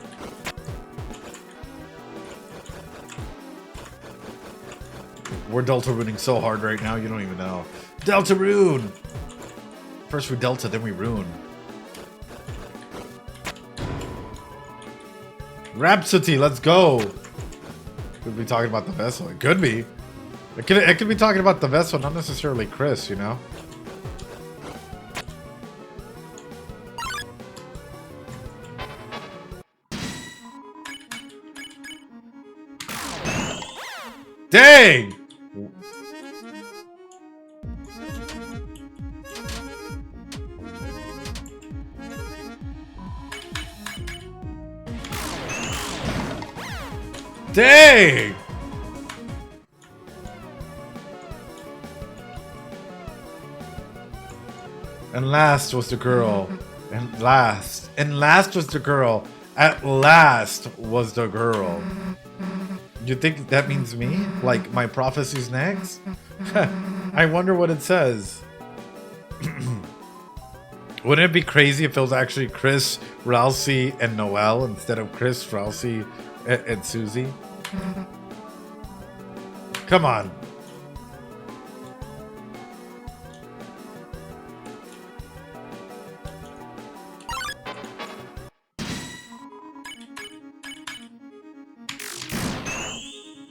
We're Deltaruning so hard right now, you don't even know. Deltarune! First we Delta, then we Rune. Rhapsody, let's go! Could be talking about the vessel. It could be. It could be talking about the vessel, not necessarily Chris, you know? Dang! Dang! And last was the girl. And last was the girl. At last was the girl. You think that means me? Like my prophecy's next? I wonder what it says. Wouldn't it be crazy if it was actually Chris, Rousey, and Noelle instead of Chris, Rousey, and Susie? Come on.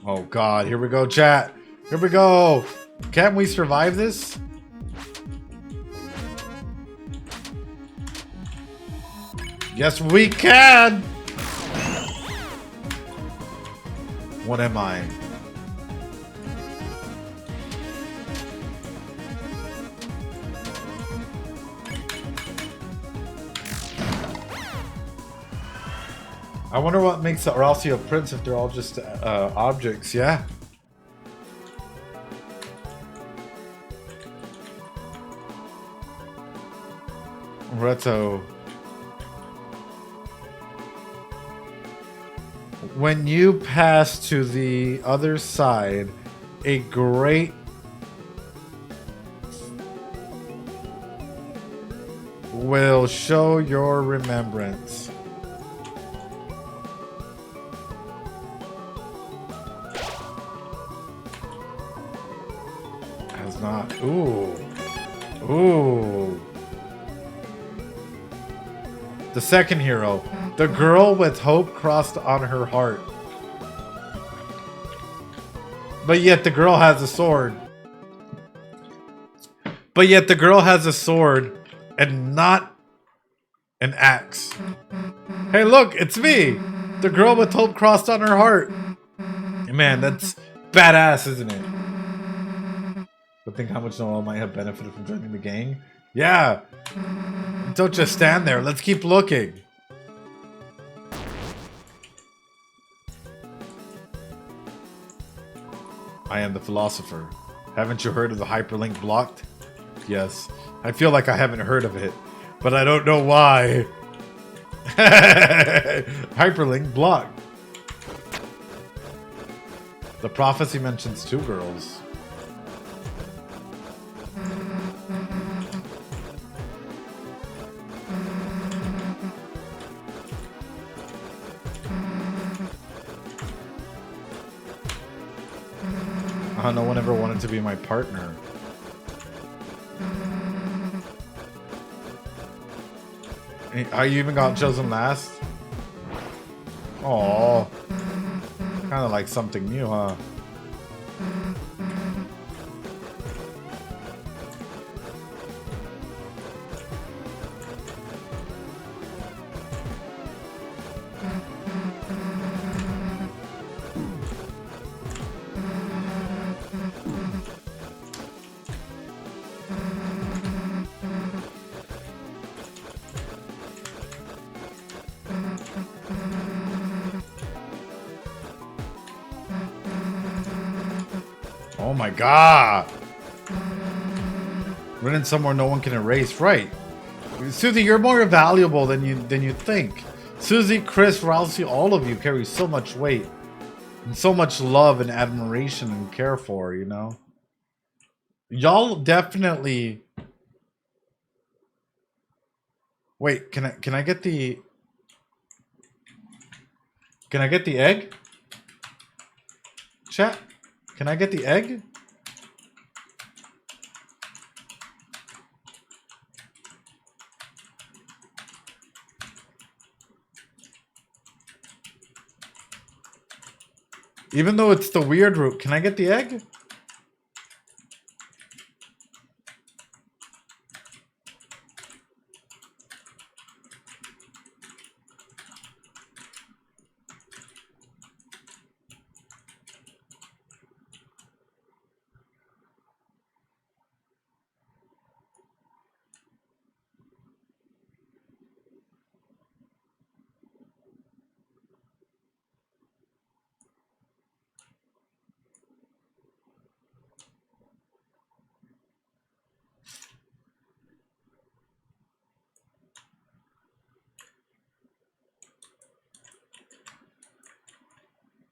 Oh god, here we go, chat. Here we go. Can't we survive this? Yes, we can! What am I? I wonder what makes the Ralsei a prince if they're all just objects, yeah. Reto. When you pass to the other side, a great will show your remembrance. Has not. Ooh. Ooh. The second hero. The girl with hope crossed on her heart. But yet the girl has a sword. But yet the girl has a sword and not an axe. Hey, look, it's me. The girl with hope crossed on her heart. Man, that's badass, isn't it? But think how much Noel might have benefited from joining the gang. Yeah. Don't just stand there. Let's keep looking. I am the philosopher. Haven't you heard of the hyperlink blocked? Yes. I feel like I haven't heard of it, but I don't know why. Hyperlink blocked. The prophecy mentions 2 girls. No one ever wanted to be my partner. I even got chosen last? Aww. Kind of like something new, huh? Oh my god! Running somewhere no one can erase, right? Susie, you're more valuable than you think. Susie, Chris, Ralsei, all of you carry so much weight. And so much love and admiration and care for, you know? Y'all definitely... Wait, can I get the... Can I get the egg? Chat? Can I get the egg? Even though it's the weird route, can I get the egg?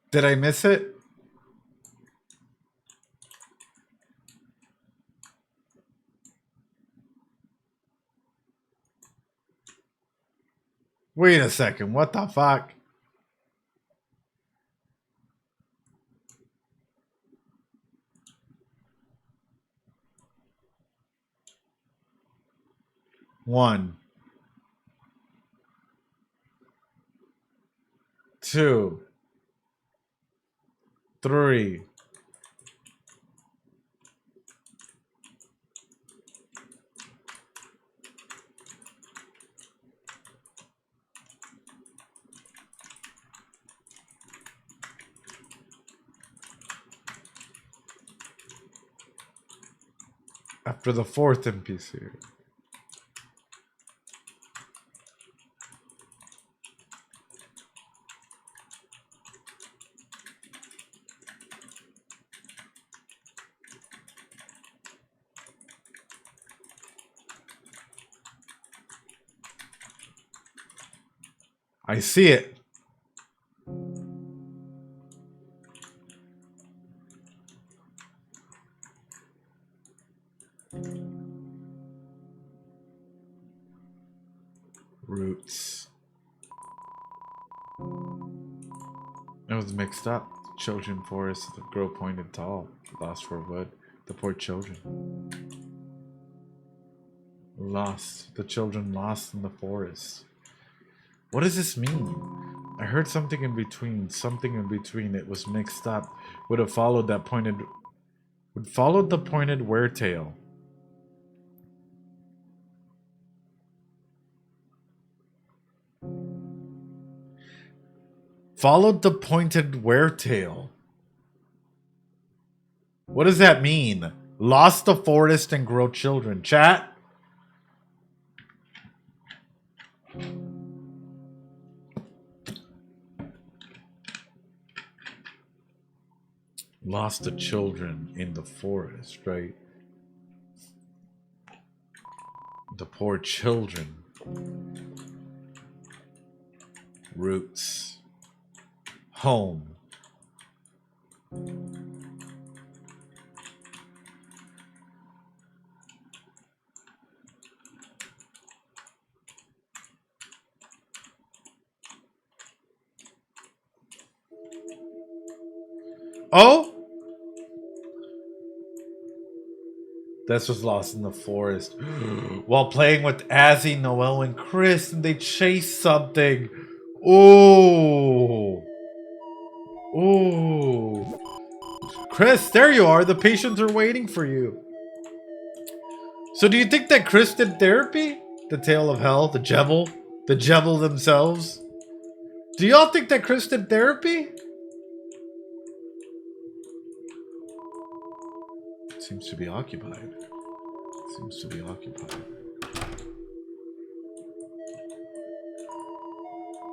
Did I miss it? Wait a second, what the fuck? One. 2. 3. for the 4th NPC. I see it. Roots. It was mixed up. Children forest, the grow pointed tall, lost for wood. The poor children. Lost. The children lost in the forest. What does this mean? I heard something in between. Something in between. It was mixed up. Would have followed that pointed. Would followed the pointed weartail. Followed the pointed weartail. What does that mean? Lost the forest and grow children. Chat? Lost the children in the forest, right? The poor children. Roots. Home. Oh! This was lost in the forest. While playing with Azzy, Noel, and Chris, and they chased something. Ooh. Ooh. Chris, there you are. The patients are waiting for you. So do you think that Chris did therapy? The Tale of Hell, the Jebel? The Jebel themselves? Do y'all think that Chris did therapy? Seems to be occupied. Seems to be occupied.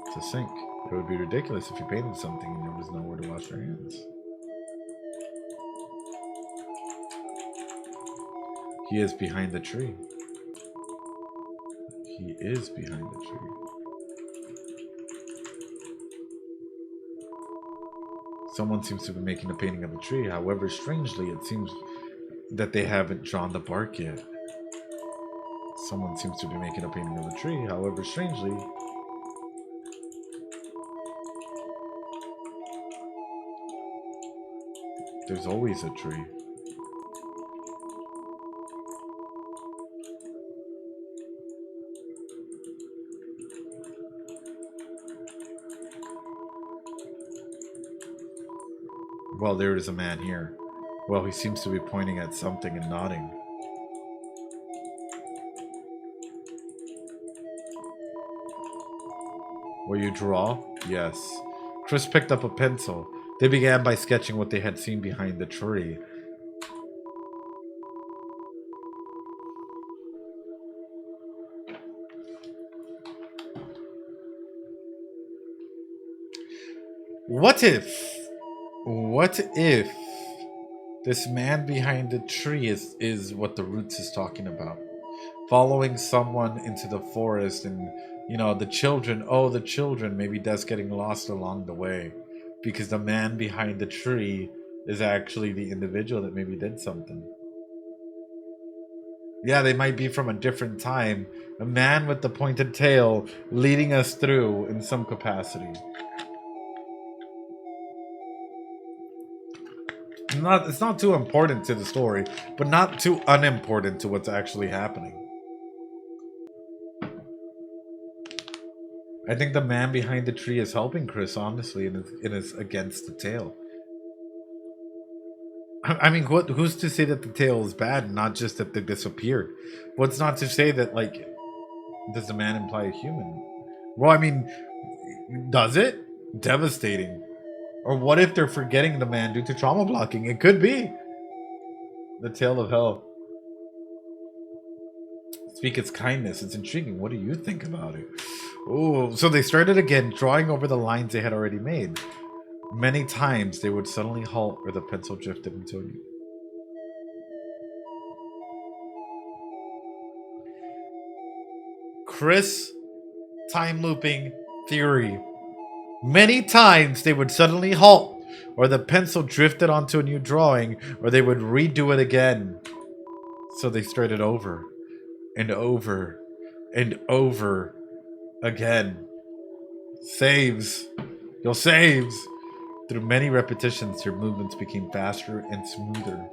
It's a sink. It would be ridiculous if you painted something and there was nowhere to wash your hands. He is behind the tree. He is behind the tree. Someone seems to be making a painting of a tree. However, strangely, it seems that they haven't drawn the bark yet. Someone seems to be making a painting of a tree. However, strangely, there's always a tree. Well, there is a man here. Well, he seems to be pointing at something and nodding. Will you draw? Yes. Chris picked up a pencil. They began by sketching what they had seen behind the tree. What if this man behind the tree is what the Roots is talking about? Following someone into the forest and, you know, the children, maybe that's getting lost along the way. Because the man behind the tree is actually the individual that maybe did something. Yeah, they might be from a different time. A man with the pointed tail leading us through in some capacity. It's not too important to the story, but not too unimportant to what's actually happening. I think the man behind the tree is helping Chris, honestly, and is against the tail. I mean, who's to say that the tail is bad, not just that they disappeared? What's not to say that, like, does the man imply a human? Well, I mean, does it? Devastating. Or what if they're forgetting the man due to trauma blocking? It could be. The Tale of Hell. Speak its kindness. It's intriguing. What do you think about it? Oh, so they started again, drawing over the lines they had already made. Many times they would suddenly halt or the pencil drifted into a new... Chris, time looping theory. Many times they would suddenly halt, or the pencil drifted onto a new drawing, or they would redo it again. So they started over and over and over again. Saves. Your saves. Through many repetitions, your movements became faster and smoother.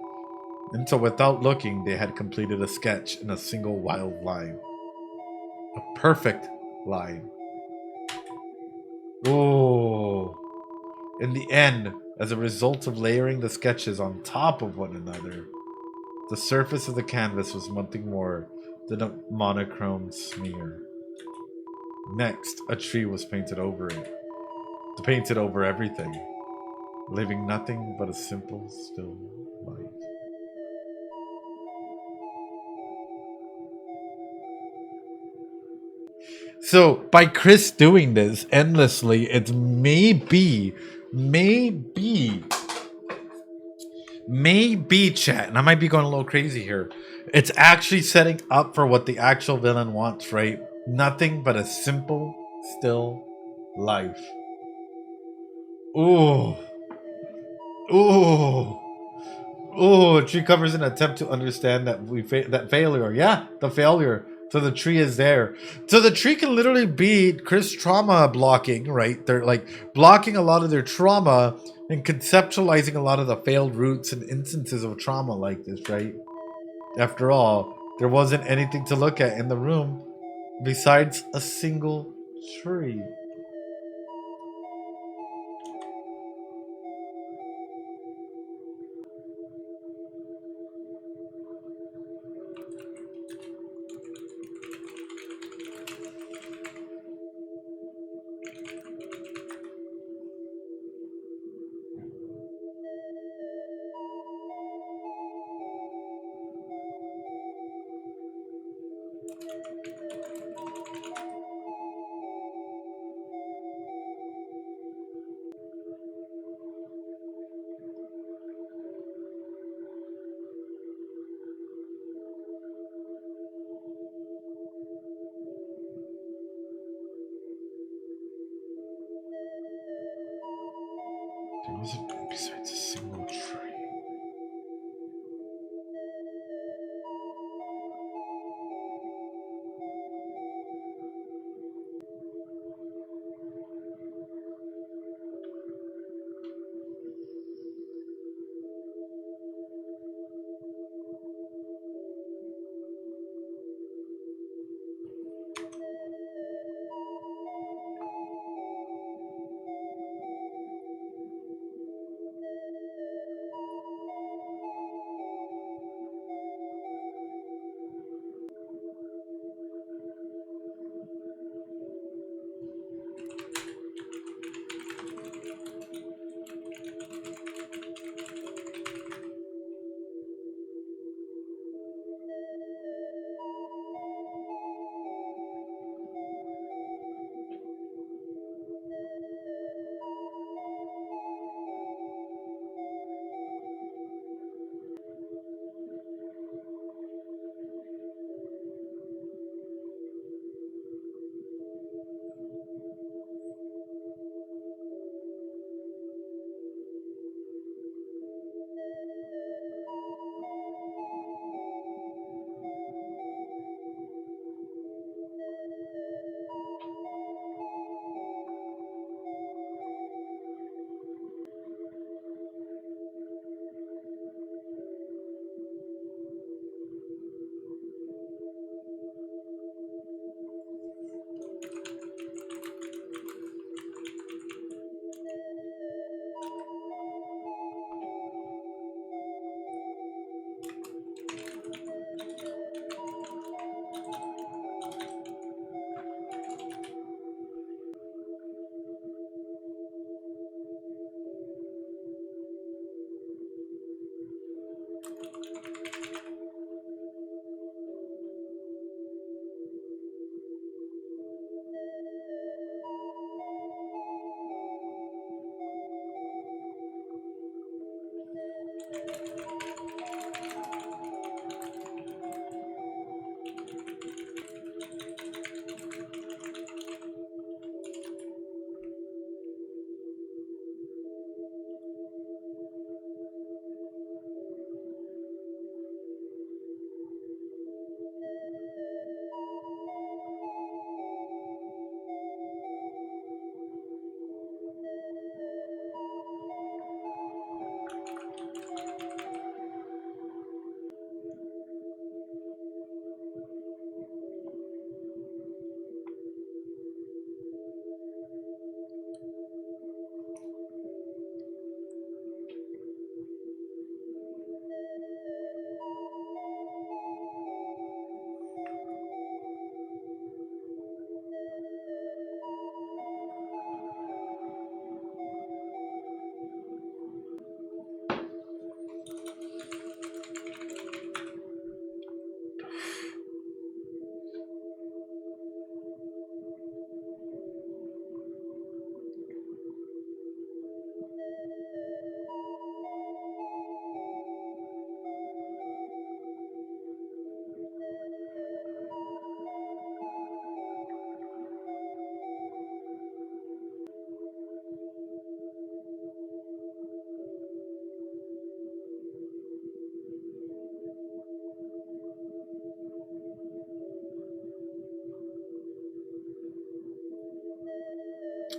Until without looking, they had completed a sketch in a single wild line. A perfect line. Oh. In the end, as a result of layering the sketches on top of one another, the surface of the canvas was nothing more than a monochrome smear. Next, a tree was painted over it. Painted over everything, leaving nothing but a simple, still light. So, by Chris doing this endlessly, it's maybe, chat, and I might be going a little crazy here. It's actually setting up for what the actual villain wants, right? Nothing but a simple, still life. Ooh. Ooh. Oh, a tree covers an attempt to understand that that failure. Yeah, the failure. So the tree is there. So the tree can literally be Chris trauma blocking, right? They're like blocking a lot of their trauma and conceptualizing a lot of the failed roots and instances of trauma like this, right? After all, there wasn't anything to look at in the room besides a single tree. There wasn't besides a single tree.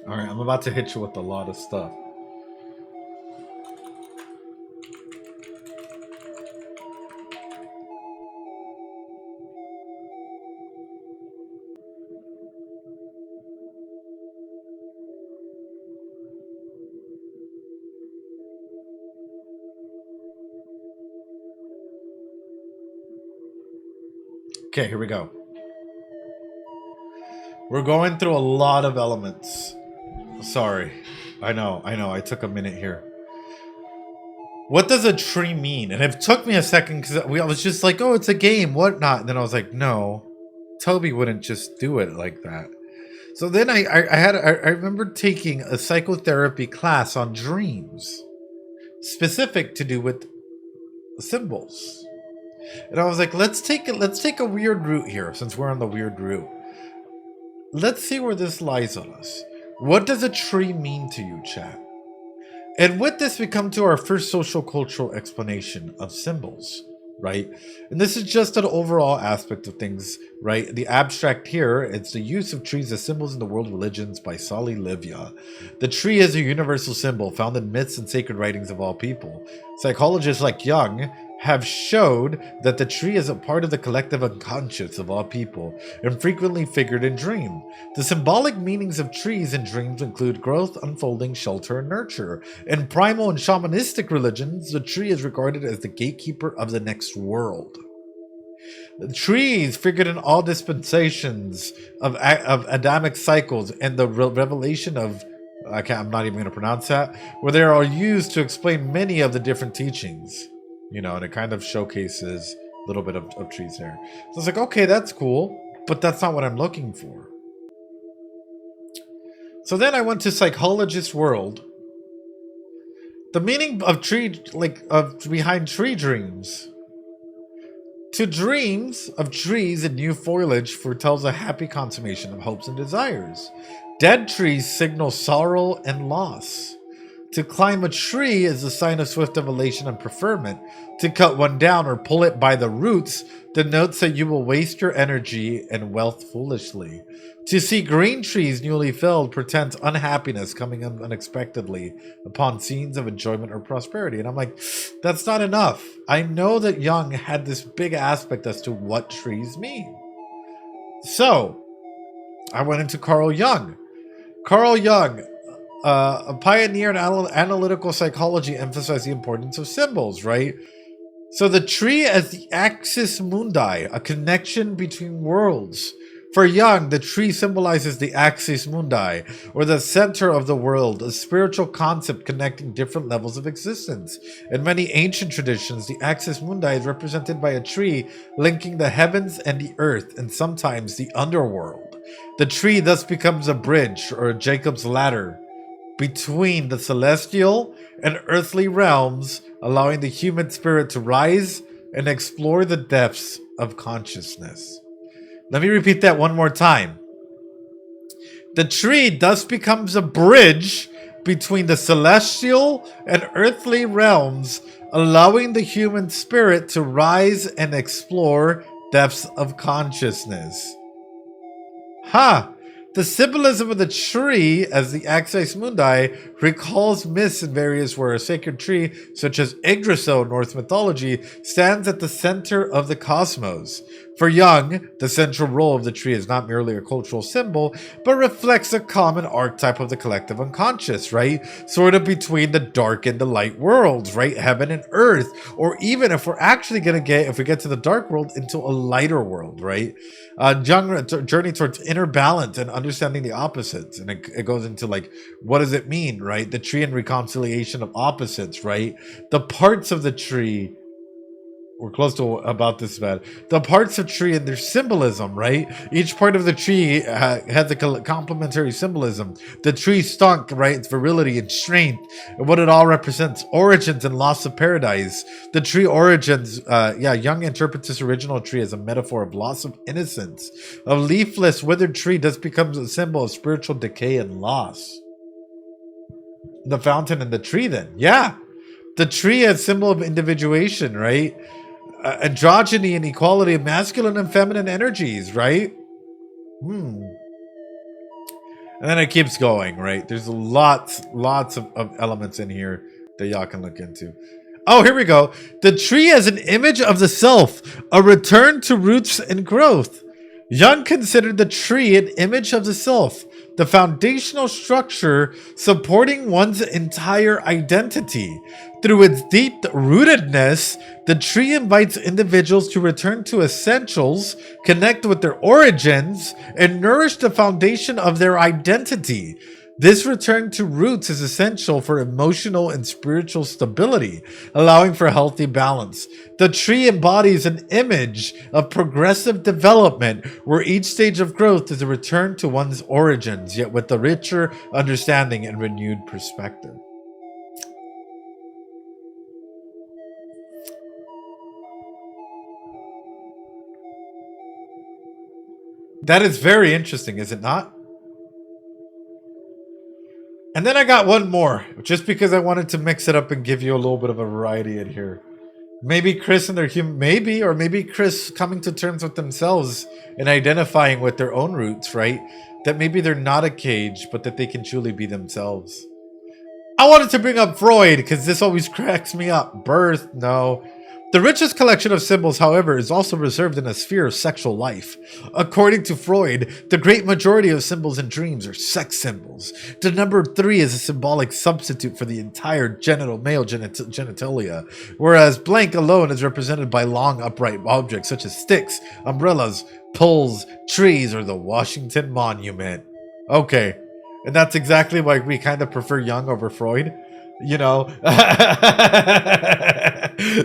All right, I'm about to hit you with a lot of stuff. Okay, here we go. We're going through a lot of elements. Sorry. I know. I took a minute here. What does a tree mean? And it took me a second because I was just like, oh, it's a game, whatnot. And then I was like, no, Toby wouldn't just do it like that. So then I remember taking a psychotherapy class on dreams, specific to do with symbols. And I was like, let's take a weird route here, since we're on the weird route. Let's see where this lies on us. What does a tree mean to you, chat? And with this, we come to our first social cultural explanation of symbols, right? And this is just an overall aspect of things, right? The abstract here, it's the use of trees as symbols in the world religions by Sali Livia. The tree is a universal symbol found in myths and sacred writings of all people. Psychologists like Jung have showed that the tree is a part of the collective unconscious of all people and frequently figured in dream. The symbolic meanings of trees in dreams include growth, unfolding, shelter, and nurture. In primal and shamanistic religions, the tree is regarded as the gatekeeper of the next world. The trees figured in all dispensations of Adamic cycles and the revelation of I'm not even going to pronounce that, where they are used to explain many of the different teachings. You know, and it kind of showcases a little bit of trees there. So it's like, okay, that's cool, but that's not what I'm looking for. So then I went to Psychologist World. The meaning of behind tree dreams. To dreams of trees and new foliage foretells a happy consummation of hopes and desires. Dead trees signal sorrow and loss. To climb a tree is a sign of swift elevation and preferment. To cut one down or pull it by the roots denotes that you will waste your energy and wealth foolishly. To see green trees newly felled portends unhappiness coming unexpectedly upon scenes of enjoyment or prosperity. And I'm like, that's not enough. I know that Jung had this big aspect as to what trees mean. So I went into Carl Jung. Carl Jung, a pioneer in analytical psychology, emphasized the importance of symbols, right? So the tree as the axis mundi, a connection between worlds. For Jung, the tree symbolizes the axis mundi, or the center of the world, a spiritual concept connecting different levels of existence. In many ancient traditions, the axis mundi is represented by a tree linking the heavens and the earth, and sometimes the underworld. The tree thus becomes a bridge, or a Jacob's ladder, between the celestial and earthly realms, allowing the human spirit to rise and explore the depths of consciousness. Let me repeat that one more time. The tree thus becomes a bridge between the celestial and earthly realms, allowing the human spirit to rise and explore depths of consciousness. The symbolism of the tree as the axis mundi recalls myths in various where a sacred tree, such as Yggdrasil in Norse mythology, stands at the center of the cosmos. For Jung, the central role of the tree is not merely a cultural symbol, but reflects a common archetype of the collective unconscious, right? Sort of between the dark and the light worlds, right? Heaven and earth. Or even if we're actually going to if we get to the dark world, into a lighter world, right? Jung journey towards inner balance and understanding the opposites. And it goes into like, what does it mean, right? The tree and reconciliation of opposites, right? The parts of the tree, we're close to about this, man. The parts of tree and their symbolism, right? Each part of the tree has a complementary symbolism. The tree stunk, right? Its virility and strength, and what it all represents. Origins and loss of paradise. The tree origins, Jung interprets this original tree as a metaphor of loss of innocence. A leafless, withered tree thus becomes a symbol of spiritual decay and loss. The fountain and the tree, then. Yeah. The tree as symbol of individuation, right? Androgyny and equality of masculine and feminine energies, right? And And then it keeps going, right? There's lots of elements in here that y'all can look into. Oh, here we go. The tree as an image of the self, a return to roots and growth. Jung considered the tree an image of the self, the foundational structure supporting one's entire identity. Through its deep rootedness, the tree invites individuals to return to essentials, connect with their origins, and nourish the foundation of their identity. This return to roots is essential for emotional and spiritual stability, allowing for healthy balance. The tree embodies an image of progressive development, where each stage of growth is a return to one's origins, yet with a richer understanding and renewed perspective. That is very interesting, is it not? And then I got one more, just because I wanted to mix it up and give you a little bit of a variety in here. Maybe Chris and their human, maybe Chris coming to terms with themselves and identifying with their own roots, right? That maybe they're not a cage, but that they can truly be themselves. I wanted to bring up Freud because this always cracks me up. Birth, no. The richest collection of symbols, however, is also reserved in a sphere of sexual life. According to Freud, the great majority of symbols in dreams are sex symbols. The number 3 is a symbolic substitute for the entire male genitalia, whereas blank alone is represented by long upright objects such as sticks, umbrellas, poles, trees, or the Washington Monument. Okay, and that's exactly why we kind of prefer Jung over Freud. You know,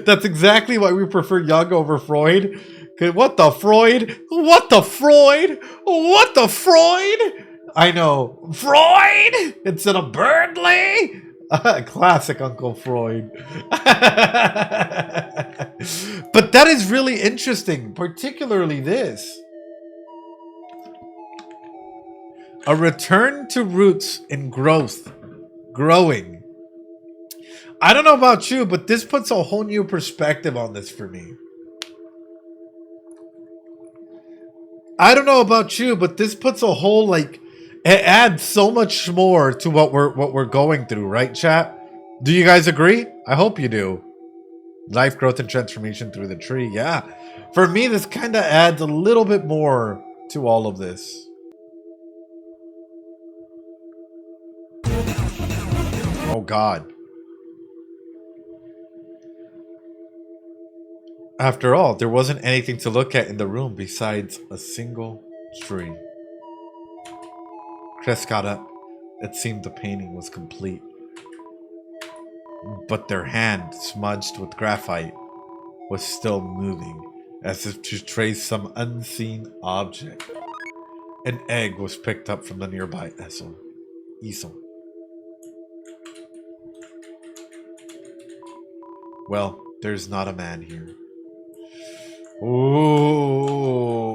that's exactly why we prefer Jung over Freud. What the Freud? What the Freud? What the Freud? I know, Freud instead of Burnley. Classic Uncle Freud. But that is really interesting, particularly this. A return to roots and growth. Growing. I don't know about you, but this puts a whole new perspective on this for me. I don't know about you, but this puts a whole, like, it adds so much more to what we're going through, right, chat? Do you guys agree? I hope you do. Life, growth, and transformation through the tree. Yeah. For me, this kind of adds a little bit more to all of this. Oh, God. After all, there wasn't anything to look at in the room besides a single tree. Chris got up. It seemed the painting was complete. But their hand, smudged with graphite, was still moving, as if to trace some unseen object. An egg was picked up from the nearby easel. Well, there's not a man here. Ooh.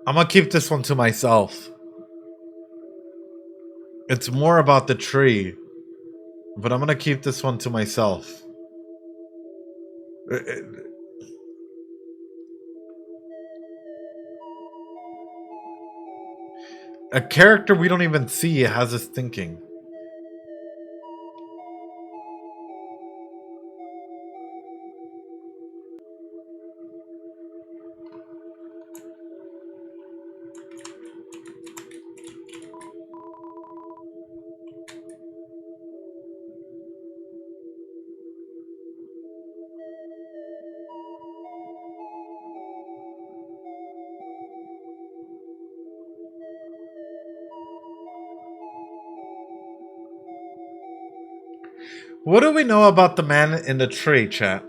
I'm gonna keep this one to myself. It's more about the tree, but I'm gonna keep this one to myself. A character we don't even see has us thinking. What do we know about the man in the tree, chat?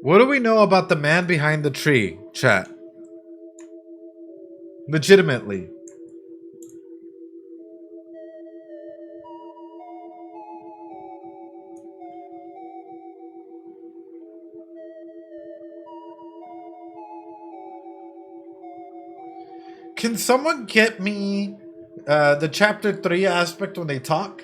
What do we know about the man behind the tree, chat? Legitimately. Can someone get me the chapter 3 aspect when they talk?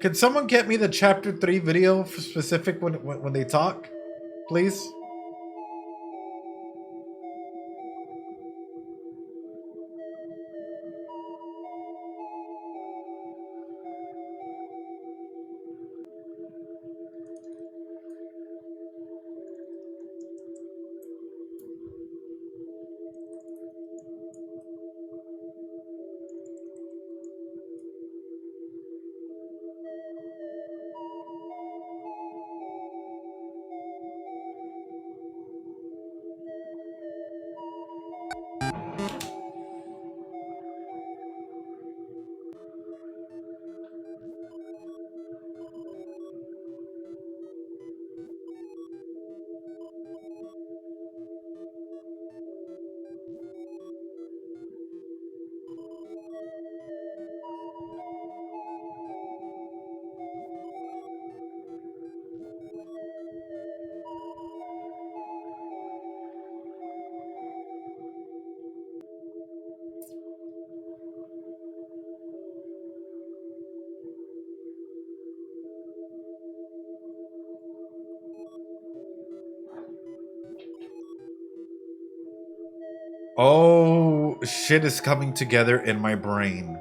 Can someone get me the chapter 3 video for specific when they talk? Please? Oh, shit is coming together in my brain.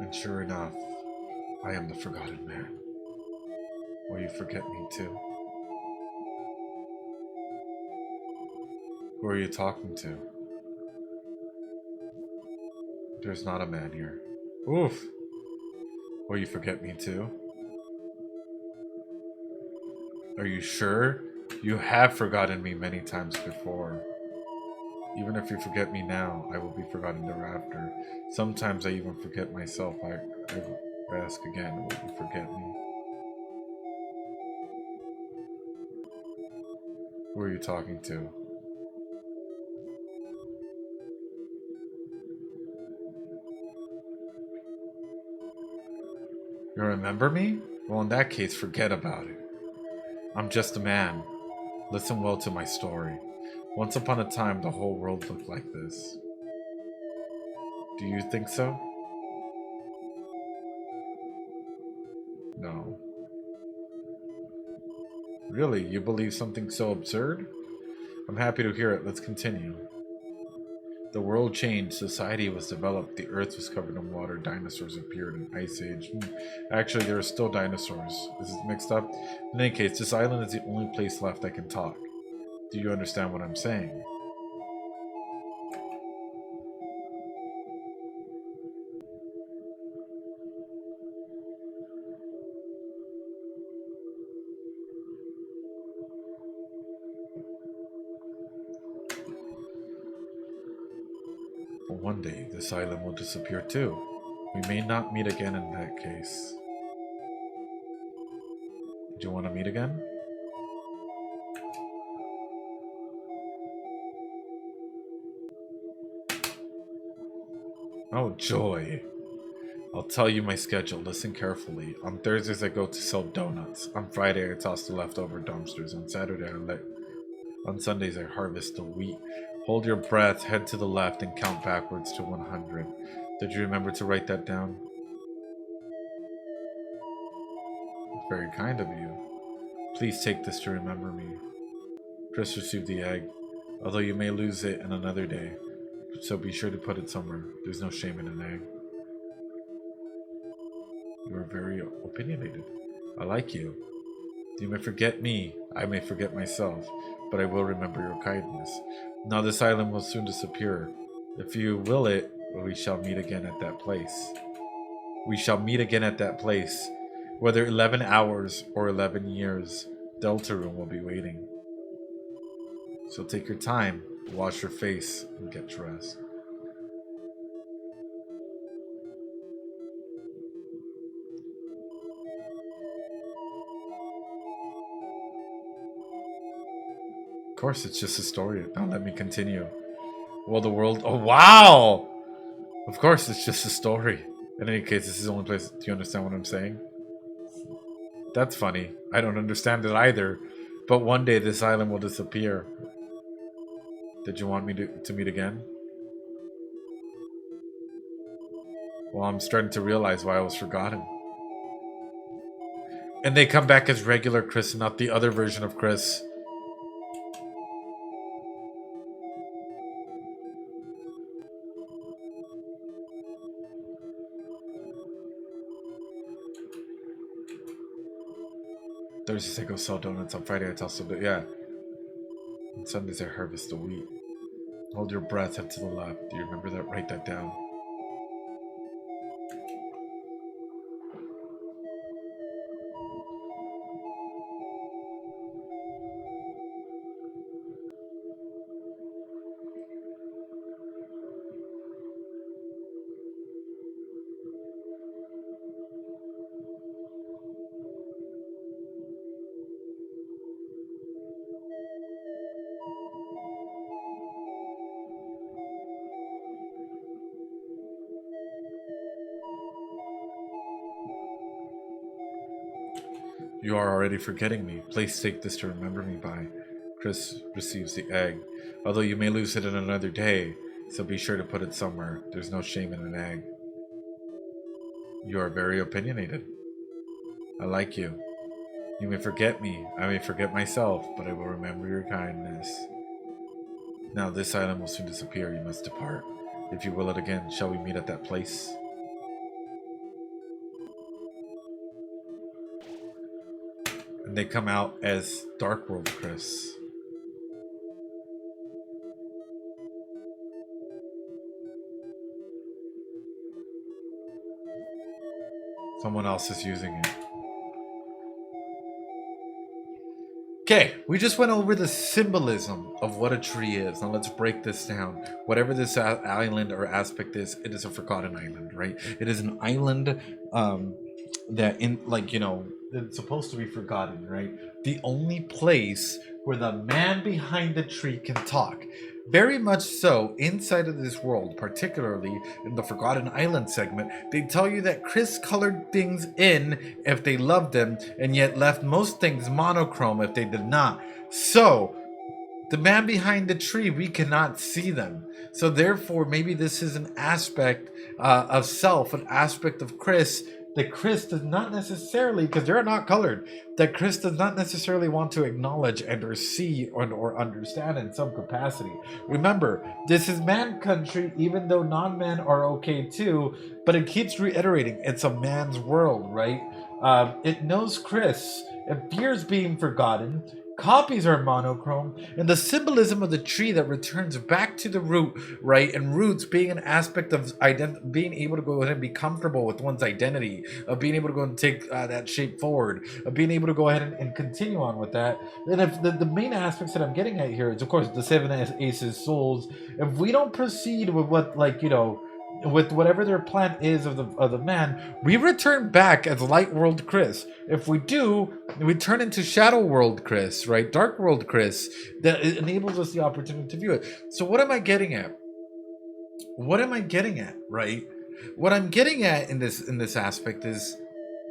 And sure enough, I am the Forgotten Man. Will you forget me too? Who are you talking to? There's not a man here. Oof! Will you forget me too? Are you sure? You have forgotten me many times before. Even if you forget me now, I will be forgotten thereafter. Sometimes I even forget myself. I ask again, will you forget me? Who are you talking to? You remember me? Well, in that case, forget about it. I'm just a man. Listen well to my story. Once upon a time, the whole world looked like this. Do you think so? No. Really? You believe something so absurd? I'm happy to hear it. Let's continue. The world changed, society was developed, the earth was covered in water, dinosaurs appeared, an ice age. Actually, there are still dinosaurs. Is it mixed up? In any case, this island is the only place left I can talk. Do you understand what I'm saying? But one day, this island will disappear too. We may not meet again in that case. Do you want to meet again? Oh, joy. I'll tell you my schedule. Listen carefully. On Thursdays, I go to sell donuts. On Friday, I toss the leftover dumpsters. On Saturday, on Sundays, I harvest the wheat. Hold your breath, head to the left, and count backwards to 100. Did you remember to write that down? Very kind of you. Please take this to remember me. Chris received the egg, although you may lose it in another day. So be sure to put it somewhere. There's no shame in an egg. You are very opinionated. I like you. You may forget me, I may forget myself, but I will remember your kindness. Now this island will soon disappear. If you will it, we shall meet again at that place. We shall meet again at that place. Whether 11 hours or 11 years, Deltarune will be waiting. So take your time, wash your face, and get dressed. Of course, it's just a story. Now let me continue. Well, the world... Oh, wow! Of course, it's just a story. In any case, this is the only place... Do you understand what I'm saying? That's funny. I don't understand it either. But one day, this island will disappear. Did you want me to meet again? Well, I'm starting to realize why I was forgotten. And they come back as regular Chris, not the other version of Chris. Thursdays I go sell donuts. On Friday I toss some yeah. On Sundays I harvest the wheat. Hold your breath, head to the left. Do you remember that? Write that down. You are already forgetting me. Please take this to remember me by. Chris receives the egg. Although you may lose it in another day, so be sure to put it somewhere. There's no shame in an egg. You are very opinionated. I like you. You may forget me, I may forget myself, but I will remember your kindness. Now this island will soon disappear. You must depart. If you will it again, shall we meet at that place? And they come out as Dark World Chris. Someone else is using it. Okay, we just went over the symbolism of what a tree is. Now let's break this down. Whatever this island or aspect is, it is a forgotten island, right? It is an island that it's supposed to be forgotten, right? The only place where the man behind the tree can talk. Very much so, inside of this world, particularly in the Forgotten Island segment, they tell you that Chris colored things in if they loved them, and yet left most things monochrome if they did not. So, the man behind the tree, we cannot see them. So therefore, maybe this is an aspect of self, an aspect of Chris, that Chris does not necessarily, because they're not colored, that Chris does not necessarily want to acknowledge and or see or understand in some capacity. Remember, this is man country, even though non-men are okay too, but it keeps reiterating, it's a man's world, right? It knows Chris. It fears being forgotten. Copies are monochrome, and the symbolism of the tree that returns back to the root, right? And roots being an aspect of being able to go ahead and be comfortable with one's identity, of being able to go and take that shape forward, of being able to go ahead and continue on with that. And if the main aspects that I'm getting at here is, of course, the 7 aces souls. If we don't proceed with what, with whatever their plan is of the man, we return back as Light World Chris. If we do, we turn into Shadow World Chris, right? Dark World Chris. That enables us the opportunity to view it. So what am I getting at? What am I getting at, right? What I'm getting at in this aspect is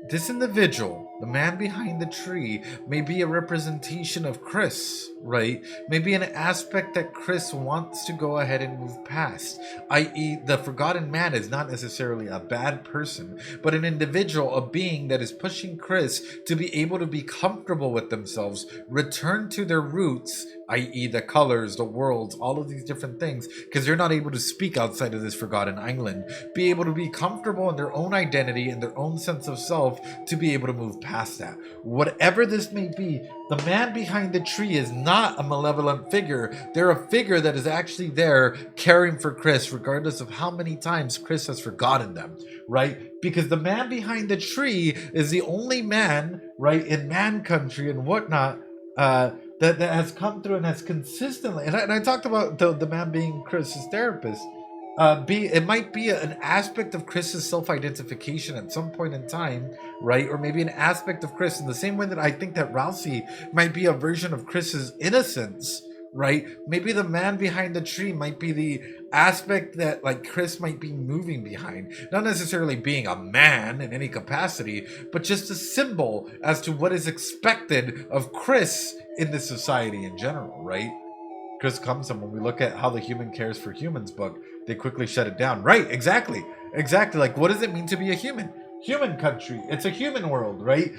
this individual, the man behind the tree, may be a representation of Chris, right? Maybe an aspect that Chris wants to go ahead and move past, i.e. the forgotten man is not necessarily a bad person, but an individual, a being that is pushing Chris to be able to be comfortable with themselves, return to their roots, i.e. the colors, the worlds, all of these different things, because they're not able to speak outside of this forgotten island, be able to be comfortable in their own identity and their own sense of self to be able to move past that. Whatever this may be, the man behind the tree is not a malevolent figure. They're a figure that is actually there caring for Chris, regardless of how many times Chris has forgotten them, right? Because the man behind the tree is the only man, right, in man country and whatnot, that has come through and has consistently, and I talked about the man being Chris's therapist. It might be an aspect of Chris's self-identification at some point in time, right? Or maybe an aspect of Chris in the same way that I think that Rousey might be a version of Chris's innocence, right? Maybe the man behind the tree might be the aspect that Chris might be moving behind. Not necessarily being a man in any capacity, but just a symbol as to what is expected of Chris in this society in general, right? Chris comes, and when we look at how the Human Cares for Humans book, they quickly shut it down. Right, exactly. What does it mean to be a human? Human country. It's a human world, right?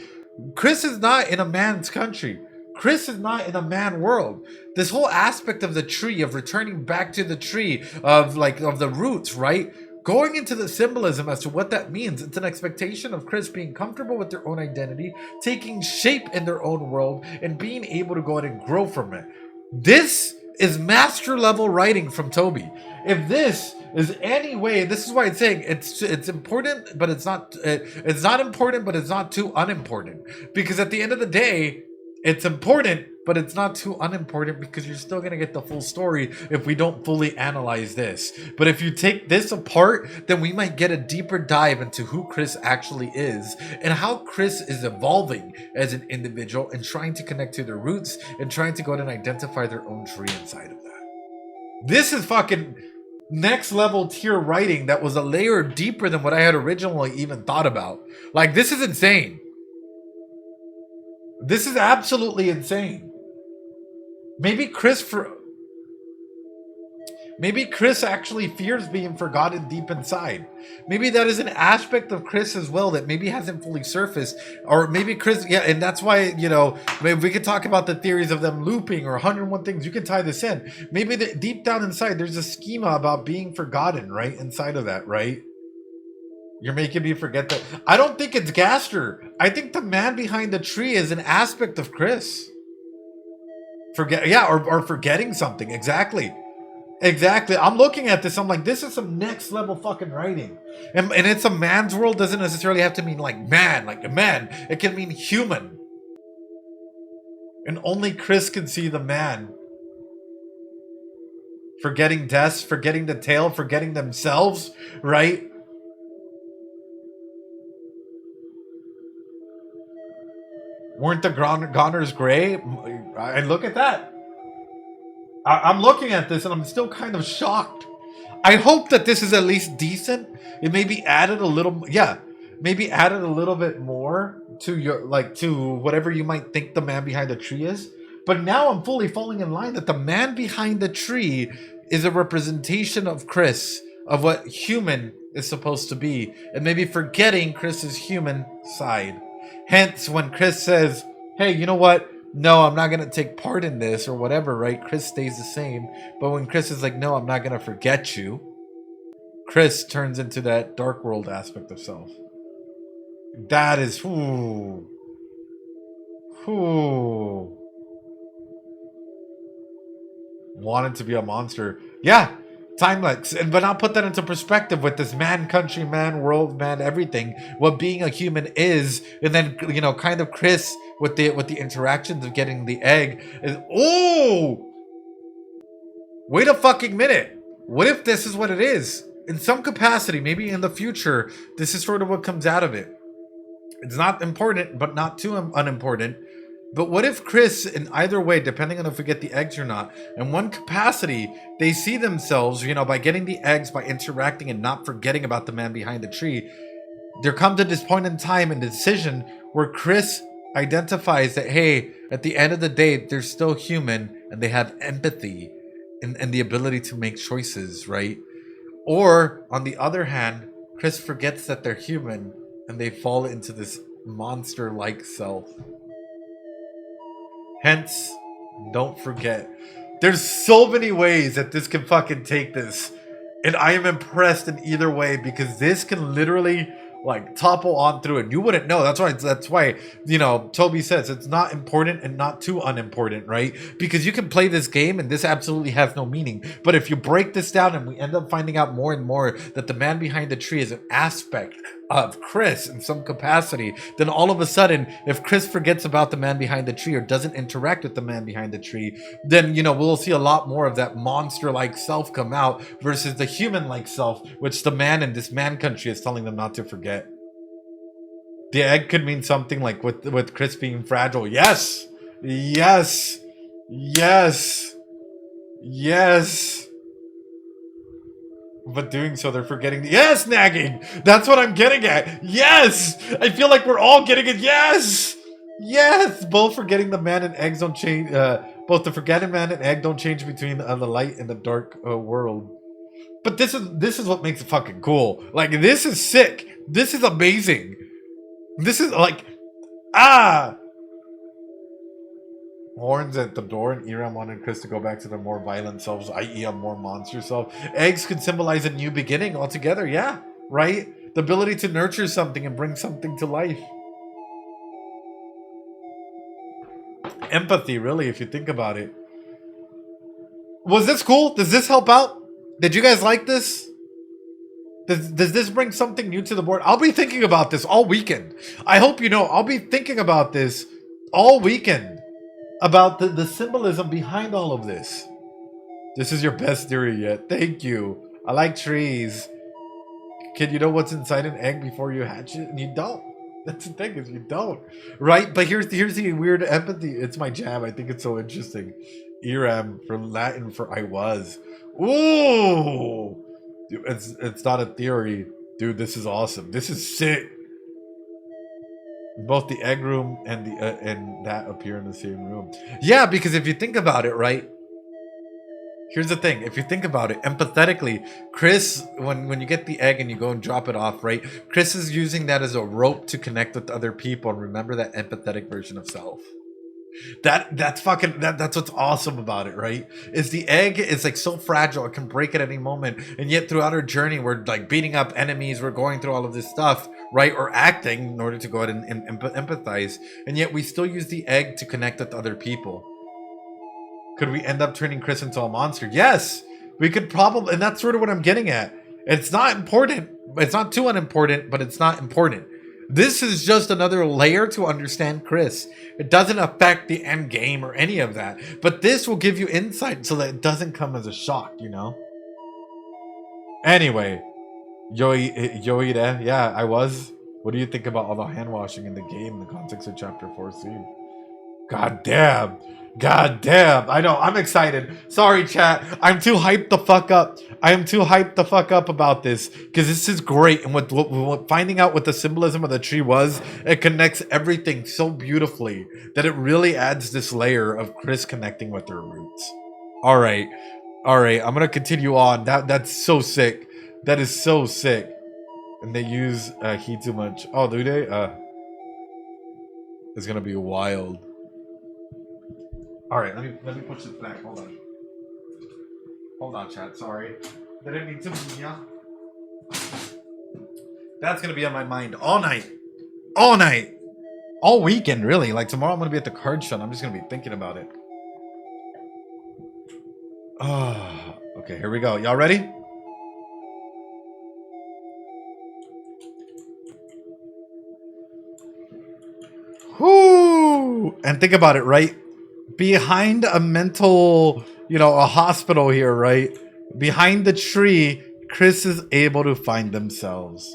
Chris is not in a man's country. Chris is not in a man world. This whole aspect of the tree, of returning back to the tree, of the roots, right? Going into the symbolism as to what that means, it's an expectation of Chris being comfortable with their own identity, taking shape in their own world, and being able to go ahead and grow from it. This is master level writing from Toby. If this is any way, this is why it's saying it's important, but it's not important, but it's not too unimportant. Because at the end of the day, it's important, but it's not too unimportant, because you're still going to get the full story if we don't fully analyze this. But if you take this apart, then we might get a deeper dive into who Chris actually is and how Chris is evolving as an individual and trying to connect to their roots and trying to go out and identify their own tree inside of that. This is fucking next level tier writing that was a layer deeper than what I had originally even thought about. This is insane. This is absolutely insane. Maybe Chris actually fears being forgotten deep inside. Maybe that is an aspect of Chris as well that maybe hasn't fully surfaced. Or maybe Chris, yeah, and that's why, maybe we could talk about the theories of them looping or 101 things. You can tie this in. Maybe deep down inside, there's a schema about being forgotten, right? Inside of that, right? You're making me forget that. I don't think it's Gaster. I think the man behind the tree is an aspect of Chris. Or forgetting something. Exactly. Exactly. I'm looking at this. I'm like, this is some next level fucking writing. And it's a man's world doesn't necessarily have to mean like man, like a man. It can mean human. And only Chris can see the man. Forgetting deaths, forgetting the tale, forgetting themselves, right? Weren't the Goners gray? And look at that. I'm looking at this and I'm still kind of shocked. I hope that this is at least decent. It maybe added a little, maybe added a little bit more to your, like, to whatever you might think the man behind the tree is. But now I'm fully falling in line that the man behind the tree is a representation of Chris, of what human is supposed to be, and maybe forgetting Chris's human side. Hence, when Chris says, hey, you know what? No, I'm not going to take part in this or whatever, right? Chris stays the same. But when Chris is like, no, I'm not going to forget you, Chris turns into that dark world aspect of self. That is, wanted to be a monster. Yeah, timeless. But I'll put that into perspective with this man, country, man, world, man, everything. What being a human is, and then kind of Chris with the interactions of getting the egg is. Wait a fucking minute. What if this is what it is? In some capacity, maybe in the future, this is sort of what comes out of it. It's not important, but not too unimportant. But what if Chris, in either way, depending on if we get the eggs or not, in one capacity, they see themselves, by getting the eggs, by interacting and not forgetting about the man behind the tree, there comes to this point in time and decision where Chris identifies that, hey, at the end of the day, they're still human and they have empathy and the ability to make choices, right? Or, on the other hand, Chris forgets that they're human and they fall into this monster-like self. Hence, don't forget. There's so many ways that this can fucking take this. And I am impressed in either way because this can literally topple on through it. You wouldn't know. That's why, Toby says it's not important and not too unimportant, right? Because you can play this game and this absolutely has no meaning. But if you break this down and we end up finding out more and more that the man behind the tree is an aspect of Chris in some capacity, then all of a sudden, if Chris forgets about the man behind the tree or doesn't interact with the man behind the tree, then, we'll see a lot more of that monster-like self come out versus the human-like self, which the man in this man country is telling them not to forget. The egg could mean something like with Chris being fragile. Yes! Yes! Yes! Yes! But doing so, they're forgetting yes, nagging! That's what I'm getting at! Yes! I feel like we're all getting it. Yes! Yes! Both forgetting the man and eggs don't change. Both the forgetting man and egg don't change between the light and the dark world. But this is what makes it fucking cool. This is sick. This is amazing. This is Horns at the door, and Iram wanted Chris to go back to their more violent selves, i.e. a more monster self. Eggs could symbolize a new beginning altogether, yeah, right? The ability to nurture something and bring something to life. Empathy, really, if you think about it. Was this cool? Does this help out? Did you guys like this? Does this bring something new to the board? I'll be thinking about this all weekend. I hope you know, I'll be thinking about this all weekend. About the symbolism behind all of this. This is your best theory yet. Thank you. I like trees. Can you know what's inside an egg before you hatch it? And you don't. That's the thing, is you don't. Right? But here's the weird empathy. It's my jam. I think it's so interesting. Iram for Latin for I was. Ooh! Dude, it's not a theory. Dude, this is awesome. This is sick. Both the egg room and and that appear in the same room. Yeah, because if you think about it, right? Here's the thing. If you think about it, empathetically, Chris, when you get the egg and you go and drop it off, right? Chris is using that as a rope to connect with other people and remember that empathetic version of self. That's fucking that's what's awesome about it, right? Is the egg is like so fragile, it can break at any moment, and yet throughout our journey we're like beating up enemies, we're going through all of this stuff, right? Or acting in order to go ahead and empathize, and yet we still use the egg to connect with other people. Could we end up turning Chris into a monster? Yes, we could probably, and that's sort of what I'm getting at. It's not important, it's not too unimportant, but it's not important. This is just another layer to understand Chris. It doesn't affect the end game or any of that. But this will give you insight so that it doesn't come as a shock, you know? Anyway, Yoide, yeah, I was. What do you think about all the hand washing in the game in the context of Chapter 4C? God damn. God damn. I know. I'm excited. Sorry, chat. I'm too hyped the fuck up. I am too hyped the fuck up about this because this is great. And what finding out what the symbolism of the tree was, it connects everything so beautifully that it really adds this layer of Chris connecting with her roots. All right. All right. I'm going to continue on. That's so sick. That is so sick. And they use heat too much. Oh, do they? It's going to be wild. All right, let me push this back. Hold on, chat. Sorry, I didn't mean to. Yeah, that's gonna be on my mind all night, all weekend. Really, like tomorrow I'm gonna be at the card show. And I'm just gonna be thinking about it. Oh, okay. Here we go. Y'all ready? Whoo! And think about it, right? Behind a mental, a hospital here, right? Behind the tree, Chris is able to find themselves.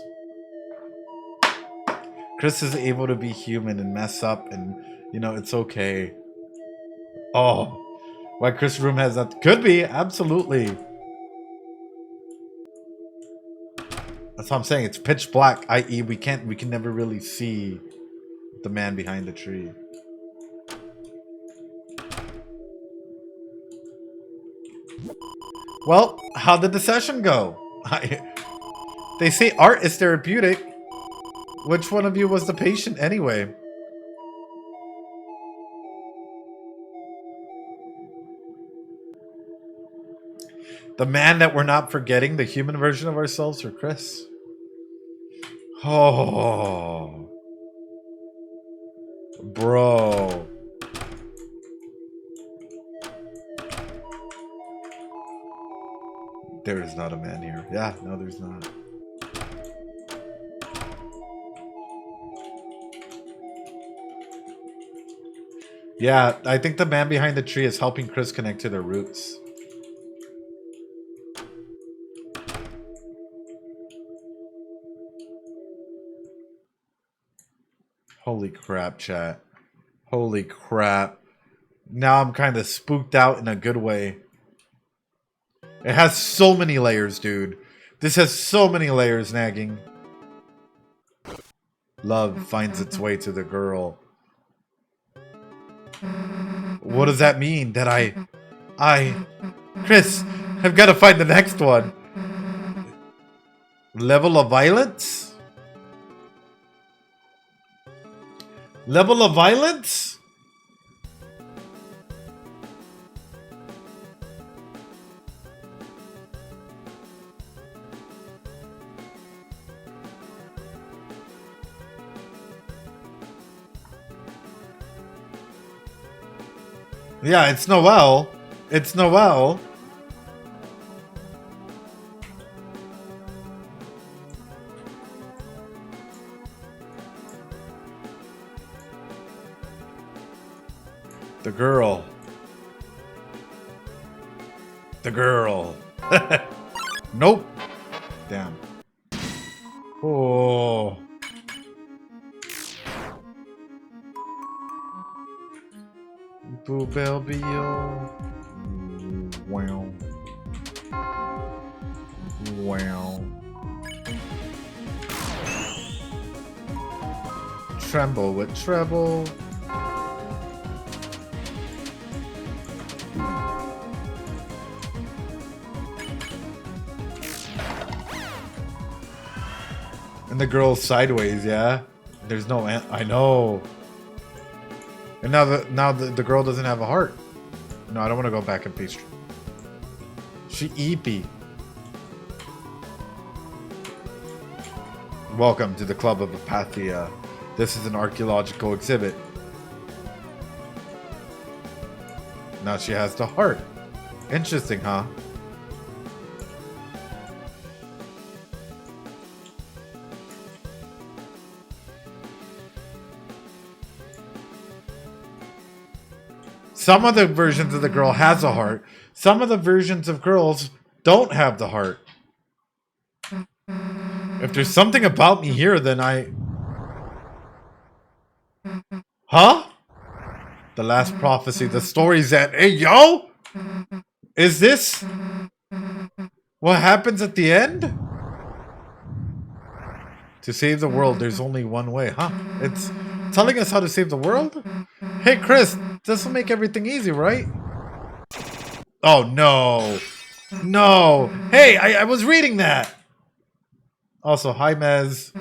Chris is able to be human and mess up and, it's okay. Oh, why Chris' room has that? Could be, absolutely. That's what I'm saying. It's pitch black, i.e. we can never really see the man behind the tree. Well, how did the session go? They say art is therapeutic. Which one of you was the patient anyway? The man that we're not forgetting, the human version of ourselves, or Chris? Oh. Bro. There is not a man here. Yeah, no, there's not. Yeah, I think the man behind the tree is helping Chris connect to their roots. Holy crap, chat. Holy crap. Now I'm kind of spooked out in a good way. It has so many layers, dude. This has so many layers, nagging. Love finds its way to the girl. What does that mean? That Chris, I've got to find the next one. Level of violence? Level of violence? Yeah, it's Noelle. It's Noelle. The girl. The girl. Nope. Damn. Oh. Boobelbio. Wow. Wow. Tremble with treble. And the girl's sideways, yeah? There's no I know. And now the girl doesn't have a heart. No, I don't want to go back in pastry. She eepy. Welcome to the Club of Apathia. This is an archaeological exhibit. Now she has the heart. Interesting, huh? Some of the versions of the girl has a heart. Some of the versions of girls don't have the heart. If there's something about me here, then I... Huh? The last prophecy, the story's at... Hey, yo! Is this... what happens at the end? To save the world, there's only one way, huh? It's telling us how to save the world? Hey, Chris, this will make everything easy, right? Oh, no. No. Hey, I was reading that. Also, hi, Mez.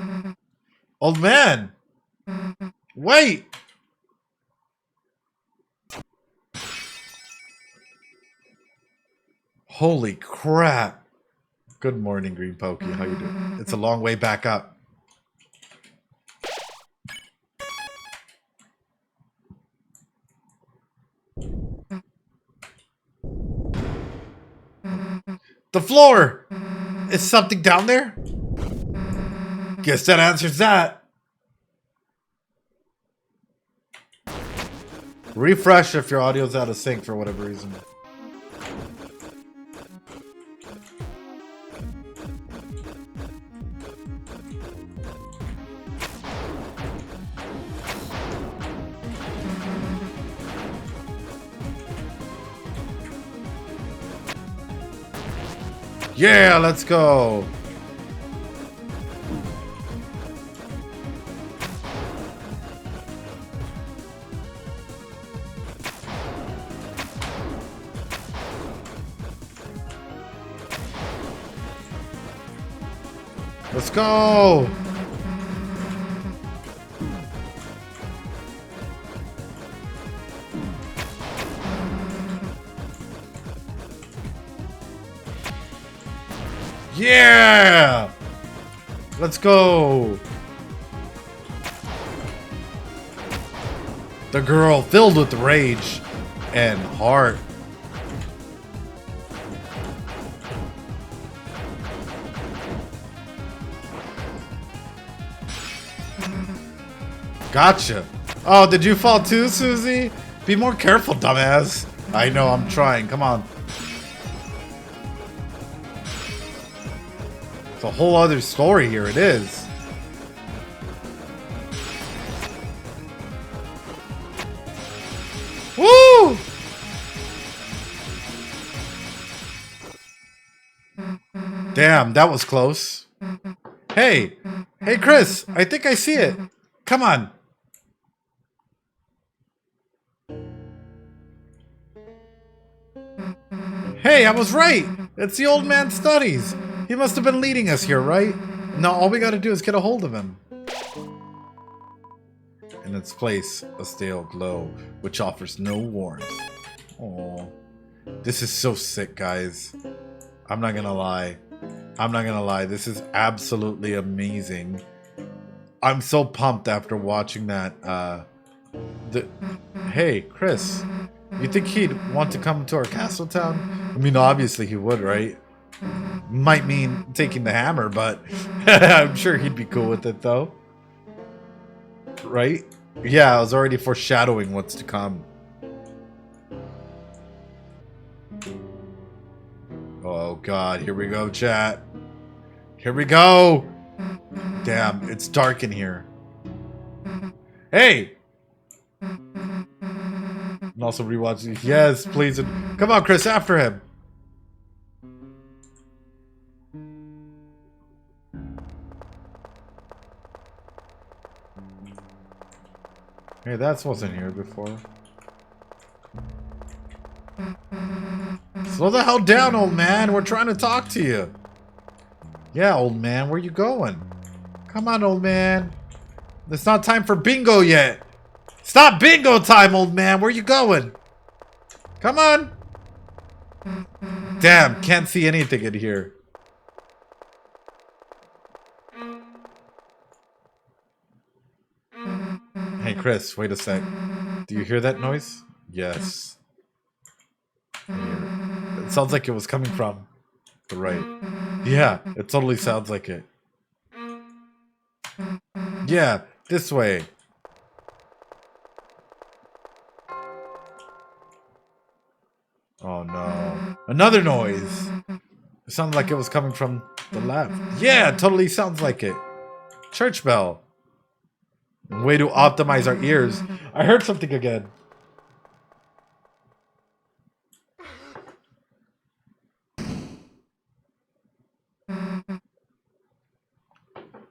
Old man. Wait. Holy crap. Good morning, Green Pokey. How you doing? It's a long way back up. The floor! Is something down there? Guess that answers that. Refresh if your audio's out of sync for whatever reason. Yeah, let's go. Let's go. Yeah! Let's go! The girl filled with rage and heart. Gotcha. Oh, did you fall too, Susie? Be more careful, dumbass. I know, I'm trying. Come on. It's a whole other story here. It is. Woo! Damn, that was close. Hey. Hey, Chris. I think I see it. Come on. Hey, I was right. It's the old man's studies. He must have been leading us here, right? No, all we gotta do is get a hold of him. In its place, a stale glow, which offers no warmth. Oh, this is so sick, guys. I'm not gonna lie. I'm not gonna lie. This is absolutely amazing. I'm so pumped after watching that. Hey, Chris, you think he'd want to come to our castle town? I mean, obviously he would, right? Might mean taking the hammer, but I'm sure he'd be cool with it, though. Right? Yeah, I was already foreshadowing what's to come. Oh, God. Here we go, chat. Here we go. Damn, it's dark in here. Hey! And also rewatching. Yes, please. Come on, Chris, after him. Hey, that wasn't here before. Slow the hell down, old man. We're trying to talk to you. Yeah, old man, where you going? Come on, old man. It's not time for bingo yet. Stop bingo time, old man. Where you going? Come on. Damn, can't see anything in here. Hey, Chris, wait a sec. Do you hear that noise? Yes. It sounds like it was coming from the right. Yeah, it totally sounds like it. Yeah, this way. Oh no. Another noise! It sounded like it was coming from the left. Yeah, it totally sounds like it. Church bell. Way to optimize our ears. I heard something again.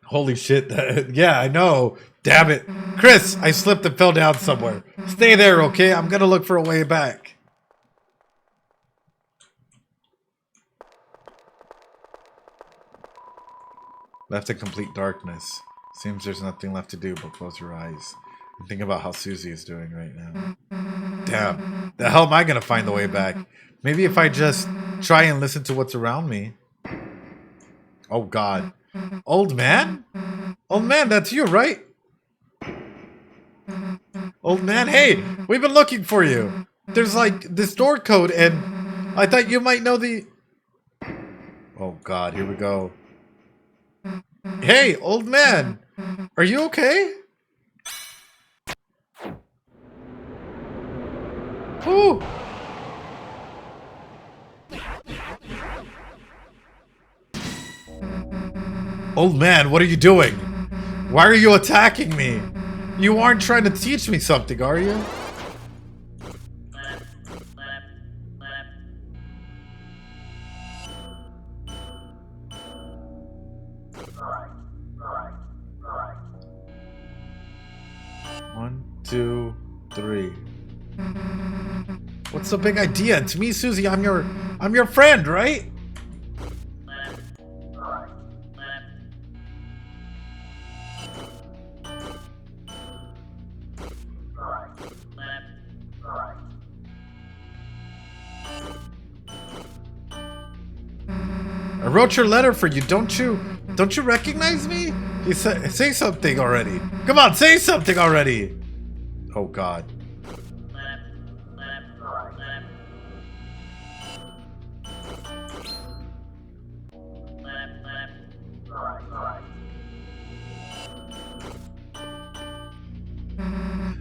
Holy shit. Yeah, I know. Damn it. Chris, I slipped and fell down somewhere. Stay there, okay? I'm gonna look for a way back. Left in complete darkness. Seems there's nothing left to do but close your eyes and think about how Susie is doing right now. Damn. The hell am I gonna find the way back? Maybe if I just try and listen to what's around me. Oh god. Old man? Old man, that's you, right? Old man, hey! We've been looking for you! There's like this door code and I thought you might know the... Oh god, here we go. Hey, old man! Are you okay? Whew! Old man, what are you doing? Why are you attacking me? You aren't trying to teach me something, are you? One, two, three. What's the big idea? It's me, Susie. I'm your friend, right? I wrote your letter for you. Don't you recognize me? You say something already. Come on, say something already. Oh god.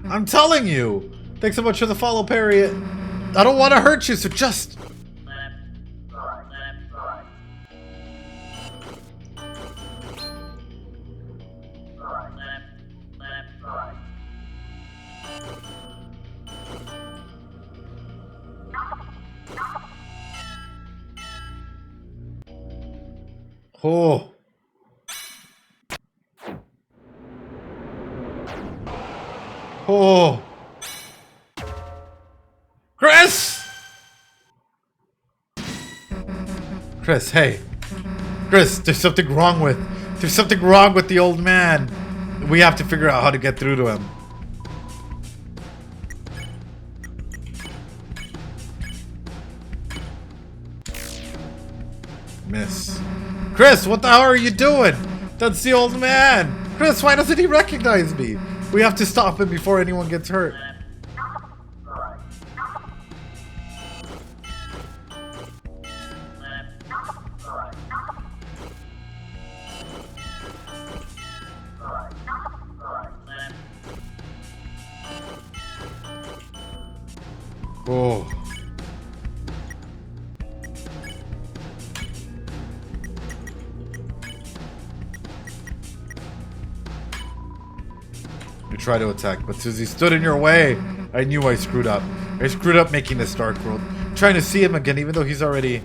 I'm telling you. Thanks so much for the follow, Perry. I don't want to hurt you, so just... Oh. Oh. Chris! Chris, hey. Chris, there's something wrong with the old man. We have to figure out how to get through to him. Miss. Chris, what the hell are you doing? That's the old man. Chris, why doesn't he recognize me? We have to stop him before anyone gets hurt. Oh. You try to attack, but Susie stood in your way. I knew I screwed up. I screwed up making this dark world. I'm trying to see him again, even though he's already...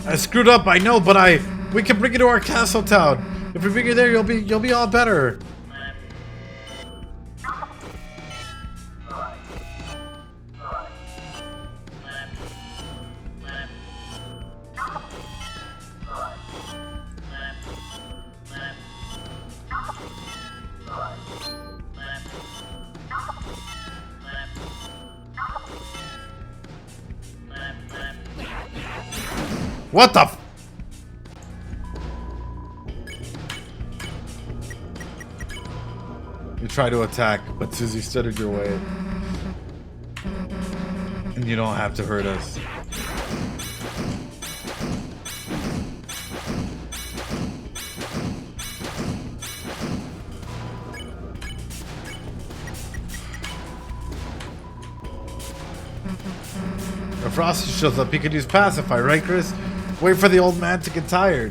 I screwed up, I know, but we can bring you to our castle town. If we bring you there, you'll be all better. What the f- You try to attack, but Susie stood in your way. And you don't have to hurt us. If Frosty shows up, he could use Pacify, right, Chris? Wait for the old man to get tired.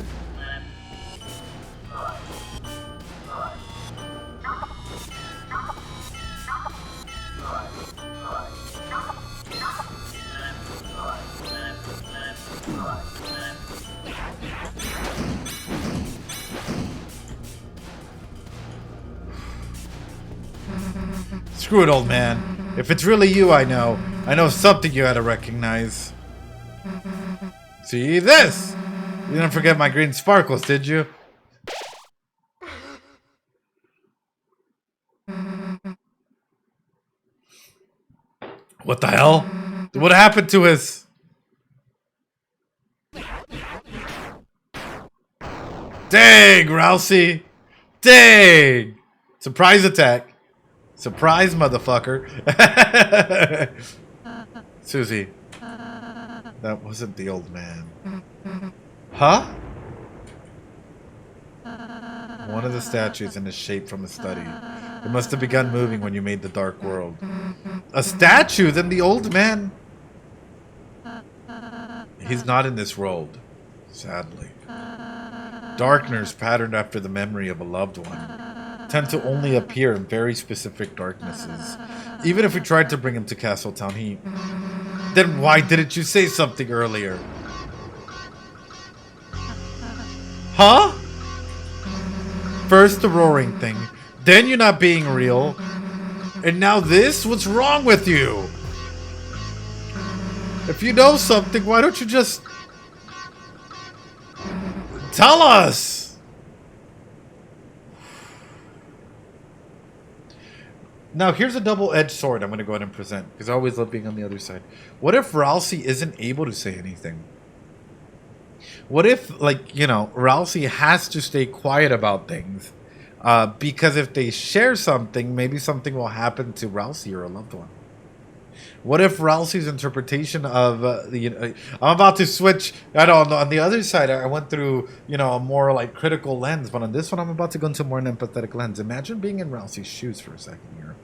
Screw it, old man. If it's really you, I know something you had to recognize. See this? You didn't forget my green sparkles, did you? What the hell? What happened to his... Dang, Rousey! Dang! Surprise attack. Surprise, motherfucker. Susie. That wasn't the old man. Huh? One of the statues in the shape from the study. It must have begun moving when you made the dark world. A statue? Then the old man... He's not in this world. Sadly. Darkness patterned after the memory of a loved one tend to only appear in very specific darknesses. Even if we tried to bring him to Castletown, he... Then why didn't you say something earlier? Huh? First the roaring thing, then you not being real, and now this? What's wrong with you? If you know something, why don't you just... Tell us! Now, here's a double-edged sword I'm going to go ahead and present, because I always love being on the other side. What if Rousey isn't able to say anything? What if, like, you know, Rousey has to stay quiet about things? Because if they share something, maybe something will happen to Rousey or a loved one. What if Rousey's interpretation of I'm about to switch. I don't know. On the other side, I went through, you know, a more like critical lens, but on this one, I'm about to go into more an empathetic lens. Imagine being in Rousey's shoes for a second here,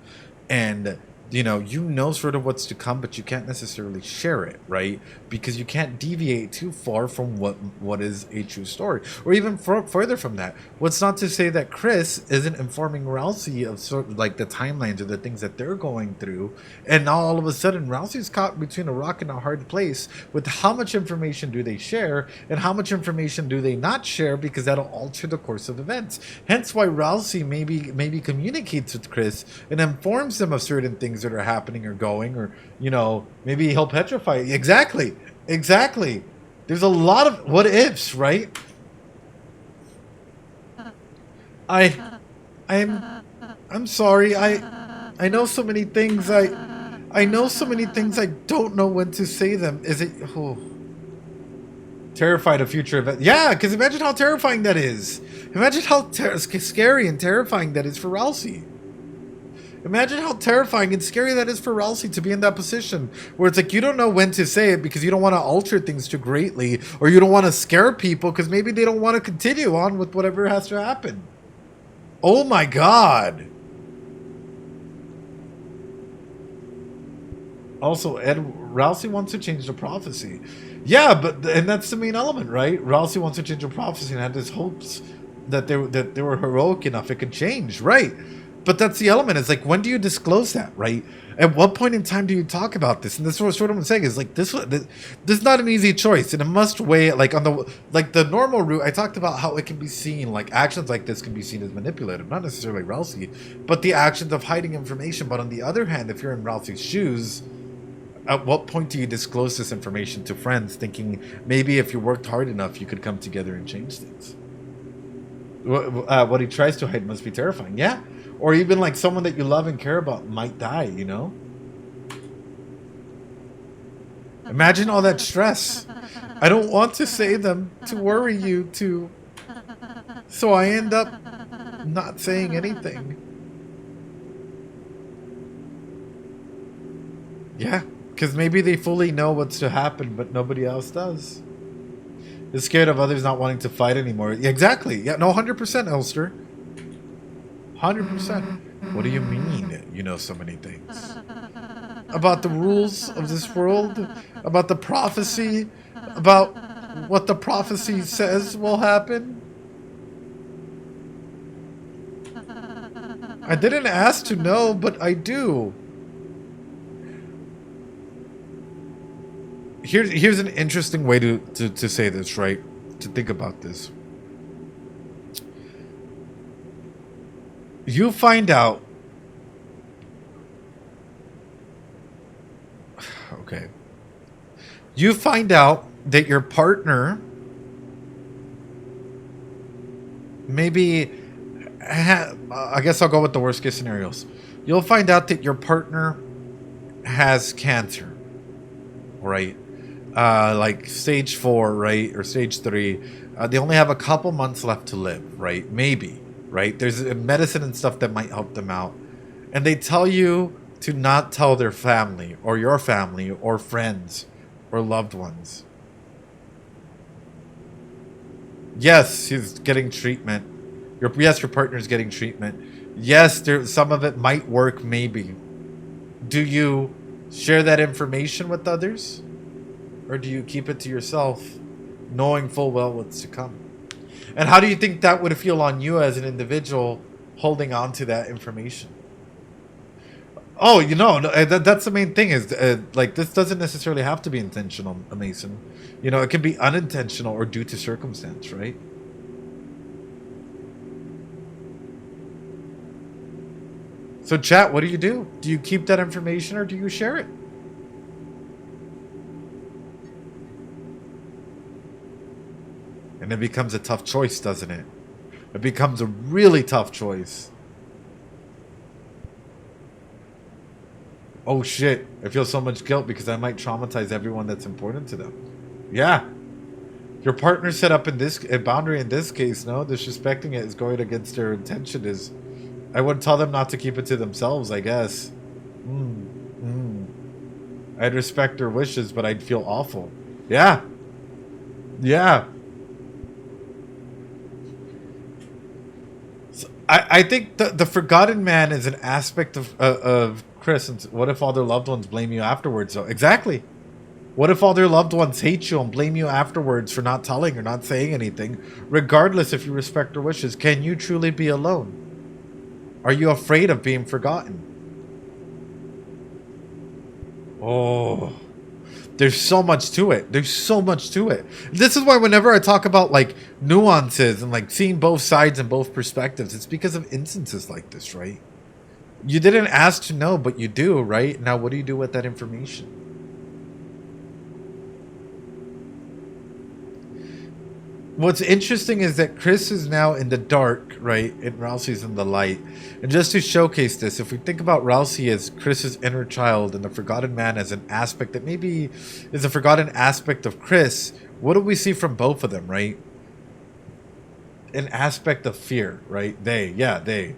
and you know sort of what's to come, but you can't necessarily share it, right? Because you can't deviate too far from what is a true story, or even further from that. What's not to say that Chris isn't informing Rousey of sort of like the timelines or the things that they're going through, and now all of a sudden Rousey's caught between a rock and a hard place with how much information do they share and how much information do they not share, because that'll alter the course of events. Hence why Rousey maybe communicates with Chris and informs them of certain things that are happening or going, or you know, maybe he'll petrify. Exactly. There's a lot of what ifs, right? I'm sorry. I know so many things. I know so many things. I don't know when to say them. Is it? Oh. Terrified of future events. Yeah, because imagine how terrifying that is. Imagine how scary and terrifying that is for Rousey. Imagine how terrifying and scary that is for Rousey to be in that position where it's like you don't know when to say it because you don't want to alter things too greatly, or you don't want to scare people because maybe they don't want to continue on with whatever has to happen. Oh my God. Also, Rousey wants to change the prophecy. Yeah, and that's the main element, right? Rousey wants to change the prophecy and had this hopes that they were heroic enough it could change, right? But that's the element. It's like, when do you disclose that, right? At what point in time do you talk about this? And this is what I'm saying is like this is not an easy choice, and it must weigh like on the normal route. I talked about how it can be seen, like actions like this can be seen as manipulative, not necessarily Rousey, but the actions of hiding information. But on the other hand, if you're in Rousey's shoes, at what point do you disclose this information to friends, thinking maybe if you worked hard enough, you could come together and change things? What he tries to hide must be terrifying. Yeah. Or even like someone that you love and care about might die, you know? Imagine all that stress. I don't want to say them to worry you to. So I end up not saying anything. Yeah, because maybe they fully know what's to happen, but nobody else does. They're scared of others not wanting to fight anymore. Yeah, exactly. Yeah, no, 100%, Elster. 100%. What do you mean you know so many things? About the rules of this world? About the prophecy? About what the prophecy says will happen? I didn't ask to know, but I do. Here's an interesting way to say this, right? To think about this. You find out. Okay. You find out that your partner maybe. I guess I'll go with the worst case scenarios. You'll find out that your partner has cancer, right? Like stage 4, right? Or stage 3. They only have a couple months left to live, right? Maybe, right? There's medicine and stuff that might help them out. And they tell you to not tell their family or your family or friends or loved ones. Yes, he's getting treatment. Yes, your partner's getting treatment. Yes, some of it might work, maybe. Do you share that information with others? Or do you keep it to yourself, knowing full well what's to come? And how do you think that would feel on you as an individual holding on to that information? Oh, you know, that's the main thing is, like, this doesn't necessarily have to be intentional, Mason. You know, it can be unintentional or due to circumstance, right? So chat, what do you do? Do you keep that information or do you share it? And it becomes a tough choice, doesn't it? It becomes a really tough choice. Oh shit, I feel so much guilt because I might traumatize everyone that's important to them. Yeah. Your partner set up a boundary in this case, no? Disrespecting it is going against their intention is... I would tell them not to keep it to themselves, I guess. I'd respect their wishes, but I'd feel awful. Yeah. Yeah. So I think the forgotten man is an aspect of Chris. And what if all their loved ones blame you afterwards? So exactly. What if all their loved ones hate you and blame you afterwards for not telling or not saying anything, regardless if you respect their wishes? Can you truly be alone? Are you afraid of being forgotten? Oh, there's so much to it. There's so much to it. This is why whenever I talk about like nuances and like seeing both sides and both perspectives, it's because of instances like this, right? You didn't ask to know, but you do, right? Now, what do you do with that information? What's interesting is that Chris is now in the dark, right? And Rousey's in the light. And just to showcase this, if we think about Rousey as Chris's inner child and the forgotten man as an aspect that maybe is a forgotten aspect of Chris, what do we see from both of them, right? An aspect of fear, right? They.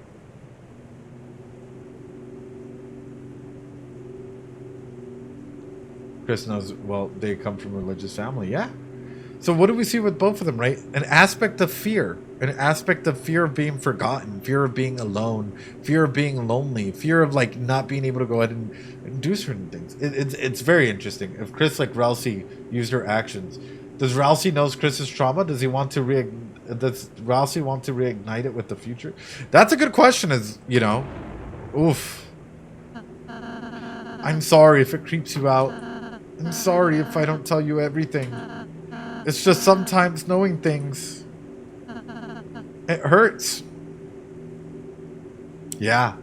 Chris knows, well, they come from a religious family, yeah. So what do we see with both of them, right? An aspect of fear. An aspect of fear of being forgotten, fear of being alone, fear of being lonely, fear of like not being able to go ahead and do certain things. It's very interesting. If Chris, like Rousey, used her actions, does Rousey knows Chris's trauma? Does Rousey want to reignite it with the future? That's a good question, as you know. Oof. I'm sorry if it creeps you out. I'm sorry if I don't tell you everything. It's just sometimes knowing things, it hurts. Yeah.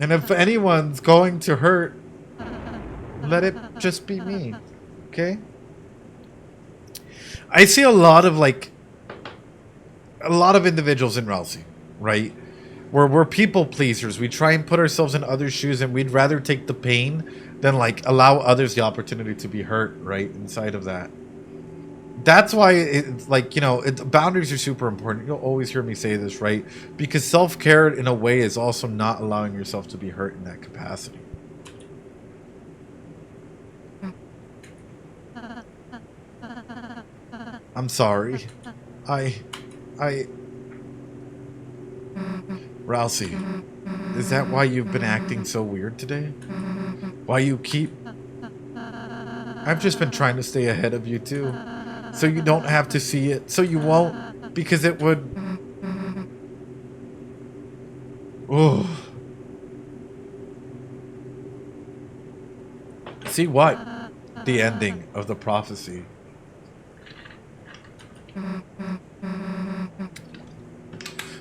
And if anyone's going to hurt, let it just be me. Okay? I see a lot of individuals in Rousey, right? We're people pleasers. We try and put ourselves in others' shoes, and we'd rather take the pain than like allow others the opportunity to be hurt. Right inside of that. That's why it's like, you know, boundaries are super important. You'll always hear me say this, right? Because self-care in a way is also not allowing yourself to be hurt in that capacity. I'm sorry. I Rousey, is that why you've been acting so weird today? Why you keep... I've just been trying to stay ahead of you too. So you don't have to see it. So you won't. Because it would... Oh. See what? The ending of the prophecy.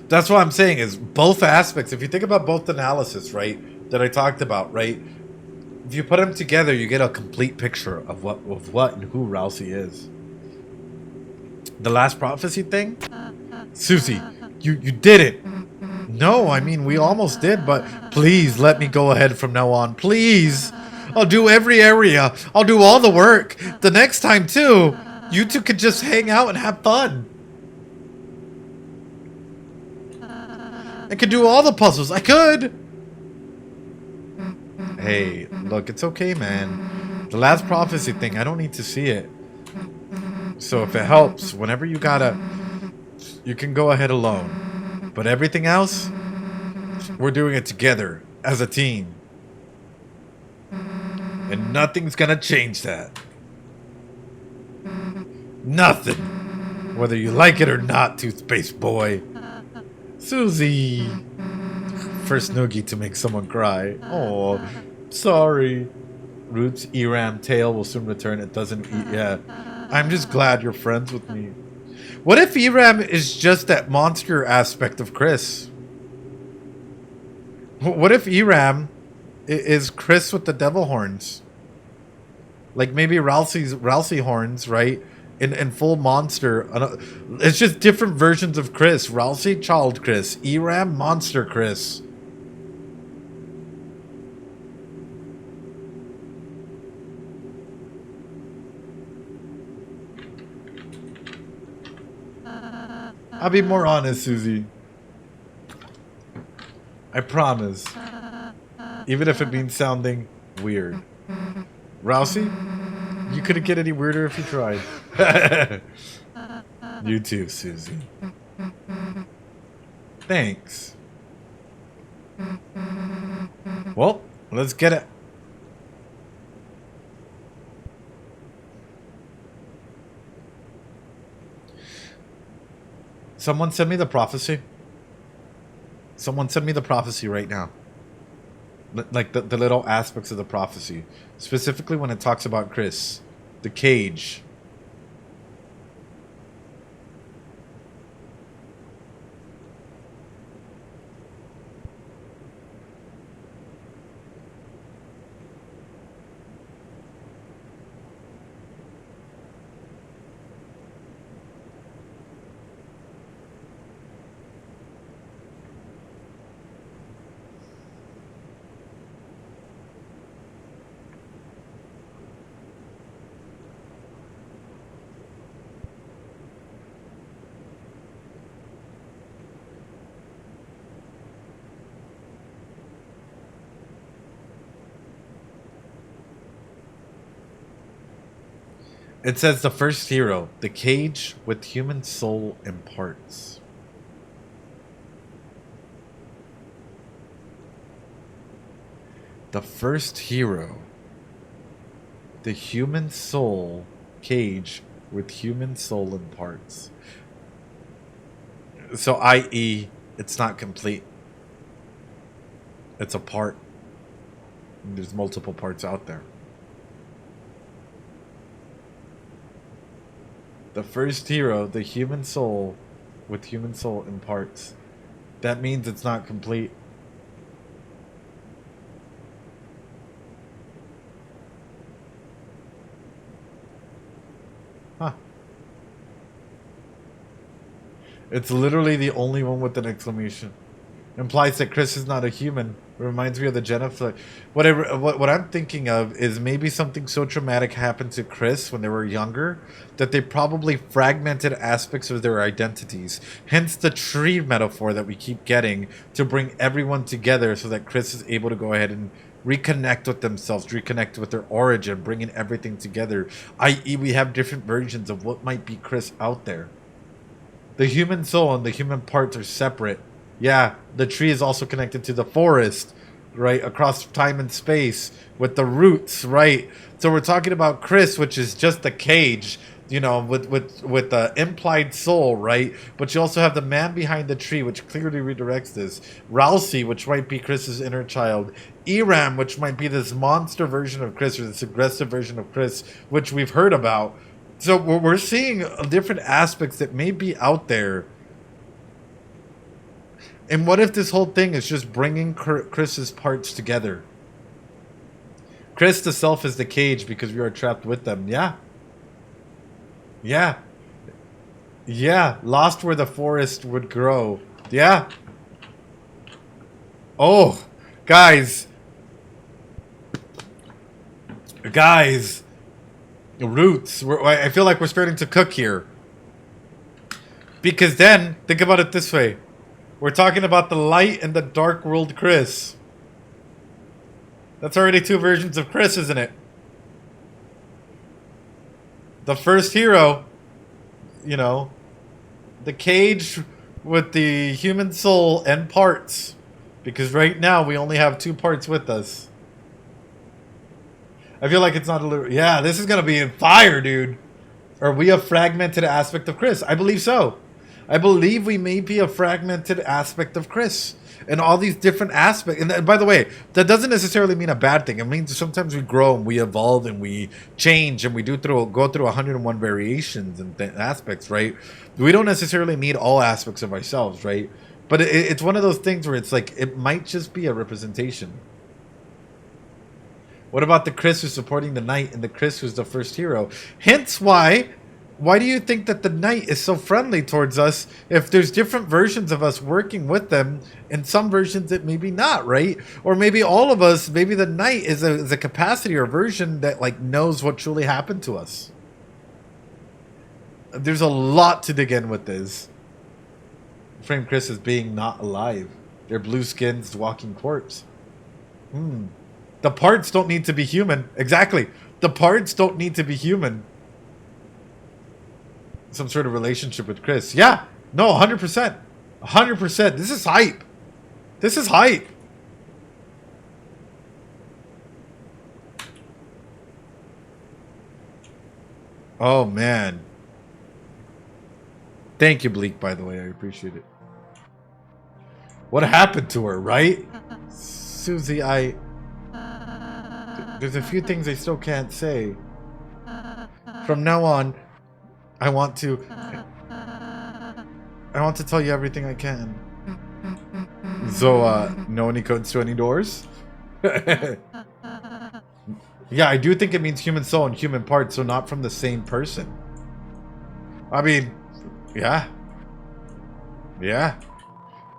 That's what I'm saying is both aspects. If you think about both analysis, right, that I talked about, right, if you put them together, you get a complete picture of what and who Rousey is. The last prophecy thing, Susie, you did it. No, I mean we almost did, but please let me go ahead from now on, please. I'll do every area. I'll do all the work. The next time too, you two could just hang out and have fun. I could do all the puzzles. I could. Hey, look, it's okay, man. The last prophecy thing, I don't need to see it. So if it helps, whenever you gotta, you can go ahead alone. But everything else, we're doing it together as a team. And nothing's gonna change that. Nothing. Whether you like it or not, Toothpaste Boy. Susie. First noogie to make someone cry. Oh, sorry. Roots, Eram, tail will soon return. It doesn't eat. Yeah. I'm just glad you're friends with me. What if Eram is just that monster aspect of Chris? What if Eram is Chris with the devil horns? Like maybe Rousey horns, right? In full monster. It's just different versions of Chris. Rousey, child Chris. Eram, monster Chris. I'll be more honest, Susie. I promise. Even if it means sounding weird. Rousey, you couldn't get any weirder if you tried. You too, Susie. Thanks. Well, let's get it. Someone send me the prophecy. Someone send me the prophecy right now. Like the little aspects of the prophecy. Specifically when it talks about Chris. The cage. It says the first hero, the cage with human soul imparts. The first hero, the human soul cage with human soul imparts. So, i.e., it's not complete. It's a part. There's multiple parts out there. The first hero, the human soul, with human soul imparts. That means it's not complete. Huh. It's literally the only one with an exclamation. Implies that Chris is not a human. Reminds me of the Jennifer. What I'm thinking of is maybe something so traumatic happened to Chris when they were younger that they probably fragmented aspects of their identities. Hence the tree metaphor that we keep getting to bring everyone together so that Chris is able to go ahead and reconnect with themselves, reconnect with their origin, bringing everything together. I.e., we have different versions of what might be Chris out there. The human soul and the human parts are separate. Yeah, the tree is also connected to the forest, right? Across time and space with the roots, right? So we're talking about Chris, which is just the cage, you know, with the implied soul, right? But you also have the man behind the tree, which clearly redirects this. Rousey, which might be Chris's inner child. Eram, which might be this monster version of Chris, or this aggressive version of Chris, which we've heard about. So we're seeing different aspects that may be out there. And what if this whole thing is just bringing Chris's parts together? Chris, the self, is the cage because we are trapped with them. Yeah. Yeah. Yeah. Lost where the forest would grow. Yeah. Oh, guys. Guys. Roots. I feel like we're starting to cook here. Because then, think about it this way. We're talking about the light and the dark world Chris. That's already two versions of Chris, isn't it? The first hero, you know, the cage with the human soul and parts. Because right now we only have two parts with us. I feel like it's not a little... Yeah, this is going to be in fire, dude. Are we a fragmented aspect of Chris? I believe so. I believe we may be a fragmented aspect of Chris. And all these different aspects. And by the way, that doesn't necessarily mean a bad thing. It means sometimes we grow and we evolve and we change and we go through 101 variations and aspects, right? We don't necessarily need all aspects of ourselves, right? But it's one of those things where it's like, it might just be a representation. What about the Chris who's supporting the knight and the Chris who's the first hero? Hence why do you think that the knight is so friendly towards us if there's different versions of us working with them, and some versions that maybe not, right? Or maybe all of us, maybe the knight is a capacity or version that like knows what truly happened to us. There's a lot to dig in with this. Frame Chris as being not alive. Their blue skins walking corpse. The parts don't need to be human. Exactly. The parts don't need to be human. Some sort of relationship with Chris. Yeah. No, 100%. 100%. This is hype. This is hype. Oh, man. Thank you, Bleak, by the way. I appreciate it. What happened to her, right? Susie, there's a few things I still can't say. From now on, I want to tell you everything I can. So, know any codes to any doors? Yeah, I do think it means human soul and human parts, so not from the same person. I mean, yeah. Yeah.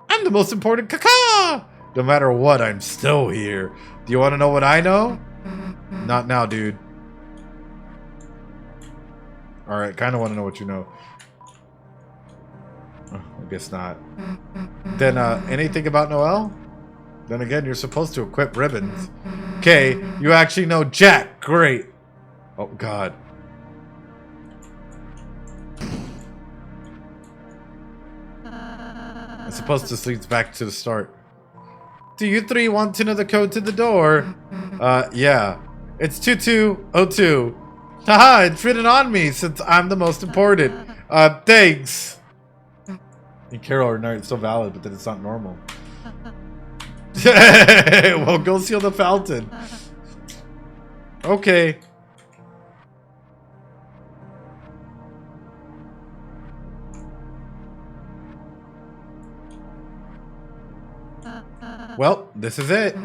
I'm the most important caca! No matter what, I'm still here. Do you want to know what I know? Not now, dude. Alright, kind of want to know what you know. Oh, I guess not. Then, anything about Noelle? Then again, you're supposed to equip ribbons. Okay, you actually know Jack. Great. Oh, God. I suppose this leads back to the start. Do you three want to know the code to the door? Yeah. It's 2202. Haha, it's written on me since I'm the most important. Thanks. And Carol or Nart, it's still valid, but then it's not normal. Well, go seal the fountain. Okay. Well, this is it.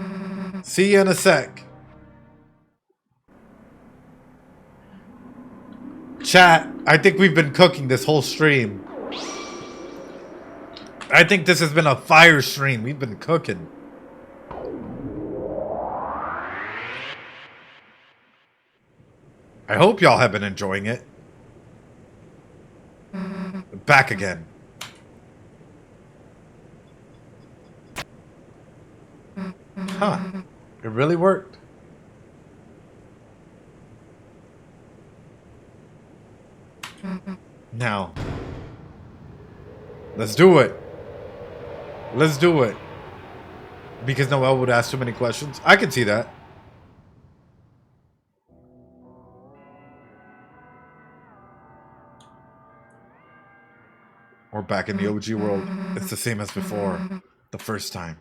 See you in a sec. Chat, I think we've been cooking this whole stream. I think this has been a fire stream. We've been cooking. I hope y'all have been enjoying it. Back again. Huh. It really worked. Now. Let's do it. Let's do it. Because Noelle would ask too many questions. I can see that. We're back in the OG world. It's the same as before. The first time.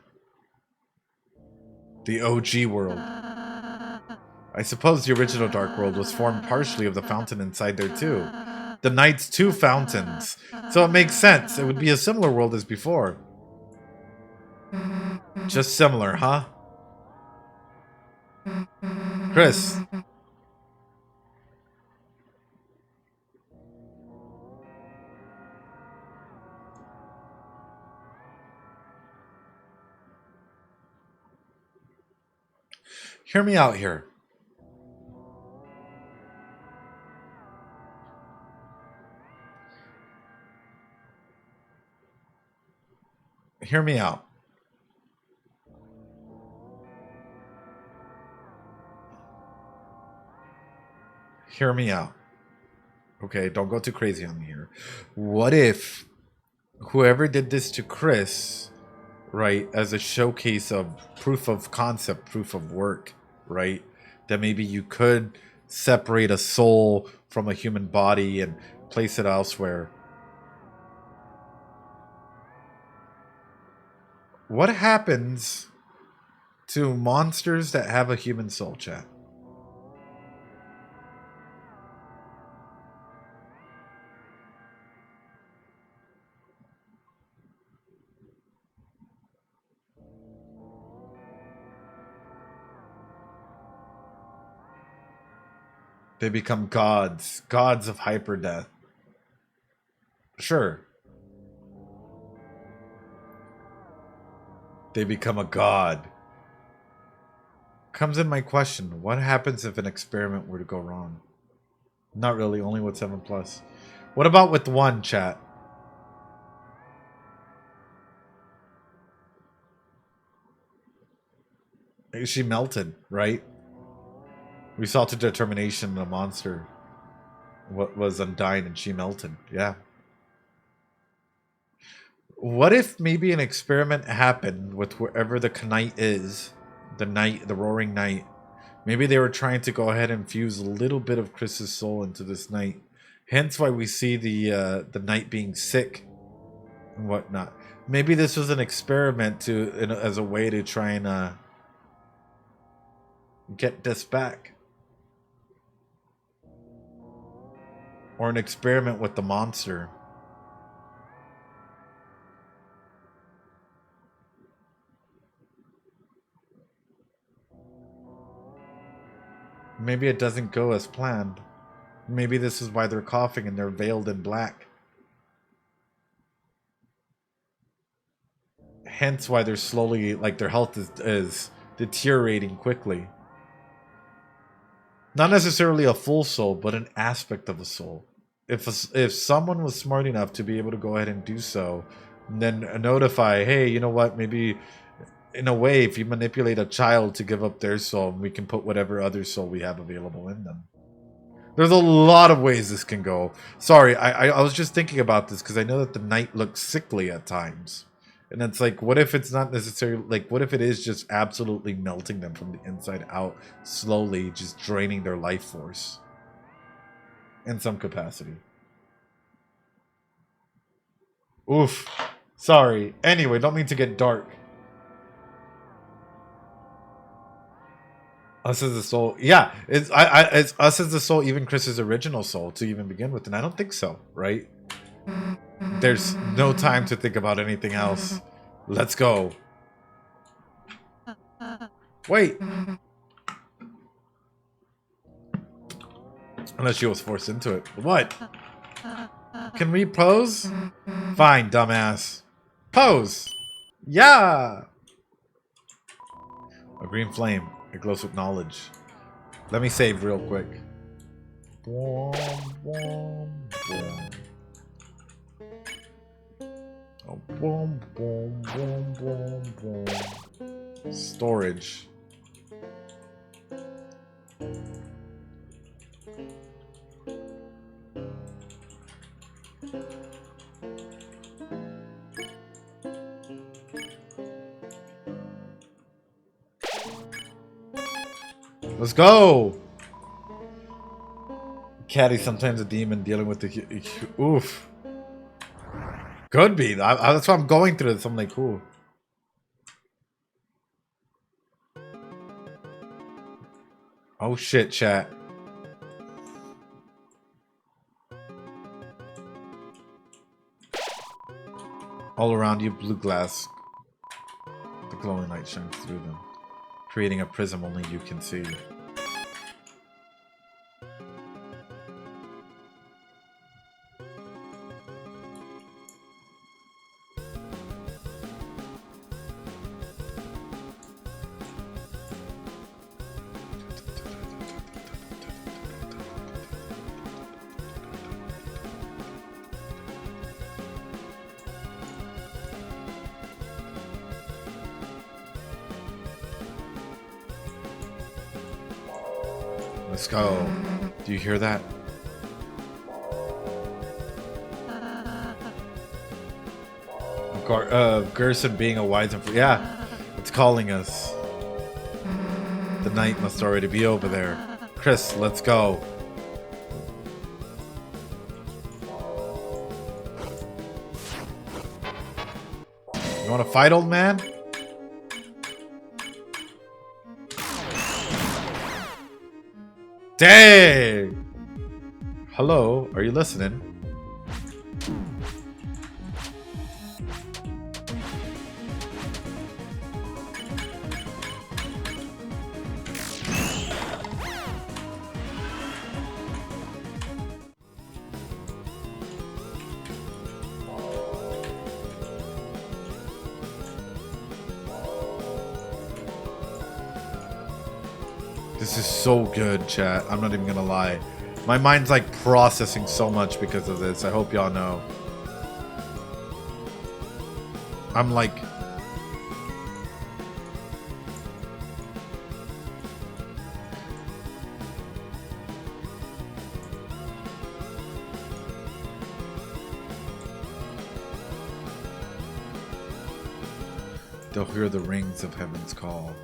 The OG world. I suppose the original Dark World was formed partially of the fountain inside there too. The Knight's two fountains. So it makes sense. It would be a similar world as before. Just similar, huh? Chris. Hear me out here. Hear me out. Hear me out. Okay, don't go too crazy on me here. What if whoever did this to Chris, right, as a showcase of proof of concept, proof of work, right, that maybe you could separate a soul from a human body and place it elsewhere? What happens to monsters that have a human soul, chat? They become gods. Gods of hyperdeath. Sure. They become a god. Comes in my question. What happens if an experiment were to go wrong? Not really. Only with 7+. What about with 1, chat? She melted, right? We saw to determination the monster was undying and she melted. Yeah. What if maybe an experiment happened with wherever the knight is, the roaring knight? Maybe they were trying to go ahead and fuse a little bit of Chris's soul into this knight. Hence why we see the knight being sick and whatnot. Maybe this was an experiment as a way to try and get this back. Or an experiment with the monster. Maybe it doesn't go as planned. Maybe this is why they're coughing and they're veiled in black. Hence why they're slowly, like their health is deteriorating quickly. Not necessarily a full soul, but an aspect of a soul. If someone was smart enough to be able to go ahead and do so, and then notify, hey, you know what, maybe in a way, if you manipulate a child to give up their soul, we can put whatever other soul we have available in them. There's a lot of ways this can go. Sorry, I was just thinking about this because I know that the knight looks sickly at times. And it's like, what if it's not necessarily, like, what if it is just absolutely melting them from the inside out, slowly just draining their life force in some capacity? Oof. Sorry. Anyway, don't mean to get dark. Us as the soul. Yeah, it's us as the soul, even Chris's original soul to even begin with. And I don't think so, right? There's no time to think about anything else. Let's go. Wait. Unless she was forced into it. What? Can we pose? Fine, dumbass. Pose! Yeah! A green flame. It glows with knowledge. Let me save real quick. Boom, boom, boom. Oh, boom, boom, boom, boom, boom. Storage. Let's go! Caddy's sometimes a demon dealing with the... Oof. Could be. That's what I'm going through. So I'm like, cool. Oh shit, chat. All around you, blue glass. The glowing light shines through them, creating a prism only you can see. Let's go. Do you hear that? Gerson being a wise and... Yeah, it's calling us. The night must already be over there. Chris, let's go. You want to fight, old man? Dang! Hello, are you listening? This is so good, chat. I'm not even gonna lie. My mind's like processing so much because of this. I hope y'all know. I'm like... They'll hear the rings of heaven's call.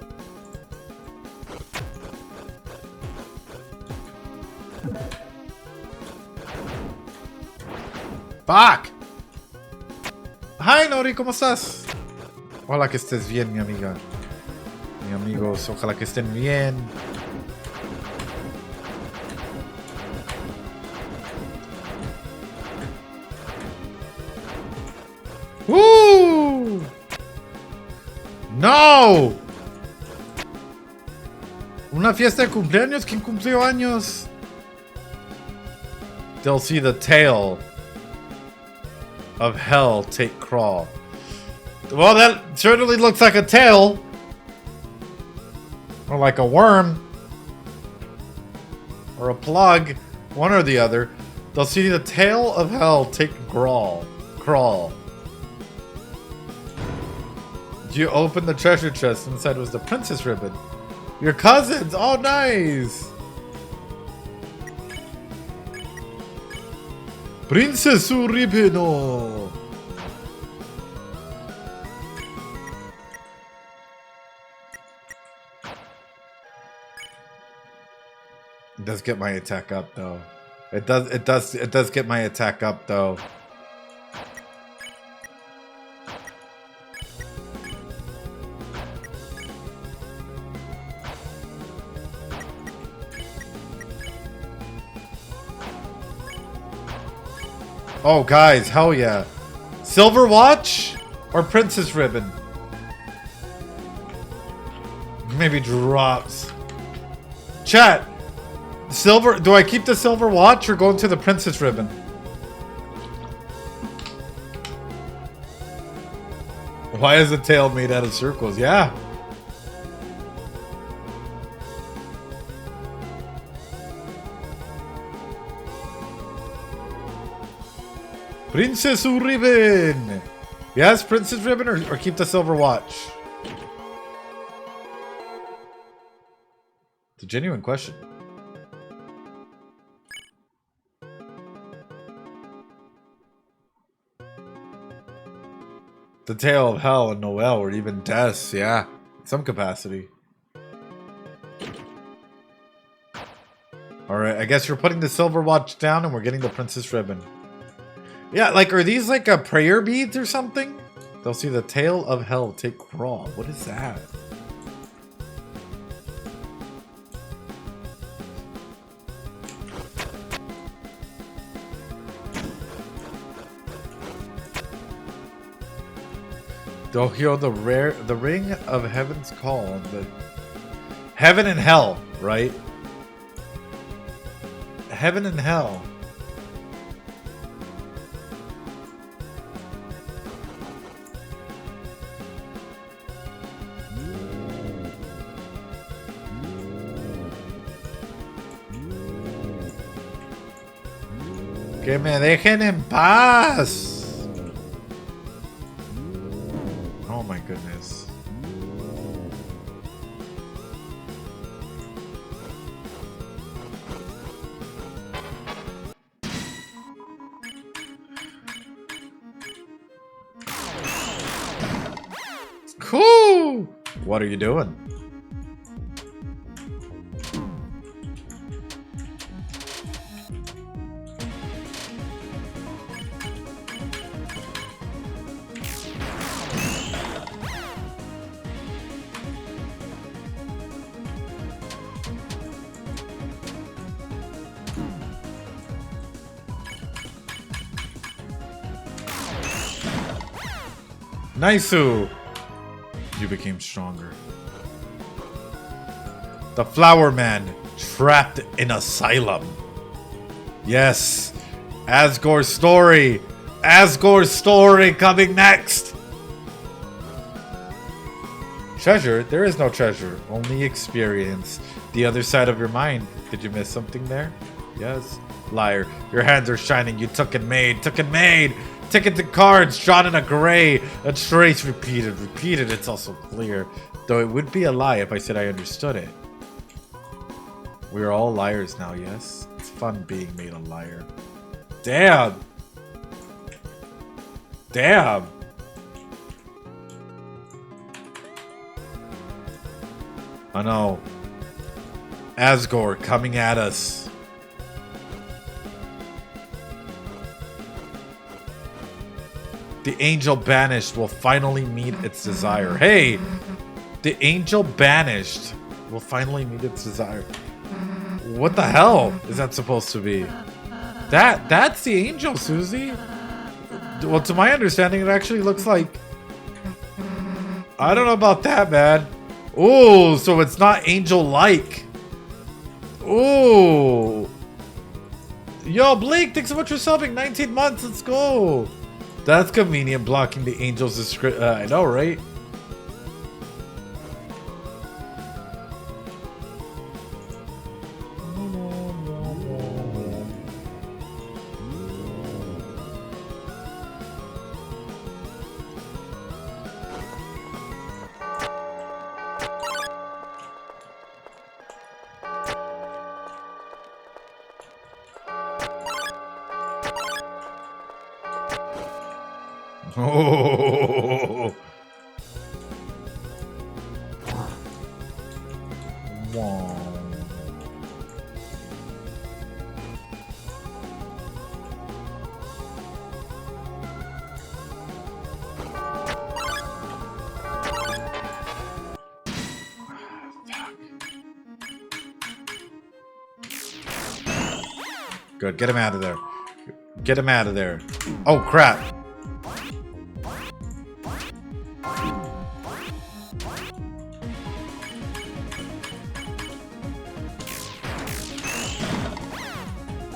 Fuck! Hi Nori, ¿cómo estás? Ojalá que estés bien, mi amiga. Mi amigos, ojalá que estén bien. ¡Woo! ¡No! Una fiesta de cumpleaños. ¿Quién cumplió años? They'll see the tail of hell take crawl. Well, that certainly looks like a tail. Or like a worm. Or a plug. One or the other. They'll see the tail of hell take crawl. You opened the treasure chest. Inside was the princess ribbon. Your cousins. Oh, nice. Princess Uribino. It does get my attack up though. It does get my attack up though. Oh, guys, hell yeah. Silver watch or princess ribbon? Maybe drops. Chat. Silver. Do I keep the silver watch or go into the princess ribbon? Why is the tail made out of circles? Yeah. Princess Ribbon! Yes, Princess Ribbon, or keep the silver watch? It's a genuine question. The Tale of Hell and Noel, or even Death, yeah. Some capacity. Alright, I guess you're putting the silver watch down and we're getting the Princess Ribbon. Yeah, like, are these like a prayer beads or something? They'll see the Tale of Hell take crawl. What is that? They'll hear the ring of heaven's call. The heaven and hell, right? Heaven and hell. Que me dejen en paz. Oh my goodness. Cool. What are you doing? Nice-oo. You became stronger. The Flower Man trapped in asylum. Yes. Asgore's story. Asgore's story coming next. Treasure? There is no treasure. Only experience. The other side of your mind. Did you miss something there? Yes. Liar. Your hands are shining. You took and made. Took and made. Ticket to cards drawn in a gray. A trace repeated. Repeated. It's also clear. Though it would be a lie if I said I understood it. We're all liars now, yes? It's fun being made a liar. Damn! Damn! Oh no. Asgore coming at us. The angel banished will finally meet its desire. Hey! The angel banished will finally meet its desire. What the hell is that supposed to be? That's the angel, Susie. Well, to my understanding, it actually looks like... I don't know about that, man. Ooh, so it's not angel-like. Ooh. Yo, Blake, thanks so much for subbing. 19 months, let's go. That's convenient, blocking the angel's description. I know, right? Oh. Wow. Good, get him out of there. Get him out of there. Oh crap.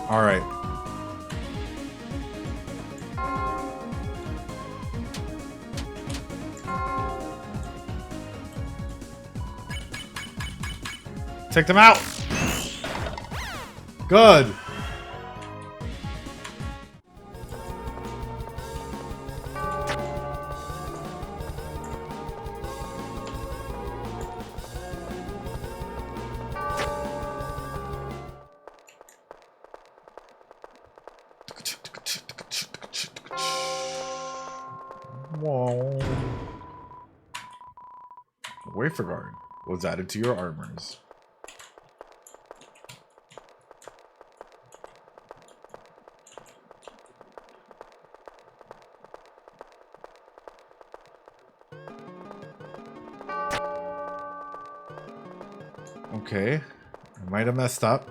All right. Take them out. Good. Whoa. Wafer guard was added to your armors. Okay, I might have messed up.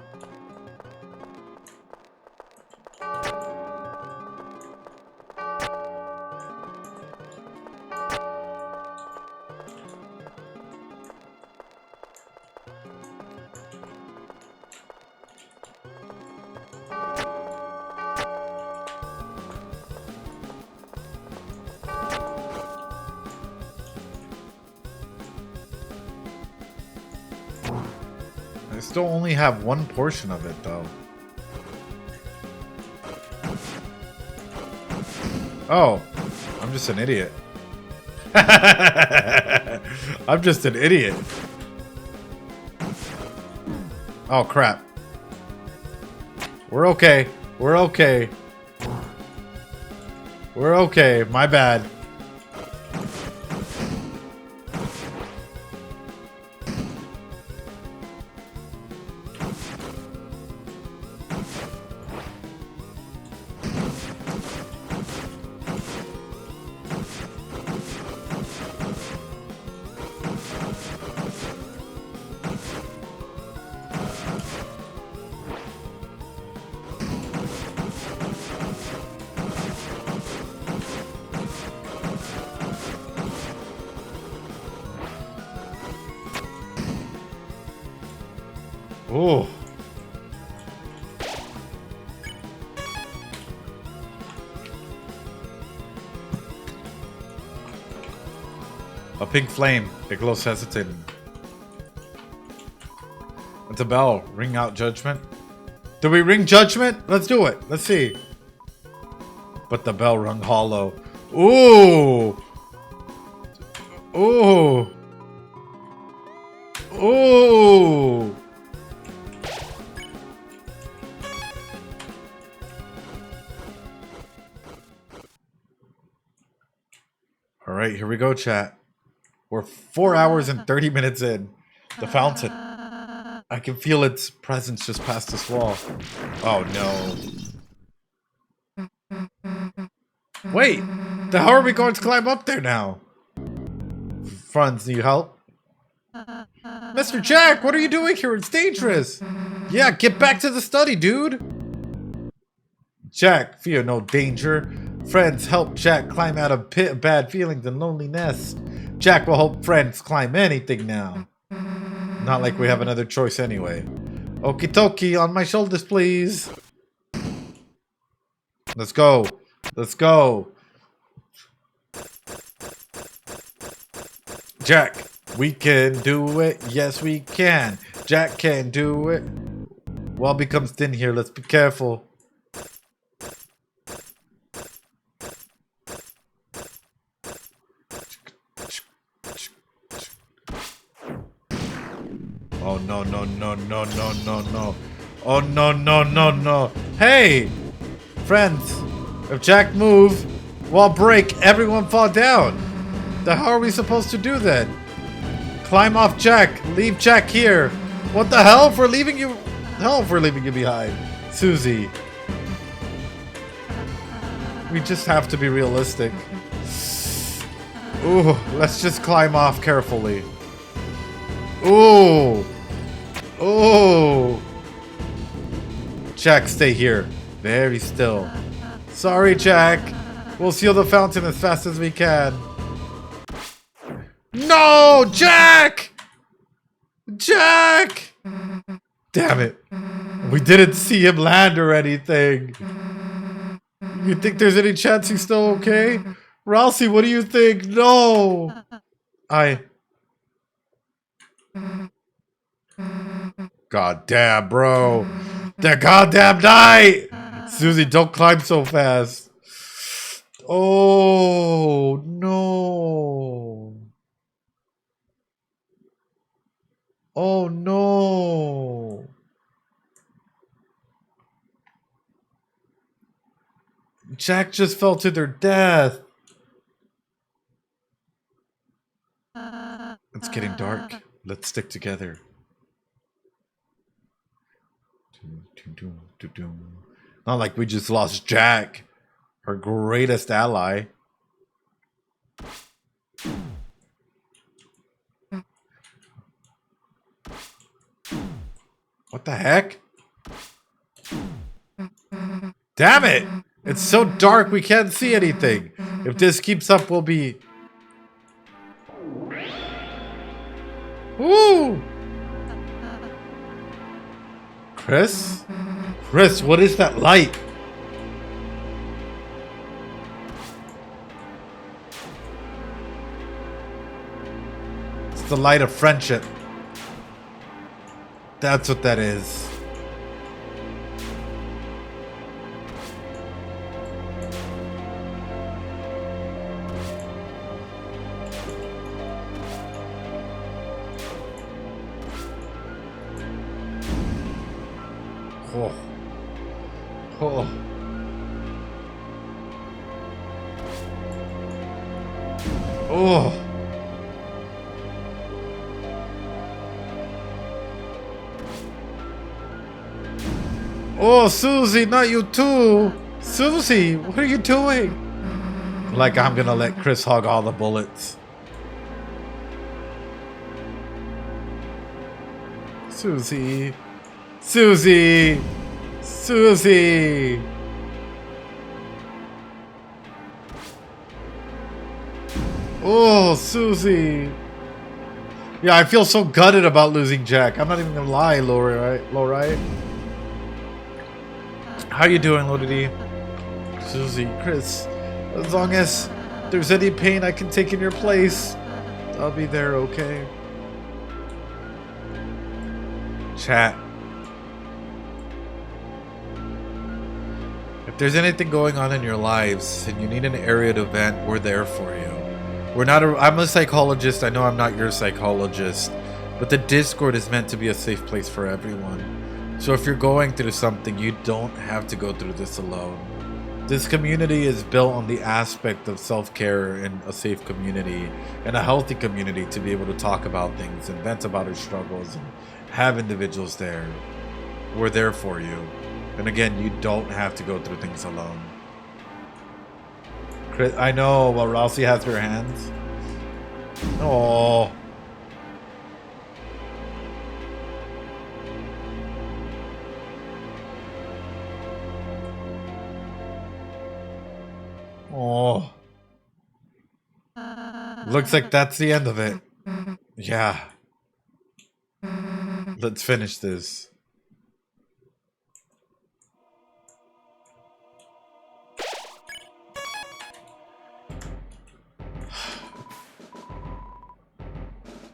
I still only have one portion of it, though. Oh, I'm just an idiot. I'm just an idiot. Oh, crap. We're okay. We're okay. We're okay. My bad. Oh. A pink flame. It glows hesitating. It's a bell. Ring out judgment. Do we ring judgment? Let's do it. Let's see. But the bell rung hollow. Ooh. Ooh. Ooh. All right, here we go, chat. We're 4 hours and 30 minutes in. The fountain. I can feel its presence just past this wall. Oh, no. Wait, how are we going to climb up there now? Franz, need help? Mr. Jack, what are you doing here? It's dangerous. Yeah, get back to the study, dude. Jack, fear no danger. Friends help Jack climb out of pit of bad feelings and loneliness. Jack will help friends climb anything now. Not like we have another choice anyway. Okie dokie, on my shoulders, please. Let's go. Let's go. Jack, we can do it. Yes, we can. Jack can do it. Wall becomes thin here. Let's be careful. Oh, no, no, no, no, no, no, no. Oh, no, no, no, no. Hey! Friends, if Jack moves, wall break, everyone fall down. Then how are we supposed to do that? Climb off Jack. Leave Jack here. What the hell? If we're leaving you... Hell, if we're leaving you behind. Susie. We just have to be realistic. Ooh, let's just climb off carefully. Ooh. Ooh. Jack, stay here. Very still. Sorry, Jack. We'll seal the fountain as fast as we can. No! Jack! Jack! Damn it. We didn't see him land or anything. You think there's any chance he's still okay? Ralsei, what do you think? No! God damn, bro. That goddamn night! Susie, don't climb so fast. Oh, no. Oh, no. Jack just fell to their death. It's getting dark. Let's stick together. Not like we just lost Jack, our greatest ally. What the heck? Damn it! It's so dark we can't see anything. If this keeps up, we'll be... Woo! Chris? Chris, what is that light? It's the light of friendship. That's what that is. Oh. Oh. Oh. Oh, Susie, not you too. Susie, what are you doing? Like I'm gonna let Chris hog all the bullets. Susie. Susie! Susie! Oh, Susie! Yeah, I feel so gutted about losing Jack. I'm not even gonna lie, Lori. How you doing, Lodi? Susie, Chris, as long as there's any pain I can take in your place, I'll be there, okay? Chat. If there's anything going on in your lives and you need an area to vent, we're there for you. I'm a psychologist. I know I'm not your psychologist, but the Discord is meant to be a safe place for everyone. So if you're going through something, you don't have to go through this alone. This community is built on the aspect of self-care and a safe community and a healthy community to be able to talk about things and vent about our struggles and have individuals there. We're there for you. And again, you don't have to go through things alone. Chris, I know, well, Rousey has her hands. Oh. Oh. Looks like that's the end of it. Yeah. Let's finish this.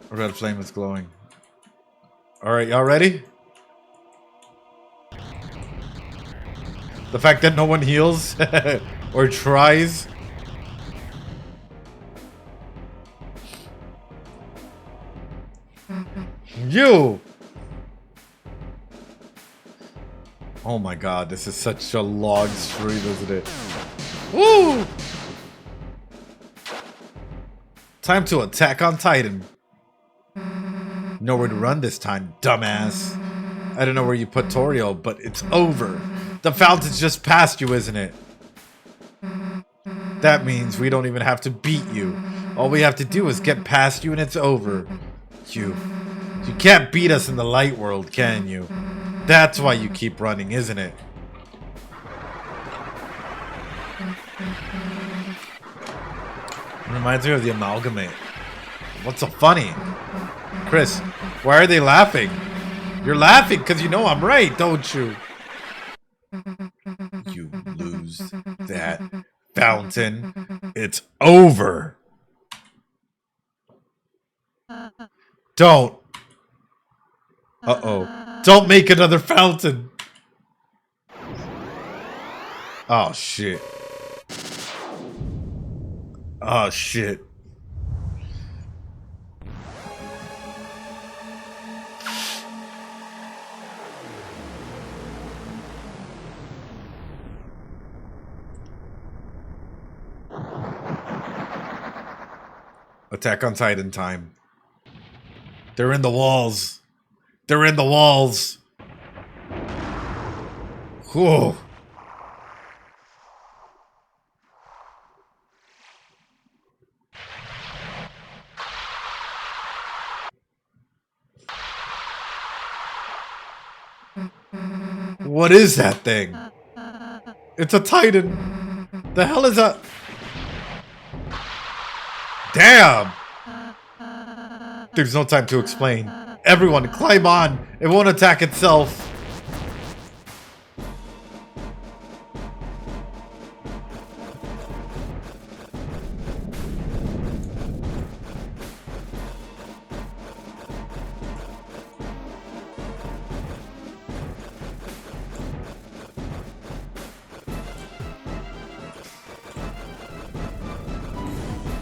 A red flame is glowing. Alright, y'all ready? The fact that no one heals or tries. You! Oh my god, this is such a long stream, isn't it? Woo! Time to attack on Titan. Nowhere to run this time, dumbass. I don't know where you put Toriel, but it's over. The fountain's just past you, isn't it? That means we don't even have to beat you. All we have to do is get past you and it's over. You can't beat us in the light world, can you? That's why you keep running, isn't it? It reminds me of the Amalgamate. What's so funny? Chris, why are they laughing? You're laughing because you know I'm right, don't you? You lose that fountain. It's over. Don't. Uh-oh. Don't make another fountain. Oh, shit. Oh, shit. Attack on Titan time. They're in the walls. They're in the walls. Whoa. What is that thing? It's a Titan. The hell is that? Damn! There's no time to explain. Everyone, climb on. It won't attack itself.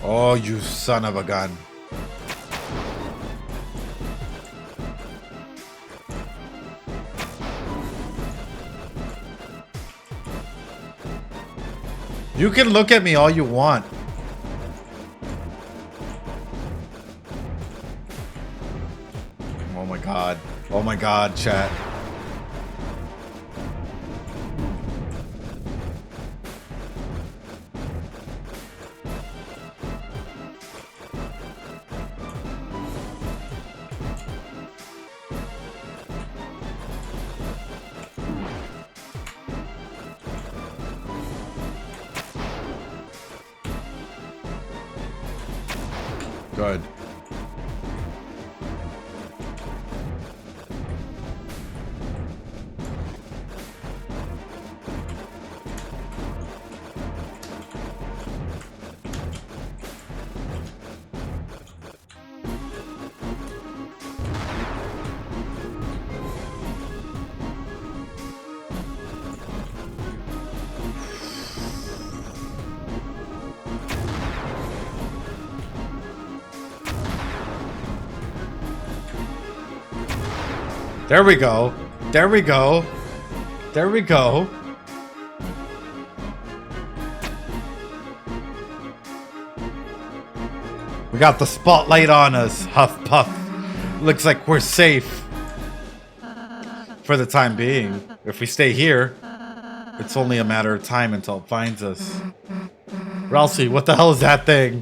Oh, you son of a gun. You can look at me all you want. Oh my god. Oh my god, chat. Good. There we go. There we go. There we go. We got the spotlight on us, Huff Puff. Looks like we're safe. For the time being. If we stay here, it's only a matter of time until it finds us. Ralsei, what the hell is that thing?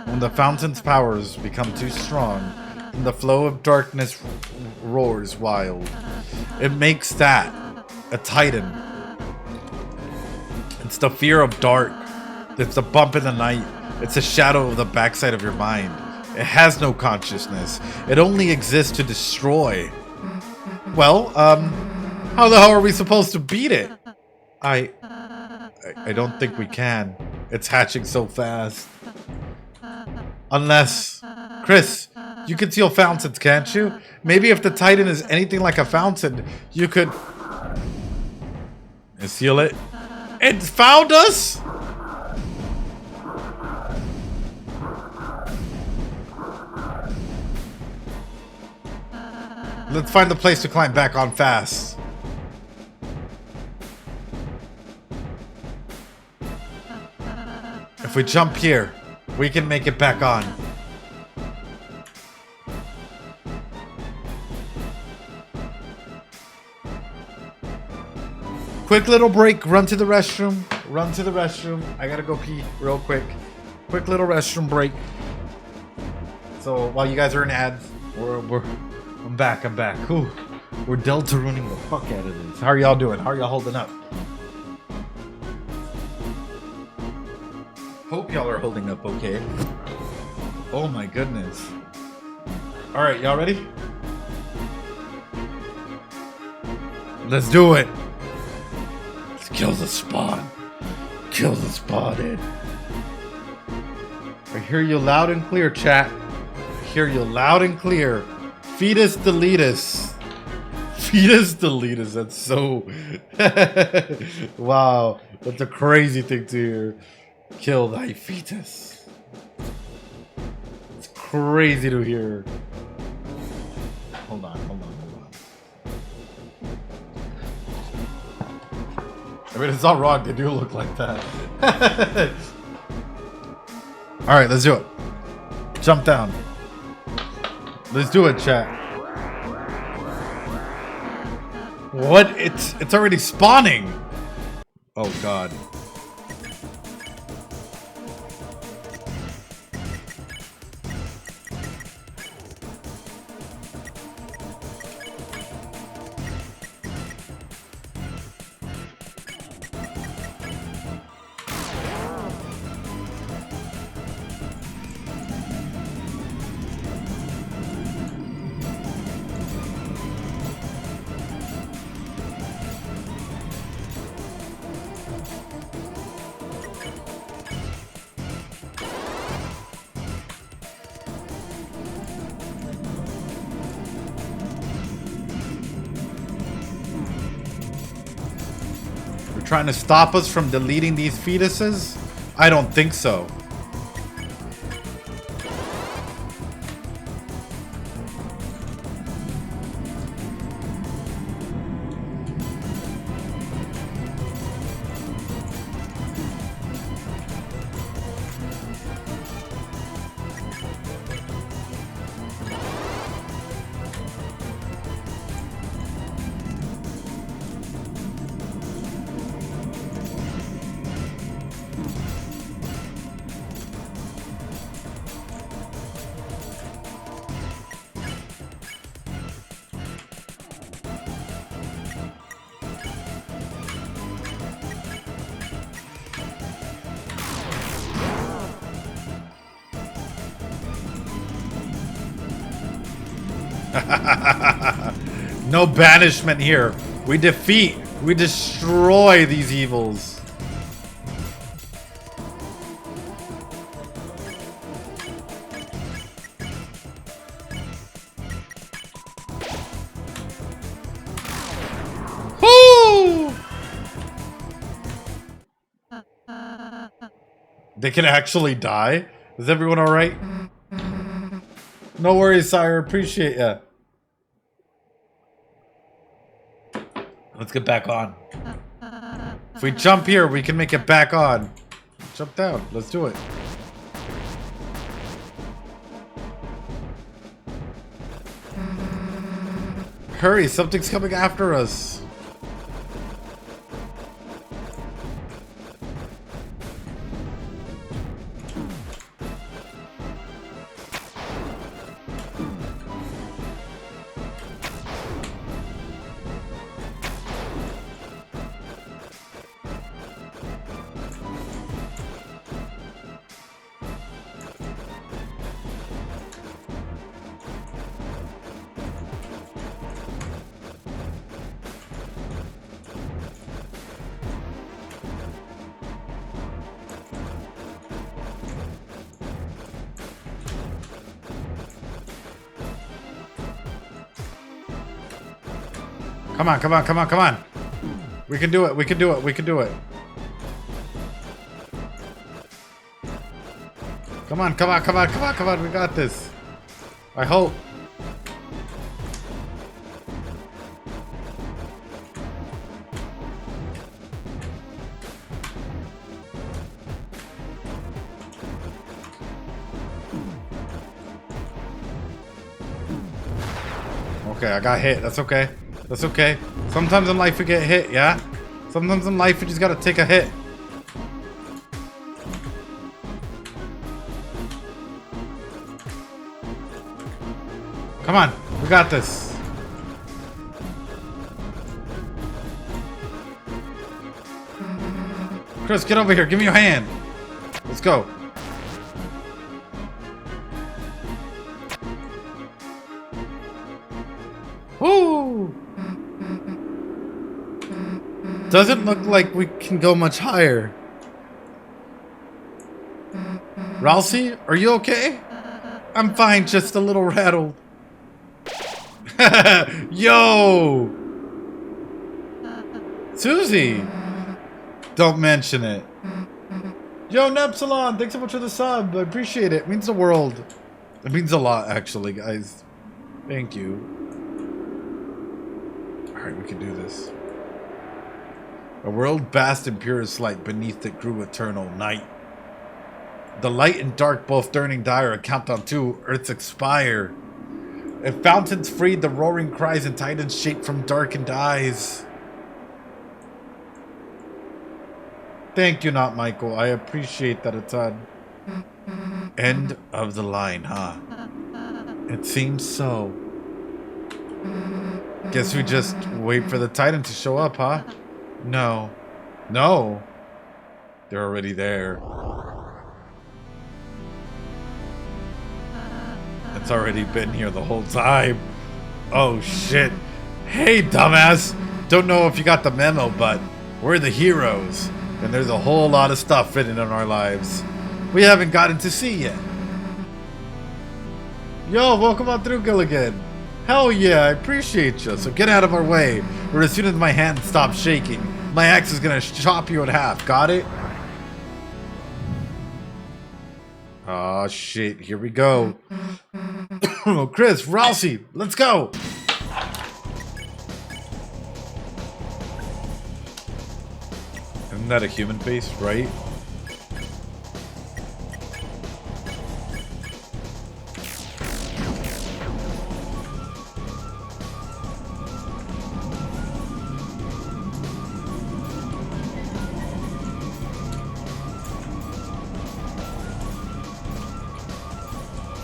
When the fountain's powers become too strong, and the flow of darkness roars wild, it makes that a Titan. It's the fear of dark. It's the bump in the night. It's a shadow of the backside of your mind. It has no consciousness. It only exists to destroy. Well, how the hell are we supposed to beat it? I don't think we can. It's hatching so fast. Unless, Chris, you can seal fountains, can't you? Maybe if the Titan is anything like a fountain, you could seal it. It found us? Let's find the place to climb back on fast. If we jump here, we can make it back on. Quick little break. Run to the restroom. Run to the restroom. I gotta go pee real quick. Quick little restroom break. So while you guys are in ads, I'm back. Ooh, we're Deltaruning the fuck out of this. How are y'all doing? How are y'all holding up? Hope y'all are holding up okay. Oh my goodness. Alright, y'all ready? Let's do it. Let's kill the spawn. Kill the spawn. I hear you loud and clear, chat. I hear you loud and clear. Fetus deletus. Fetus deletus. That's so. Wow, that's a crazy thing to hear. Kill thy fetus. It's crazy to hear. Hold on. I mean, it's not wrong. They do look like that. All right, let's do it. Jump down. Let's do it, chat. What? It's already spawning. Oh God. Trying to stop us from deleting these fetuses? I don't think so. No banishment here. We defeat, we destroy these evils. Woo! They can actually die? Is everyone alright? No worries, sire. Appreciate ya. Let's get back on. If we jump here, we can make it back on. Jump down. Let's do it. Hurry, something's coming after us. Come on, come on, come on, come on. We can do it, we can do it, we can do it. Come on, come on, come on, come on, come on, we got this. I hope. Okay, I got hit, that's okay. That's okay. Sometimes in life we get hit, yeah? Sometimes in life we just gotta take a hit. Come on, we got this. Chris, get over here. Give me your hand. Let's go. Woo! Doesn't look like we can go much higher. Ralsei, are you okay? I'm fine, just a little rattled. Yo! Susie! Don't mention it. Yo, Nepsilon, thanks so much for the sub. I appreciate it. It means the world. It means a lot, actually, guys. Thank you. Alright, we can do this. A world vast and pure as light, beneath it grew eternal night. The light and dark both turning dire, a countdown to Earth's expire. If fountains freed, the roaring cries and titans shake from darkened eyes. Thank you, not Michael. I appreciate that it's on. End of the line, huh? It seems so. Guess we just wait for the titan to show up, huh? No. No. They're already there. It's already been here the whole time. Oh shit. Hey dumbass. Don't know if you got the memo, but we're the heroes. And there's a whole lot of stuff fitting in our lives we haven't gotten to see yet. Yo, welcome on through, Gilligan. Hell yeah, I appreciate you. So get out of our way, or as soon as my hand stops shaking, my axe is gonna chop you in half. Got it? Aw, shit. Here we go. Chris, Rousey, let's go. Isn't that a human face, right?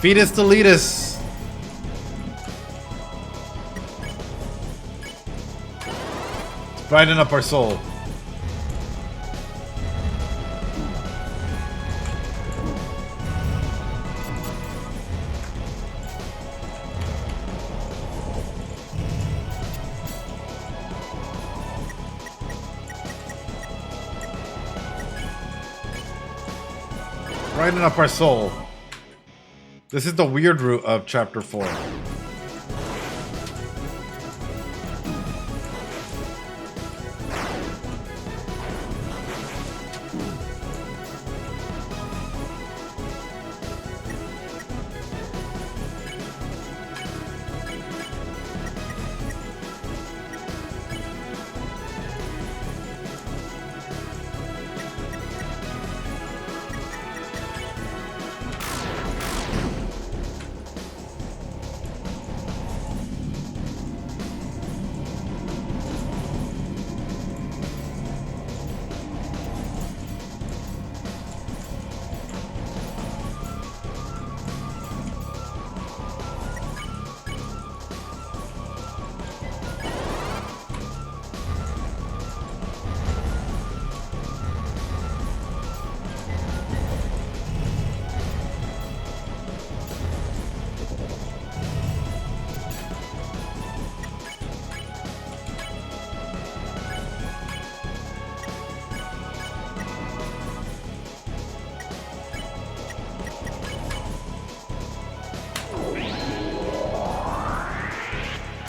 Fetus deletus. Let's brighten up our soul. Brighten up our soul. This is the weird route of chapter 4.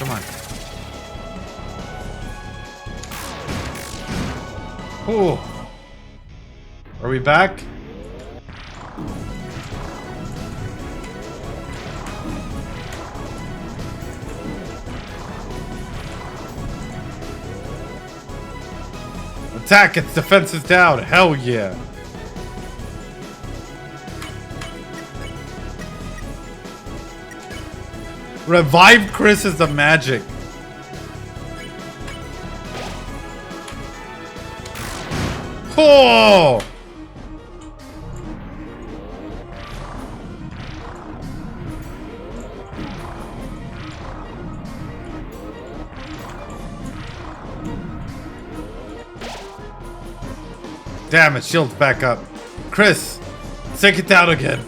Come on. Ooh. Are we back? Attack! Its defense is down! Hell yeah! Revive Chris is the magic. Oh! Damn it, shield's back up. Chris, take it down again.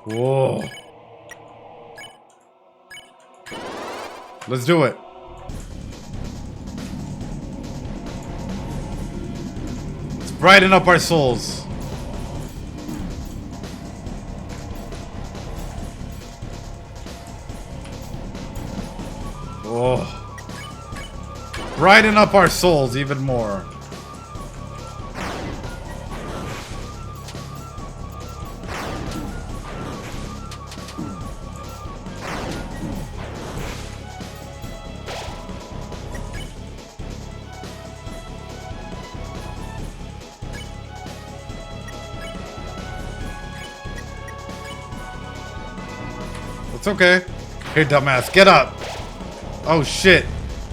Whoa. Let's do it. Let's brighten up our souls. Oh. Brighten up our souls even more. It's okay. Hey, dumbass, get up. Oh, shit.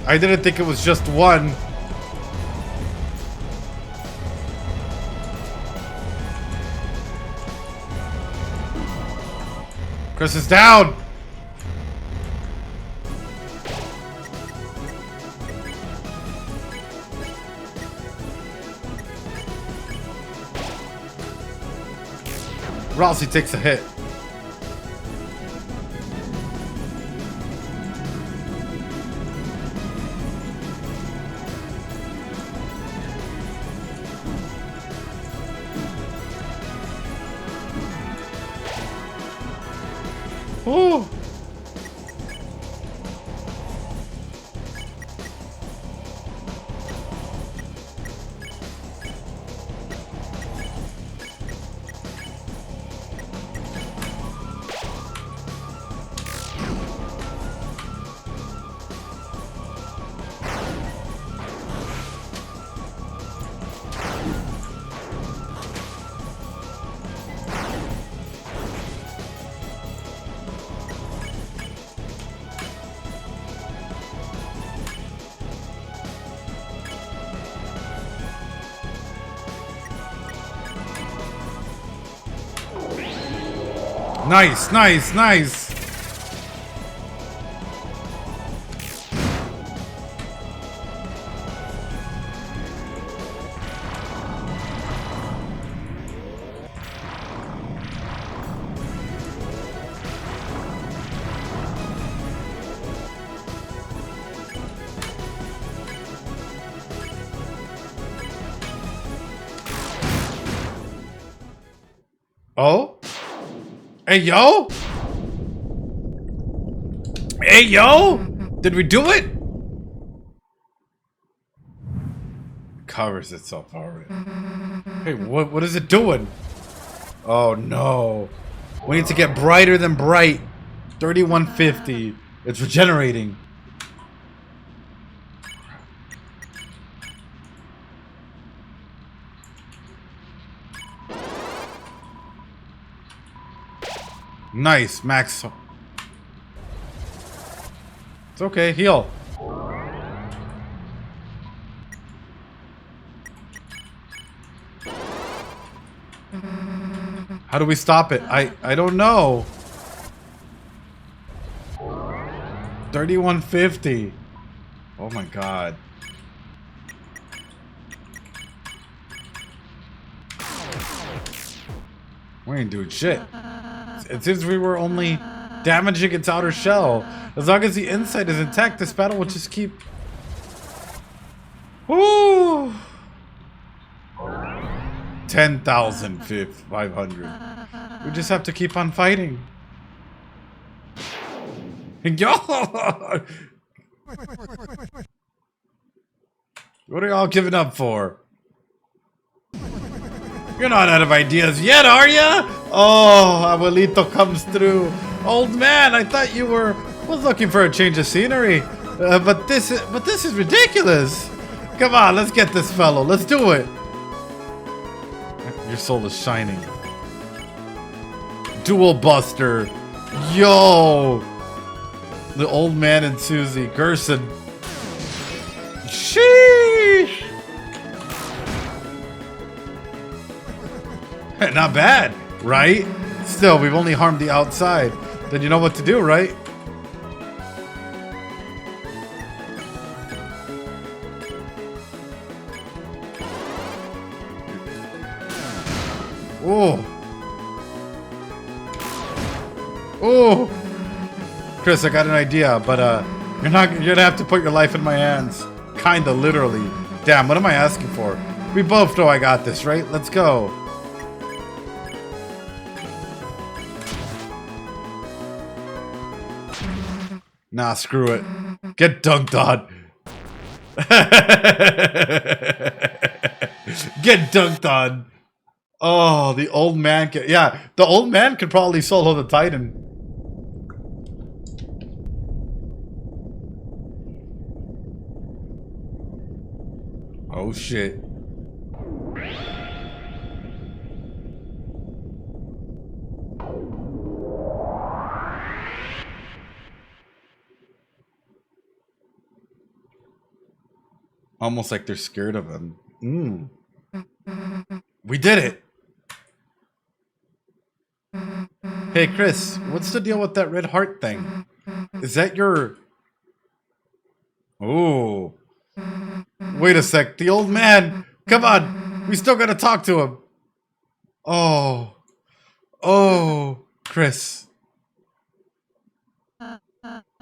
I didn't think it was just one. Chris is down. Rousey takes a hit. Ooh. Nice, nice, nice. Oh? Hey, yo? Hey, yo? Did we do it? Covers itself already. Hey, what is it doing? Oh, no. We need to get brighter than bright. 3150. It's regenerating. Nice, max. It's okay, heal. How do we stop it? I don't know. 3150. Oh my god. We ain't doing shit. It seems we were only damaging its outer shell. As long as the inside is intact, this battle will just keep... Woo! 10,500. We just have to keep on fighting. Yo! What are y'all giving up for? You're not out of ideas yet, are ya? Oh, Abuelito comes through. Old man, I thought you was looking for a change of scenery. But this is ridiculous. Come on, let's get this fellow. Let's do it. Your soul is shining. Dual Buster. Yo. The old man and Susie. Gerson. Sheesh. Not bad, right? Still, we've only harmed the outside. Then you know what to do, right? Oh. Oh, Chris, I got an idea, but you're gonna have to put your life in my hands, kinda literally. Damn, what am I asking for? We both know I got this, right? Let's go. Nah, screw it. Get dunked on. Get dunked on. Oh, the old man can, yeah, the old man could probably solo the Titan. Oh shit. Almost like they're scared of him. We did it. Hey Chris, what's the deal with that red heart thing? Is that your... Oh. Wait a sec, the old man. Come on, we still gotta talk to him. Oh. Oh, Chris.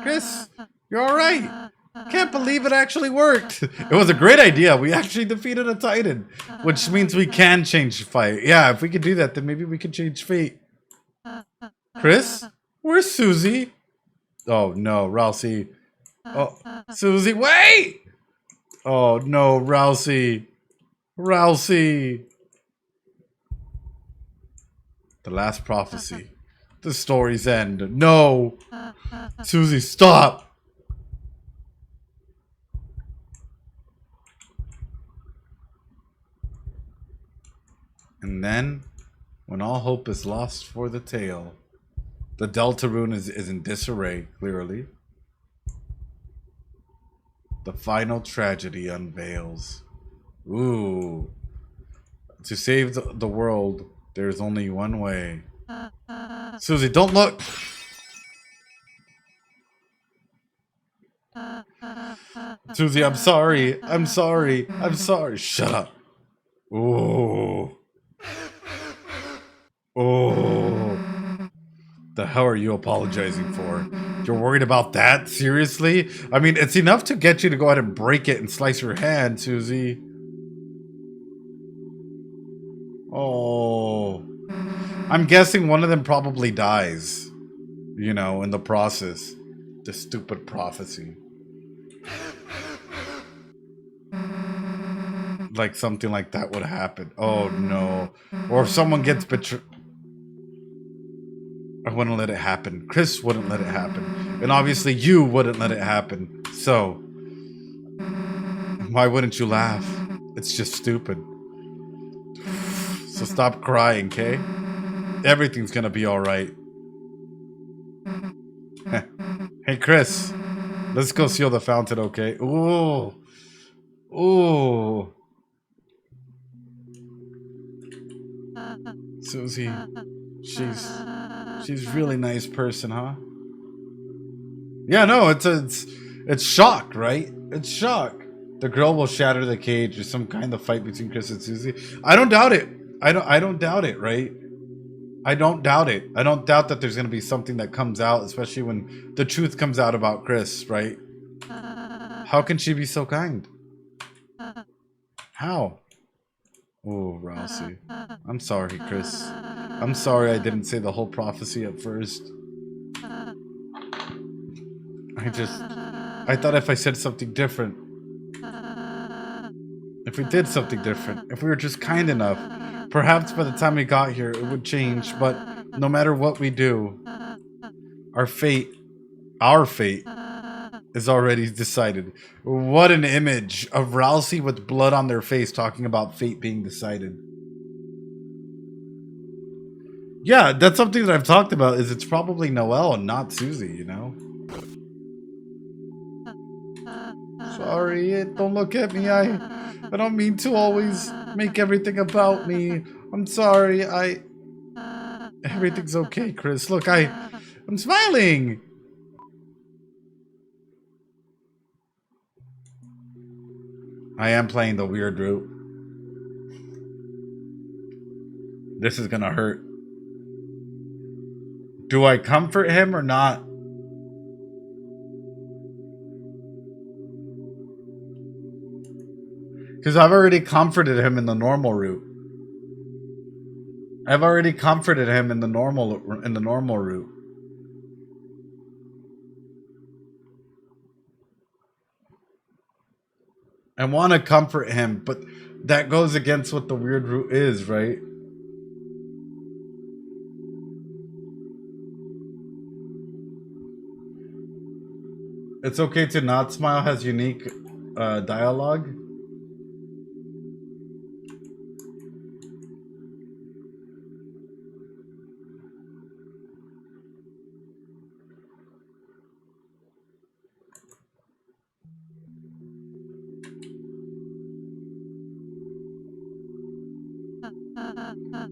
Chris, you're alright. Can't believe it actually worked. It was a great idea. We actually defeated a Titan, which means we can change fate. Yeah, if we could do that, then maybe we could change fate. Chris, where's Susie? Oh no, Rousey. Oh, Susie, wait! Oh no, Rousey. Rousey. The last prophecy. The story's end. No. Susie, stop. And then, when all hope is lost for the tale, the Deltarune is in disarray, clearly. The final tragedy unveils. Ooh. To save the world, there's only one way. Susie, don't look! Susie, I'm sorry. I'm sorry. I'm sorry. Shut up. Ooh. Oh. The hell are you apologizing for? You're worried about that? Seriously? I mean, it's enough to get you to go ahead and break it and slice your hand, Susie. Oh. I'm guessing one of them probably dies. You know, in the process. The stupid prophecy. Like something like that would happen. Oh no. Or if someone gets betrayed. I wouldn't let it happen. Chris wouldn't let it happen. And obviously you wouldn't let it happen. So, why wouldn't you laugh? It's just stupid. So stop crying, okay? Everything's gonna be alright. Hey Chris, let's go seal the fountain, okay? Ooh. Ooh. Susie, she's really nice person, huh? Yeah, no, it's shock, right? It's shock. The girl will shatter the cage. There's some kind of fight between Chris and Susie. I don't doubt it. I don't doubt it, right? I don't doubt it. I don't doubt that there's gonna be something that comes out, especially when the truth comes out about Chris, right? How can she be so kind? How? Oh, Rousey. I'm sorry, Chris. I'm sorry I didn't say the whole prophecy at first. I thought if I said something different, if we did something different, if we were just kind enough, perhaps by the time we got here it would change, but no matter what we do, our fate is already decided. What an image of Rousey with blood on their face talking about fate being decided. Yeah, that's something that I've talked about, is it's probably Noelle and not Susie, you know? Sorry, don't look at me. I don't mean to always make everything about me. I'm sorry. Everything's okay, Chris. Look, I'm smiling. I am playing the weird route. This is gonna hurt. Do I comfort him or not? Because I've already comforted him in the normal route. I've already comforted him in the normal route. I want to comfort him, but that goes against what the weird route is, right? It's okay to not smile has unique dialogue.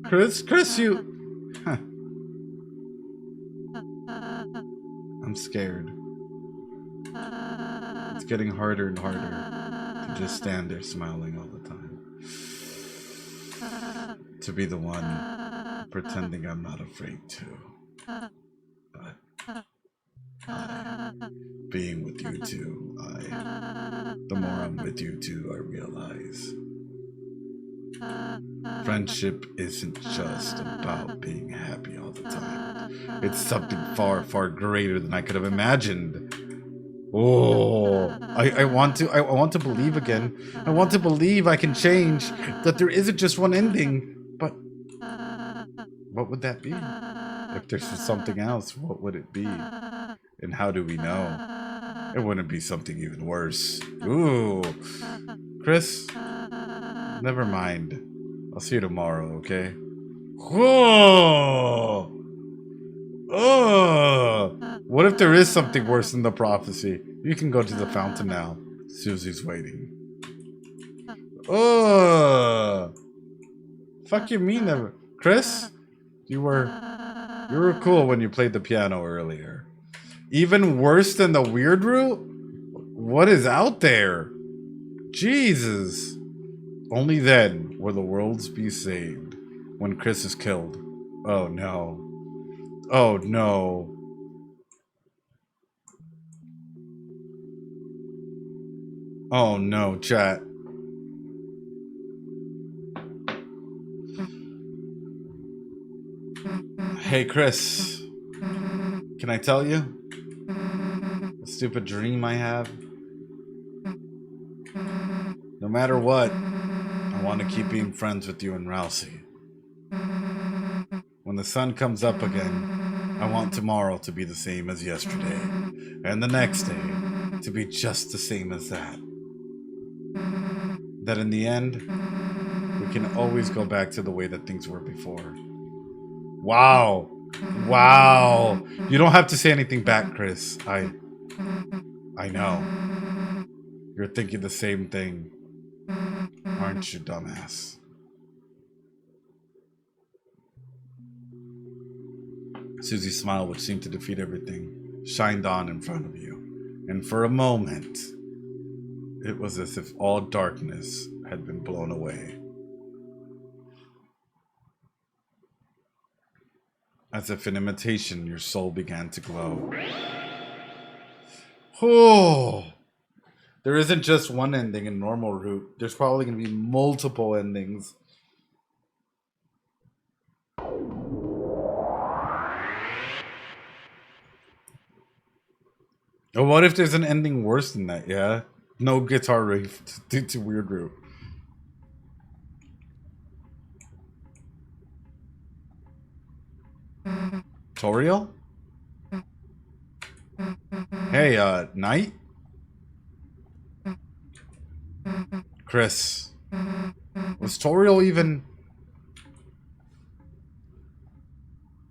Chris, you... Huh. I'm scared. It's getting harder and harder to just stand there smiling all the time. To be the one pretending I'm not afraid to. But being with you two, the more I'm with you two, I realize friendship isn't just about being happy all the time. It's something far, far greater than I could have imagined. Oh, I want to believe again. I want to believe I can change, that there isn't just one ending. But what would that be? If there's something else, what would it be? And how do we know? It wouldn't be something even worse. Ooh. Chris, never mind. I'll see you tomorrow, okay? Whoa! Oh! What if there is something worse than the prophecy? You can go to the fountain now. Susie's waiting. Oh! Fuck you mean never. Chris? You were cool when you played the piano earlier. Even worse than the weird route? What is out there? Jesus. Only then will the worlds be saved. When Chris is killed. Oh no. Oh no. Oh no, chat. Hey Chris. Can I tell you? A stupid dream I have? No matter what, I want to keep being friends with you and Rousey. When the sun comes up again, I want tomorrow to be the same as yesterday, and the next day to be just the same as that. That in the end, we can always go back to the way that things were before. Wow. Wow. You don't have to say anything back, Chris. I know. You're thinking the same thing. Aren't you, dumbass? Susie's smile, which seemed to defeat everything, shined on in front of you. And for a moment, it was as if all darkness had been blown away. As if in imitation, your soul began to glow. Oh! There isn't just one ending in normal route. There's probably going to be multiple endings. Oh, what if there's an ending worse than that, yeah? No guitar riff due to weird route. Toriel? Hey, Knight? Chris. Was Toriel even...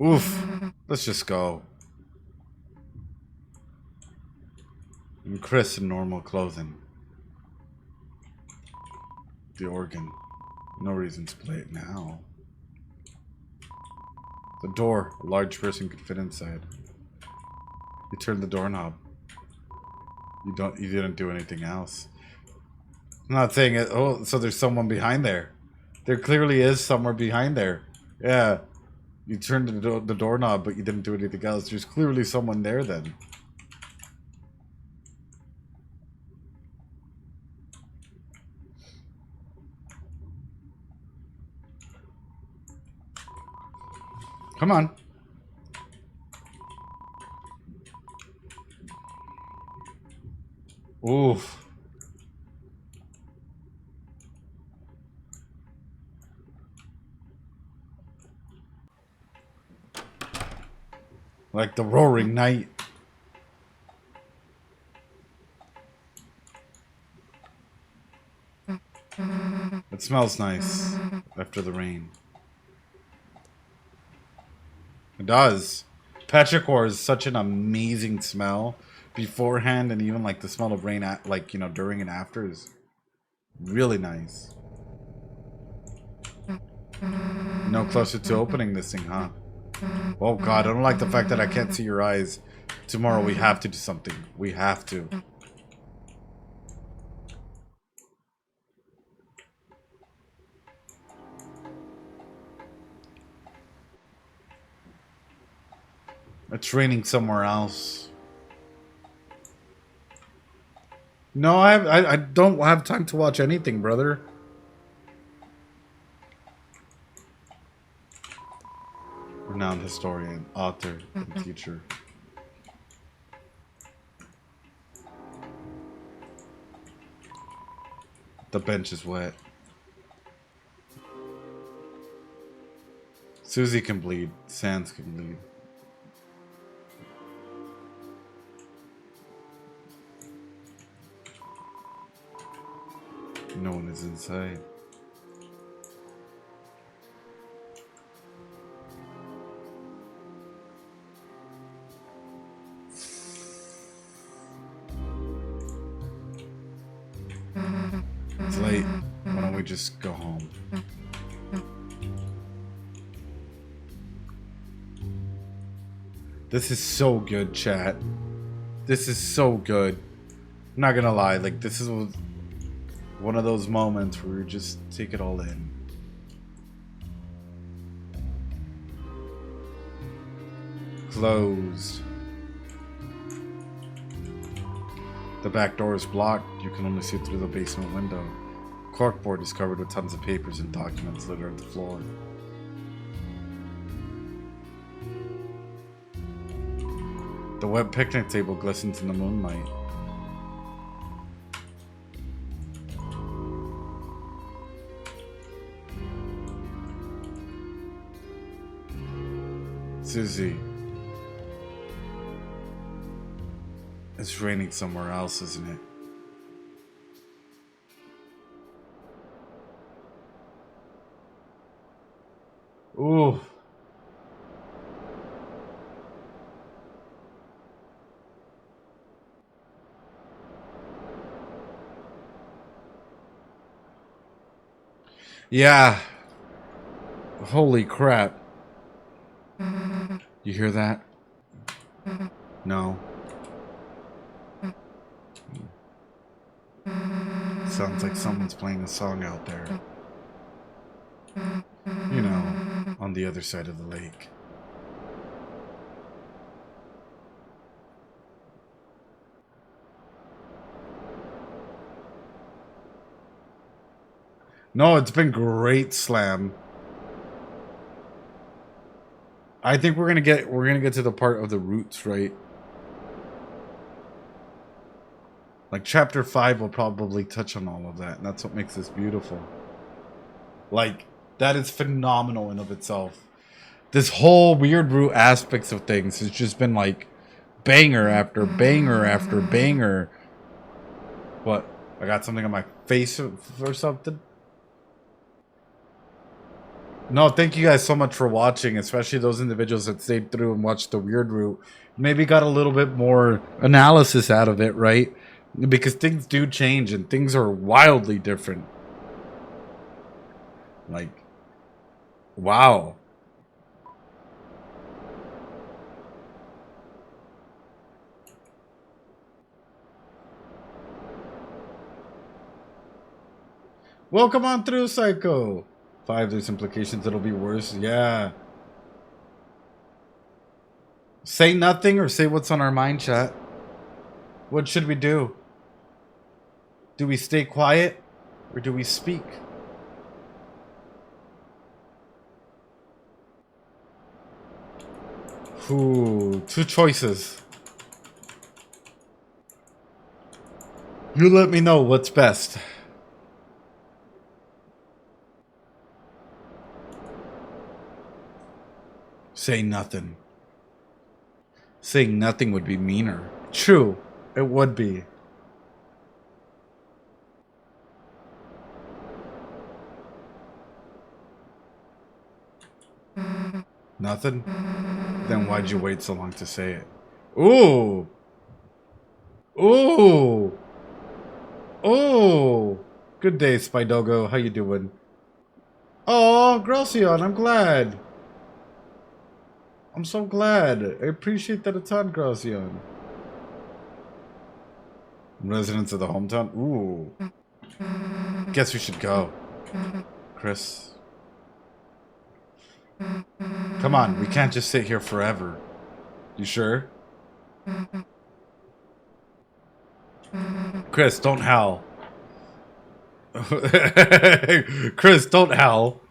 Oof. Let's just go. And Chris in normal clothing. The organ. No reason to play it now. The door. A large person could fit inside. You turned the doorknob. You didn't do anything else. I'm not saying it. Oh, so there's someone behind there. There clearly is somewhere behind there. Yeah. You turned the doorknob, but you didn't do anything else. There's clearly someone there then. Come on. Oof. Like the roaring night. It smells nice after the rain. It does. Petrichor is such an amazing smell beforehand, and even like the smell of rain, like, you know, during and after is really nice. No closer to opening this thing, huh? Oh God, I don't like the fact that I can't see your eyes. Tomorrow we have to do something. We have to. It's raining somewhere else. No, I don't have time to watch anything, brother. Renowned historian, author, and teacher. The bench is wet. Susie can bleed. Sans can bleed. No one is inside. It's late. Why don't we just go home? This is so good, chat. This is so good. I'm not gonna lie, like, this is one of those moments where you just take it all in. Closed. The back door is blocked. You can only see through the basement window. Corkboard is covered with tons of papers and documents littered the floor. The wet picnic table glistens in the moonlight. Susie. It's raining somewhere else, isn't it? Ooh. Yeah. Holy crap. You hear that? No. Sounds like someone's playing a song out there. You know, on the other side of the lake. No, it's been great, Slam. I think we're gonna get to the part of the roots, right? Like chapter 5 will probably touch on all of that, and that's what makes this beautiful. Like, that is phenomenal in of itself. This whole weird root aspects of things has just been like banger after banger after banger. What? I got something on my face or something? No, thank you guys so much for watching, especially those individuals that stayed through and watched the weird route. Maybe got a little bit more analysis out of it, right? Because things do change and things are wildly different. Like, wow. Welcome on through, Psycho. 5, there's implications it'll be worse. Yeah. Say nothing or say what's on our mind, chat. What should we do? Do we stay quiet or do we speak? Ooh, two choices. You let me know what's best. Say nothing. Saying nothing would be meaner. True, it would be. Nothing? Then why'd you wait so long to say it? Ooh! Ooh! Ooh! Good day, Spidogo. How you doing? Oh, Groceon, I'm glad. I'm so glad. I appreciate that a ton, Groceon. Residents of the hometown? Ooh. Guess we should go. Chris. Come on, we can't just sit here forever. You sure? Chris, don't howl. Chris, don't howl.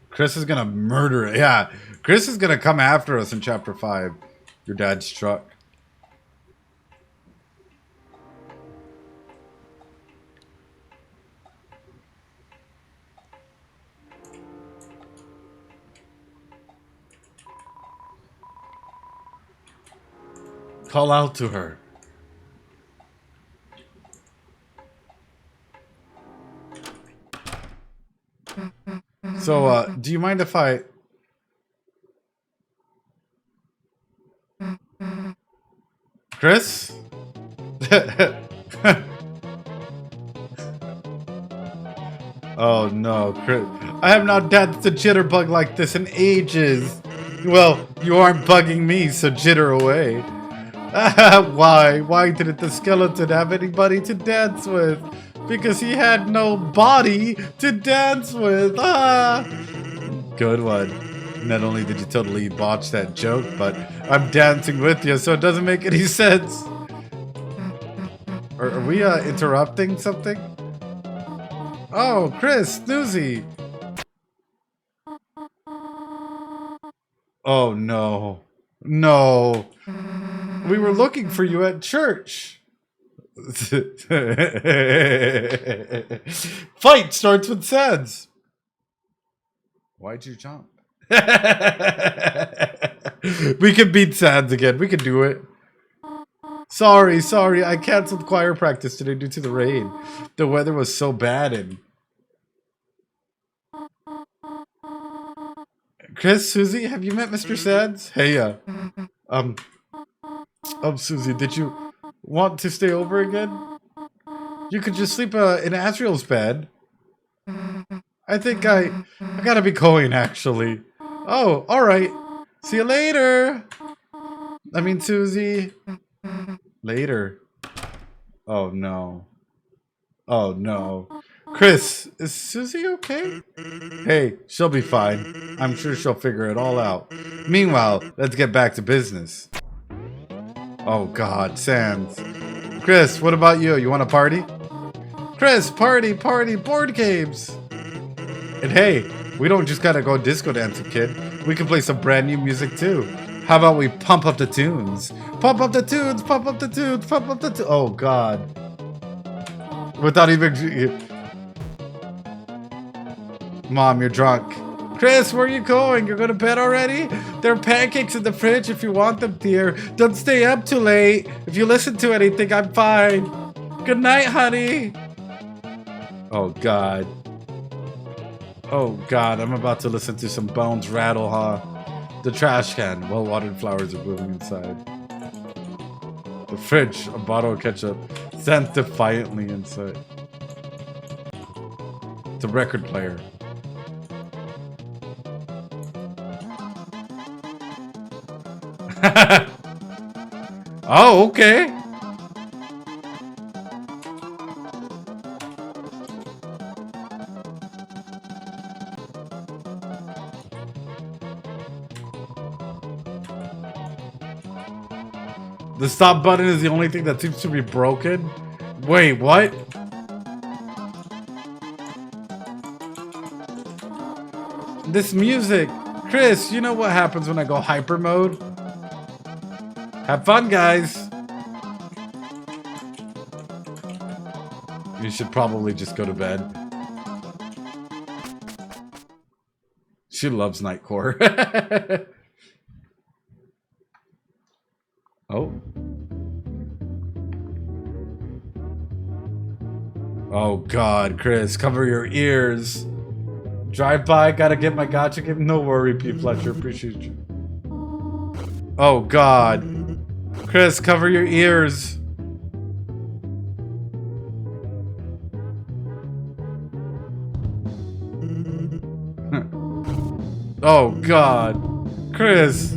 Chris is gonna murder it. Yeah, Chris is gonna come after us in chapter 5. Your dad's truck. Call out to her. So, do you mind if I... Chris? Oh no, Chris. I have not danced a jitterbug like this in ages. Well, you aren't bugging me, so jitter away. Why? Why didn't the skeleton have anybody to dance with? Because he had no body to dance with. Ah! Good one. Not only did you totally botch that joke, but I'm dancing with you, so it doesn't make any sense. Are we interrupting something? Oh, Chris, Snoozy. Oh no. No. We were looking for you at church. Fight starts with Sads. Why'd you jump? We can beat Sads again. We can do it. Sorry. I canceled choir practice today due to the rain. The weather was so bad and... Chris, Susie, have you met Mr. Sads? Hey, Susie, did you want to stay over again? You could just sleep in Asriel's bed. I think I gotta be going, actually. Oh, alright. See you later. I mean, Susie. Later. Oh, no. Oh, no. Chris, is Susie okay? Hey, she'll be fine. I'm sure she'll figure it all out. Meanwhile, let's get back to business. Oh, God, Sans. Chris, what about you? You want a party? Chris, party, board games. And hey, we don't just gotta go disco dancing, kid. We can play some brand new music too. How about we pump up the tunes? Pump up the tunes, pump up the tunes, pump up the tunes. Oh God. Without even... Mom, you're drunk. Chris, where are you going? You're going to bed already? There are pancakes in the fridge if you want them, dear. Don't stay up too late. If you listen to anything, I'm fine. Good night, honey. Oh, God. Oh, God. I'm about to listen to some bones rattle, huh? The trash can. Well-watered flowers are blooming inside. The fridge. A bottle of ketchup stands defiantly inside. The record player. Oh, okay. The stop button is the only thing that seems to be broken? Wait, what? This music. Chris, you know what happens when I go hyper mode? Have fun, guys. You should probably just go to bed. She loves Nightcore. Oh. Oh God, Chris, cover your ears. Drive by, gotta get my gotcha game. No worry, P. Fletcher, appreciate you. Oh God. Chris, cover your ears. Oh God. Chris.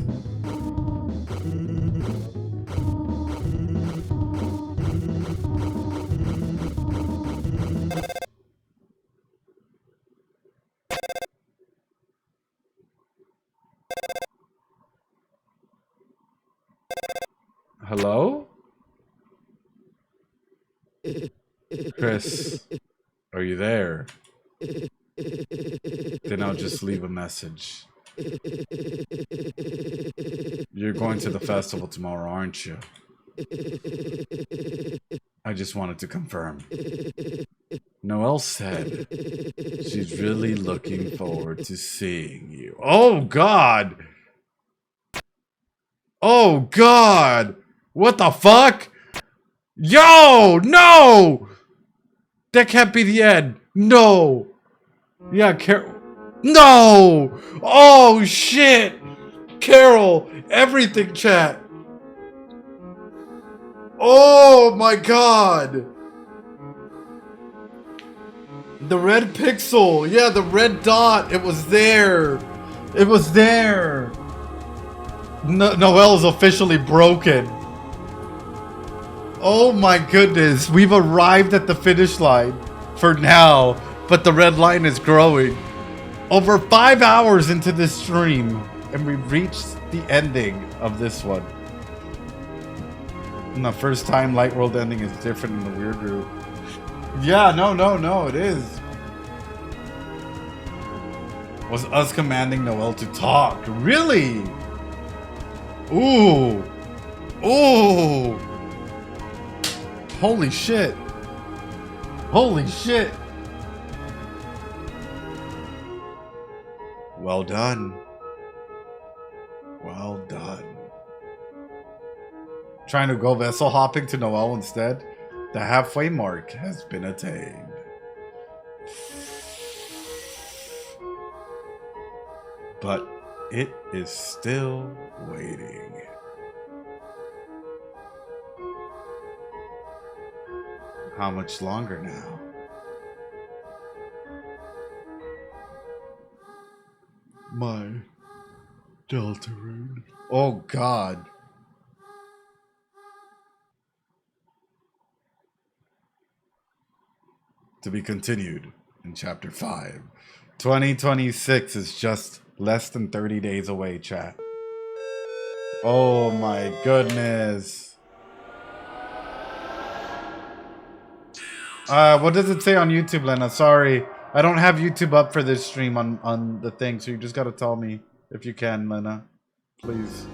Hello? Chris, are you there? Then I'll just leave a message. You're going to the festival tomorrow, aren't you? I just wanted to confirm. Noelle said she's really looking forward to seeing you. Oh, God! Oh, God! What the fuck? Yo! No! That can't be the end. No! Yeah, Carol. No! Oh, shit! Carol! Everything, chat! Oh, my God! The red pixel. Yeah, the red dot. It was there. It was there. Noelle is officially broken. Oh my goodness. We've arrived at the finish line for now, but the red line is growing. Over 5 hours into this stream, and we've reached the ending of this one. And the first time Light World ending is different in the Weird Group. Yeah, no, it is. Was us commanding Noelle to talk. Really? Ooh. Ooh. Holy shit. Holy shit. Well done. Well done. Trying to go vessel hopping to Noelle instead? The halfway mark has been attained. But it is still waiting. How much longer now? My Deltarune. Oh God. To be continued in chapter 5. 2026 is just less than 30 days away, chat. Oh my goodness. What does it say on YouTube, Lena? Sorry. I don't have YouTube up for this stream on the thing, so you just gotta tell me if you can, Lena. Please.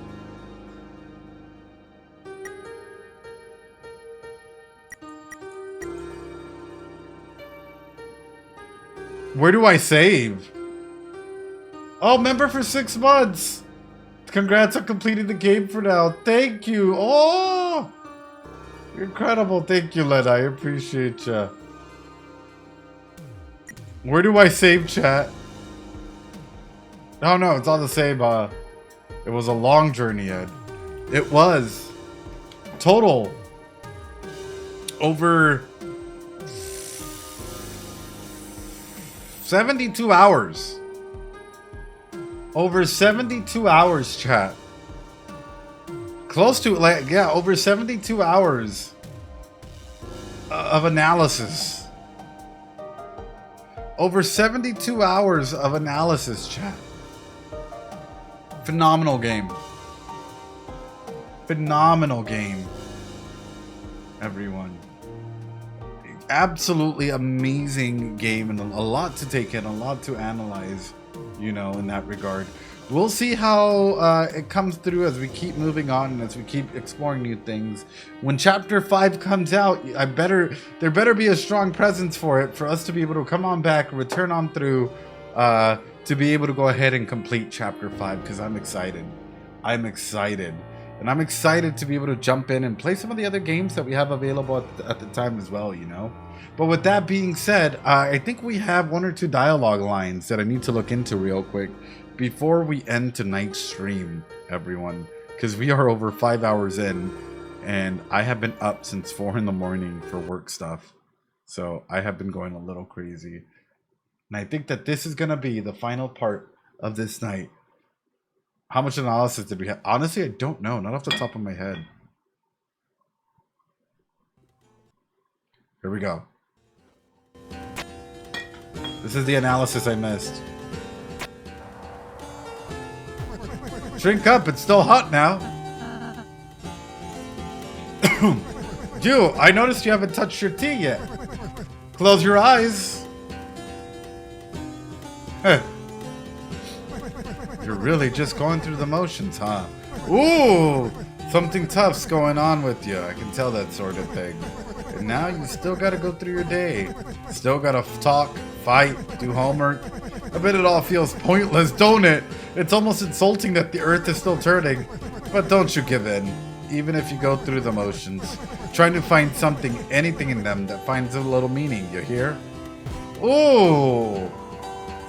Where do I save? Oh, member for 6 months. Congrats on completing the game for now. Thank you. Oh, you're incredible. Thank you, Lena. I appreciate you. Where do I save, chat? Oh, no, it's all the same. It was a long journey, Ed. It was. Total. Over 72 hours. Over 72 hours, chat. Close to, like, yeah, over 72 hours of analysis. Over 72 hours of analysis, chat. Phenomenal game. Phenomenal game, everyone. Absolutely amazing game, and a lot to take in, a lot to analyze, you know, in that regard. We'll see how it comes through as we keep moving on and as we keep exploring new things. When Chapter 5 comes out, there better be a strong presence for it for us to be able to come on back, return on through, to be able to go ahead and complete Chapter 5, because I'm excited. I'm excited. And I'm excited to be able to jump in and play some of the other games that we have available at the time as well, you know? But with that being said, I think we have 1 or 2 dialogue lines that I need to look into real quick before we end tonight's stream, everyone. Because we are over 5 hours in, and I have been up since 4 in the morning for work stuff. So I have been going a little crazy. And I think that this is going to be the final part of this night. How much analysis did we have? Honestly, I don't know. Not off the top of my head. Here we go. This is the analysis I missed. Drink up, it's still hot now. You, I noticed you haven't touched your tea yet. Close your eyes. You're really just going through the motions, huh? Ooh, something tough's going on with you. I can tell that sort of thing. And now you still gotta go through your day. Still gotta talk, fight, do homework. I bet it all feels pointless, don't it? It's almost insulting that the earth is still turning. But don't you give in. Even if you go through the motions. Trying to find something, anything in them that finds a little meaning, you hear? Ooh!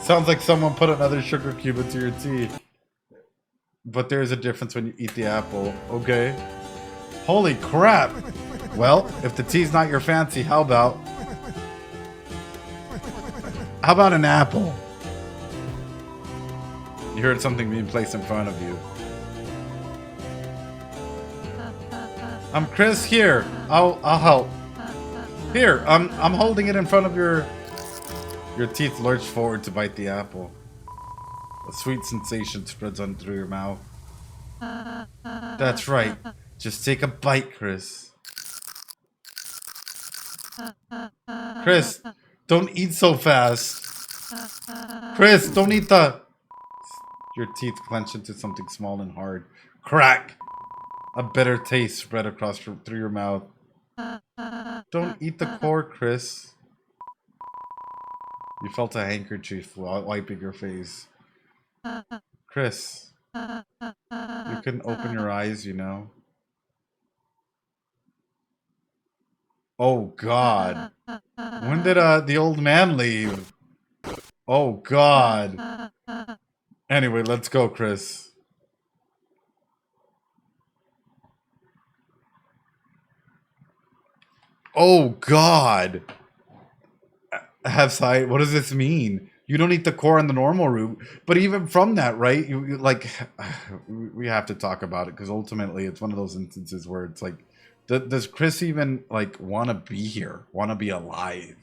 Sounds like someone put another sugar cube into your tea. But there's a difference when you eat the apple, okay? Holy crap! Well, if the tea's not your fancy, how about an apple? You heard something being placed in front of you. I'm Chris here. I'll help. Here, I'm holding it in front of your teeth lurch forward to bite the apple. A sweet sensation spreads on through your mouth. That's right. Just take a bite, Chris. Chris, don't eat so fast. Chris, don't eat the... Your teeth clench into something small and hard. Crack! A bitter taste spread across through your mouth. Don't eat the core, Chris. You felt a handkerchief wiping your face. Chris, you couldn't open your eyes, you know? Oh, God. When did the old man leave? Oh, God. Anyway, let's go, Chris. Oh, God. Have sight. What does this mean? You don't eat the core on the normal route. But even from that, right? You like, we have to talk about it because ultimately it's one of those instances where it's like, does Chris even like want to be here? Want to be alive?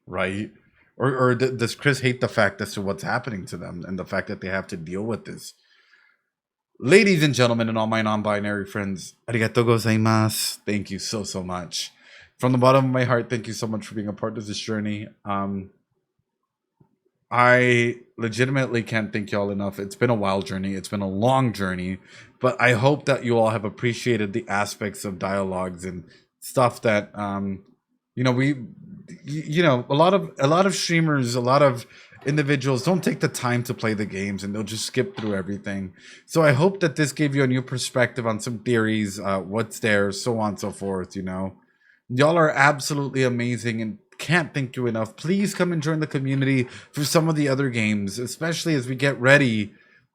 Right? Or does Chris hate the fact as to what's happening to them and the fact that they have to deal with this? Ladies and gentlemen and all my non-binary friends, arigatou gozaimasu. Thank you so, so much. From the bottom of my heart, thank you so much for being a part of this journey. I legitimately can't thank y'all enough. It's been a wild journey. It's been a long journey. But I hope that you all have appreciated the aspects of dialogues and stuff that, you know, a lot of streamers, a lot of individuals don't take the time to play the games and they'll just skip through everything. So I hope that this gave you a new perspective on some theories, what's there, so on and so forth, you know. Y'all are absolutely amazing and can't thank you enough. Please come and join the community for some of the other games, especially as we get ready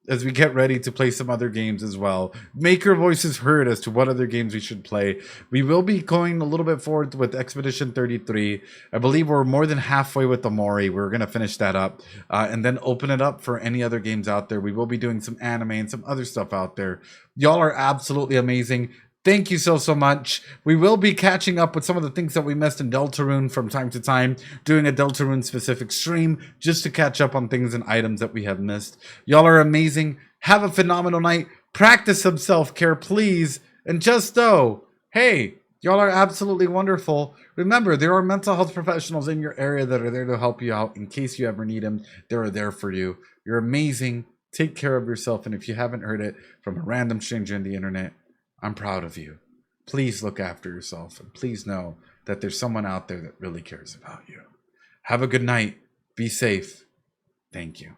to play some other games as well. Make your voices heard as to what other games we should play. We will be going a little bit forward with Expedition 33. I believe we're more than halfway with the Mori. We're going to finish that up and then open it up for any other games out there. We will be doing some anime and some other stuff out there. Y'all are absolutely amazing. Thank you so, so much. We will be catching up with some of the things that we missed in Deltarune from time to time, doing a Deltarune specific stream just to catch up on things and items that we have missed. Y'all are amazing. Have a phenomenal night. Practice some self-care, please. And just though, hey, y'all are absolutely wonderful. Remember, there are mental health professionals in your area that are there to help you out in case you ever need them. They're there for you. You're amazing. Take care of yourself. And if you haven't heard it from a random stranger on the internet, I'm proud of you. Please look after yourself. And please know that there's someone out there that really cares about you. Have a good night. Be safe. Thank you.